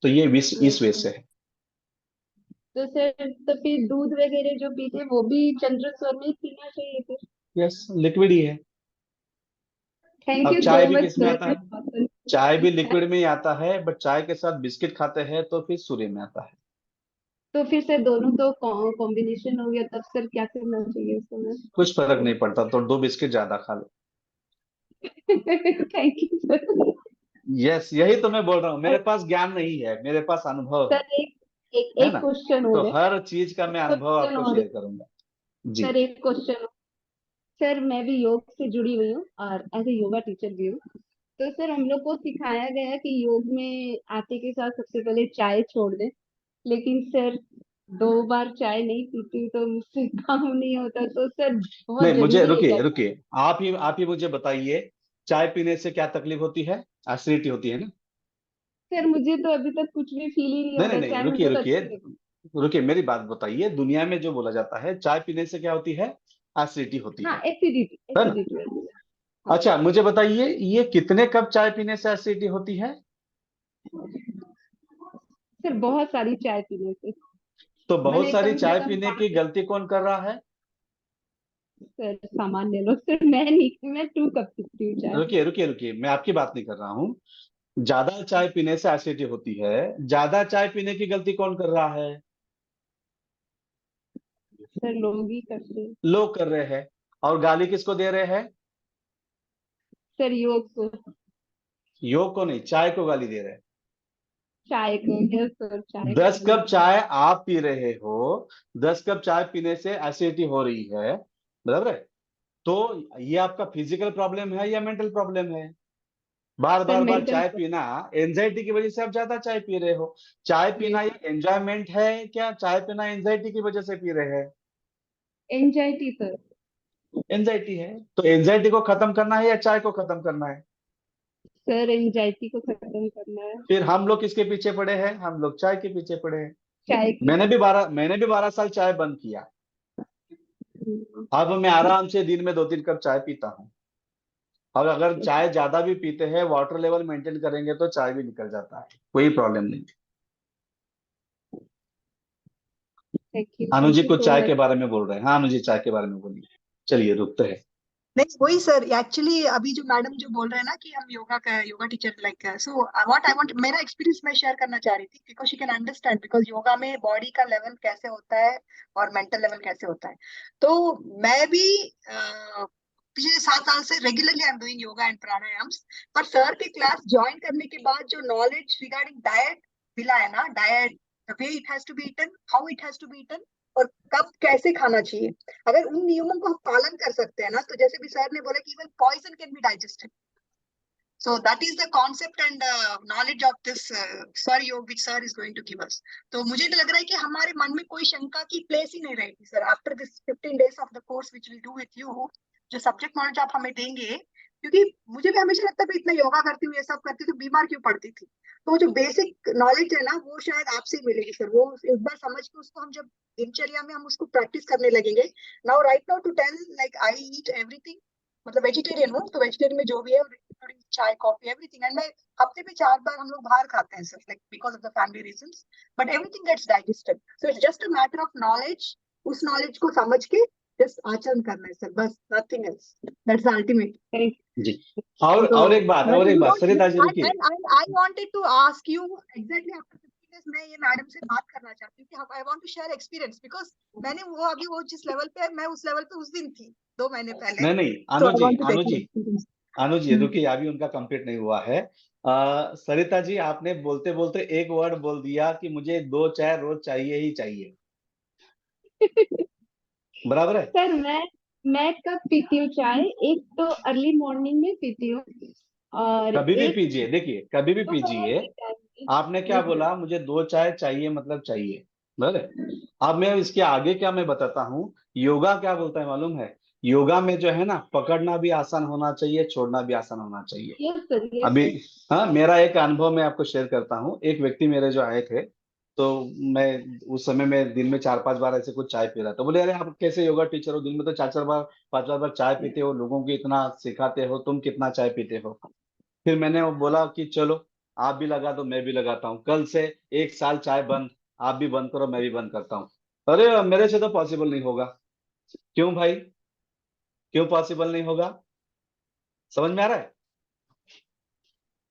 तो ये इस वे अच्छा, से है। तो सर तो फिर दूध वगैरह जो पीते हैं वो भी चंद्र स्वर में ही पीना चाहिए फिर? यस, लिक्विड ही है। थैंक अब यू सो चाय भी मच किस में सर। आता है, चाय भी लिक्विड में ही आता है, बट चाय के साथ बिस्किट खाते हैं तो फिर सूर्य में आता है। तो फिर सर दोनों तो कॉम्बिनेशन हो गया, तब सर क्या करना चाहिए उस समय? कुछ फर्क नहीं पड़ता, तो 2 बिस्किट ज्यादा खा लो। Thank you sir. यस, यही तो मैं बोल रहा हूँ, मेरे पास ज्ञान नहीं है, मेरे पास अनुभव सर एक एक है एक ना। क्वेश्चन तो और है। हर चीज का मैं अनुभव क्वेश्चन आपको और शेयर है। करूंगा। जी। सर एक क्वेश्चन। सर मैं भी योग से जुड़ी हुई हूँ और एज ए योगा टीचर भी हूँ। तो सर हम लोग को सिखाया गया है कि योग में आते के साथ सबसे पहले चाय छोड़ दें, लेकिन सर 2 बार चाय नहीं पीती तो मुझसे काम नहीं होता, तो सर बहुत नहीं, मुझे जरूरी है क्या? रुकिए रुकिए, आप ही मुझे बताइए, चाय पीने से क्या तकलीफ होती है, एसिडिटी होती है ना। सर मुझे तो अभी तक कुछ भी फील ही नहीं नहीं नहीं होता, नहीं, चाय रुकिए मुझे तो रुकिए अच्छी लगती रुकिए, मेरी बात बताइए। दुनिया में जो बोला जाता है चाय पीने से क्या होती है, एसिडिटी होती है। हाँ, है ना। एसिडिटी होती है। हाँ अच्छा, मुझे बताइए, ये कितने कप चाय पीने से एसिडिटी होती है। सर बहुत सारी चाय पीने से। तो बहुत मैंने सारी कम से चाय कम पीने की 5। गलती कौन कर रहा है। सर सामान्य लोग सर, मैं नहीं, मैं 2 कप पीती हूँ चाय। रुकिए रुकिए रुकिए, मैं आपकी बात नहीं कर रहा हूँ। ज्यादा चाय पीने से एसिडिटी होती है, ज्यादा चाय पीने की गलती कौन कर रहा है। सर लोग ही करते हैं। लोग कर रहे हैं। और गाली किसको दे रहे हैं, सर योग को। योग को नहीं, चाय को गाली दे रहे हैं। चाय को, यस सर, चाय को 10 कप बोलते हैं। चाय आप पी रहे हो, 10 कप चाय पीने से एसिडिटी हो रही है, बराबर है। तो ये आपका फिजिकल प्रॉब्लम है या मेंटल प्रॉब्लम है। बार सर बार बार मेंटल। चाय पीना एंजाइटी की वजह से आप ज्यादा चाय पी रहे हो। चाय पीना ये एंजॉयमेंट है क्या, चाय पीना एंजाइटी की वजह से पी रहे हैं। Anxiety sir. एंजाइटी है, तो एंजाइटी को खत्म करना है या चाय को खत्म करना है। सर एंजाइटी को खत्म करना है। फिर हम लोग किसके पीछे पड़े हैं, हम लोग चाय के पीछे पड़े हैं। चाय की। मैंने भी 12 साल चाय बंद किया। अब मैं आराम से दिन में 2-3 कप चाय पीता हूँ। और अगर चाय ज्यादा भी पीते हैं, वाटर लेवल मेंटेन करेंगे तो चाय भी निकल जाता है, कोई प्रॉब्लम नहीं। अनु थैंक जी यू कुछ सो चाय के मच। बारे में बोल रहे हैं, हाँ अनु जी चाय के बारे में बोलिए। चलिए, रुकते हैं। नहीं, वही सर, एक्चुअली अभी जो मैडम जो बोल रहे हैं ना कि हम yoga teacher like, so what I want, मेरा एक्सपीरियंस मैं शेयर करना चाह रही थी, because you can understand, because yoga में बॉडी का लेवल कैसे होता है और मेंटल लेवल कैसे होता है। तो मैं भी पिछले 7 साल से regularly I am doing yoga and pranayams, पर सर के क्लास ज्वाइन करने के बाद जो नॉलेज रिगार्डिंग डाइट मिला है ना, diet, the way it has to be eaten, how it has to be eaten, और कब कैसे खाना चाहिए, अगर उन नियमों को हम पालन कर सकते हैं ना, तो जैसे भी सर ने बोला कि even poison can be digested. So that is the concept and knowledge of this sir yoga which sir is going to give us. तो मुझे तो लग रहा है कि हमारे मन में कोई शंका की प्लेस ही नहीं रहेगी sir, after this 15 days of the course which we'll do with you, जो सब्जेक्ट नॉलेज आप हमें देंगे, क्योंकि मुझे भी हमेशा लगता है मैं इतना योगा करती हूँ, ये सब करती हूँ, तो बीमार क्यों पड़ती थी. तो वो जो बेसिक नॉलेज है ना, वो शायद आपसे ही मिलेगी सर. वो एक बार समझ के उसको हम जब दिनचर्या में हम उसको प्रैक्टिस करने लगेंगे. Now right now to tell like I eat everything, मतलब वेजिटेरियन हूँ, तो वेजिटेरियन में जो भी है, चाय कॉफी एवरीथिंग, एंड मैं हफ्ते में 4 बार हम लोग बाहर खाते हैं sir, like because of the family reasons, but everything gets digested. So it's just a matter of knowledge, उस नॉलेज को समझ के जस्ट आचरण करना है सर, बस, nothing else. That's the ultimate. जी. और एक बात सरिता जी रुकिए. I wanted to ask you exactly after 15 days मैं ये मैडम से बात करना चाहती हूँ कि I want to share experience, because मैंने वो अभी वो जिस लेवल पे है, मैं उस लेवल पे उस दिन थी 2 महीने पहले. नहीं अनु जी रुकिए, अभी उनका कंप्लीट नहीं हुआ है. सरिता जी, आपने बोलते बोलते एक वर्ड बोल दिया कि मुझे 2 चाय रोज चाहिए ही चाहिए. बराबर है सर. मैं कब पीती हूँ चाय, एक तो अर्ली मॉर्निंग में पीती हूँ, और कभी भी पीजिए. देखिए कभी भी पीजिए. आपने क्या बोला, मुझे 2 चाय चाहिए, मतलब चाहिए. बराबर. अब मैं इसके आगे क्या मैं बताता हूँ. योगा क्या बोलता है मालूम है? योगा में जो है ना, पकड़ना भी आसान होना चाहिए, छोड़ना भी आसान होना चाहिए. अभी मेरा एक अनुभव मैं आपको शेयर करता हूँ. एक व्यक्ति मेरे जो आए थे, तो मैं उस समय में दिन में 4-5 बार ऐसे कुछ चाय पी रहा था. बोले अरे आप कैसे योगा टीचर हो, दिन में तो 4-4 बार 5-5 बार चाय पीते हो, लोगों को इतना सिखाते हो, तुम कितना चाय पीते हो. फिर मैंने वो बोला कि चलो आप भी लगा दो, मैं भी लगाता हूँ. कल से 1 साल चाय बंद, आप भी बंद करो, मैं भी बंद करता हूँ. अरे मेरे से तो पॉसिबल नहीं होगा. क्यों भाई, क्यों पॉसिबल नहीं होगा? समझ में आ रहा है?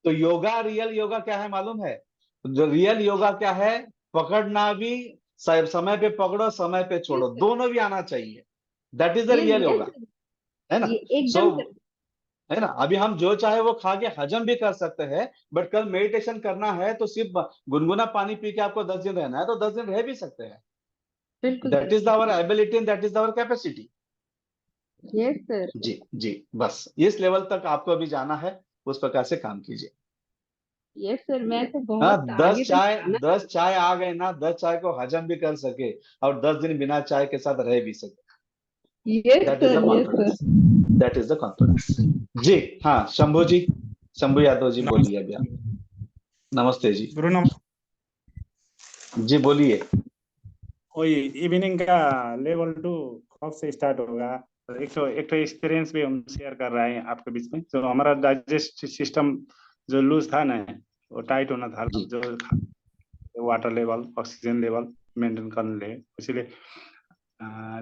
तो योगा, रियल योगा क्या है मालूम है? जो रियल योगा क्या है, पकड़ना भी, समय पे पकड़ो, समय पे छोड़ो, दोनों भी आना चाहिए. That is the real yoga, है ना? सो है ना. अभी हम जो चाहे वो खा के हजम भी कर सकते हैं, बट कल मेडिटेशन करना है तो सिर्फ गुनगुना पानी पी के आपको 10 दिन रहना है, तो 10 दिन रह भी सकते हैं. That is our ability and that is our capacity. Yes sir. जी बस इस लेवल तक आपको अभी जाना है, उस प्रकार से काम कीजिए. Yes sir. मैं तो बहुत 10 चाय आ गए ना, 10 चाय को हजम भी कर सके और 10 दिन बिना चाय के साथ रह भी सके. That is the confidence. जी हाँ, शंभू यादव जी बोलिए. अभी आप. नमस्ते जी. जी बोलिए. वही इवनिंग का लेवल 2 कब से स्टार्ट होगा? एक तो एक्सपीरियंस भी हम शेयर कर रहे हैं आपके बीच में. जो हमारा डाइजेस्ट सिस्टम जो लूज था ना, वो टाइट होना था, जो water level, oxygen level maintain करने लिए, इसलिए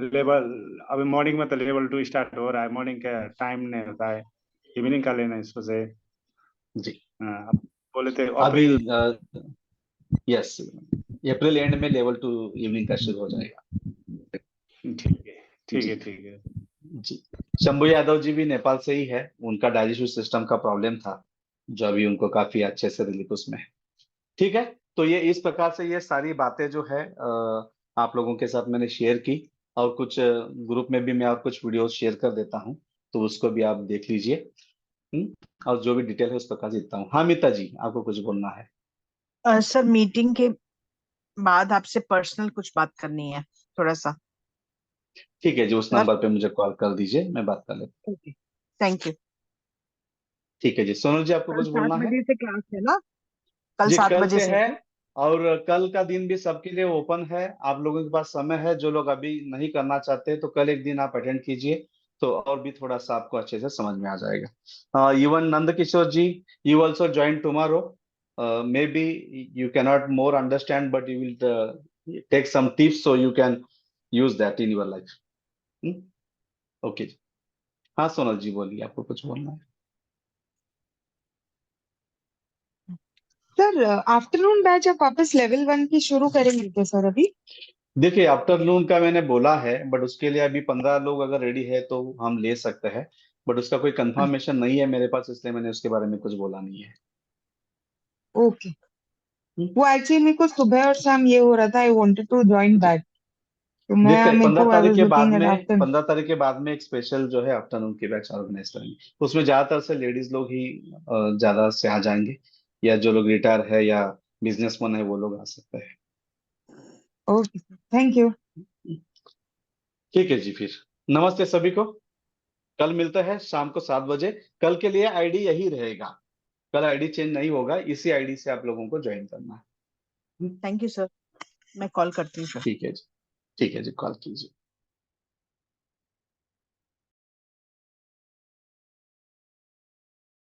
लेवल अभी मॉर्निंग में तो लेवल 2 स्टार्ट हो रहा है. मॉर्निंग का टाइम नहीं होता है, इवनिंग का लेना है सोचे. जी बोले थे अभी यस, अप्रैल एंड में लेवल 2 इवनिंग का शुरू हो जाएगा. ठीक है जी. शंभू यादव जी भी नेपाल से ही है. उनका डाइजेस्टिव सिस्टम का प्रॉब्लम था, जो अभी उनको काफी अच्छे से रिलीफ उसमें है. ठीक है. तो ये इस प्रकार से ये सारी बातें जो है आप लोगों के साथ मैंने शेयर की, और कुछ ग्रुप में भी मैं और कुछ वीडियो शेयर कर देता हूँ, तो उसको भी आप देख लीजिए. और जो भी डिटेल है उस प्रकार से देता हूँ. हाँ मीता जी, आपको कुछ बोलना है? सर मीटिंग के बाद आपसे पर्सनल कुछ बात करनी है थोड़ा सा. ठीक है जी, उस नंबर पे मुझे कॉल कर दीजिए, मैं बात कर लेता हूँ. Thank you. ठीक है जी. सोनल जी, आपको कुछ बोलना है? 7 बजे से क्लास है ना? कल जी 7 कल बजे से से है, और कल का दिन भी सबके लिए ओपन है. आप लोगों के पास समय है. जो लोग अभी नहीं करना चाहते तो कल एक दिन आप अटेंड कीजिए, तो और भी थोड़ा सा आपको अच्छे से समझ में आ जाएगा. Even Nand Kishore ji, you also join tomorrow. Maybe you cannot more understand, but you will take some tips so you can use that in your life. Okay जी. हाँ सोनल जी बोलिए, आपको कुछ बोलना है? सर आफ्टरनून बैच आप वापस लेवल 1 की शुरू करेंगे क्या सर अभी? देखिए आफ्टरनून का मैंने बोला है, बट उसके लिए अभी 15 लोग अगर रेडी है तो हम ले सकते हैं. बट उसका कोई कंफर्मेशन नहीं है मेरे पास, इसलिए मैंने उसके बारे में कुछ बोला नहीं है। ओके। वो एक्चुअली मेरे को सुबह और शाम ये हो रहा था, I wanted to join that, तो मैं देखते हैं मेरे 15 को आई तारीख वाज के बाद लुकिंग एट में, आफ्टरनून। 15 तारीख के बाद में एक स्पेशल जो है आफ्टरनून की बैच ऑर्गेनाइज करेंगे। उसमें ज्यादातर से लेडीज लोग ही ज्यादा से आ जाएंगे, या जो लोग रिटायर है या बिजनेसमैन है वो लोग आ सकते हैं। Okay, thank you. ठीक है जी, फिर नमस्ते सभी को। कल मिलते हैं शाम को 7 बजे। कल के लिए आईडी यही रहेगा, कल आईडी चेंज नहीं होगा, इसी आईडी से आप लोगों को ज्वाइन करना है। थैंक यू सर, मैं कॉल करती हूँ सर। ठीक है जी, ठीक है जी, कॉल कीजिए।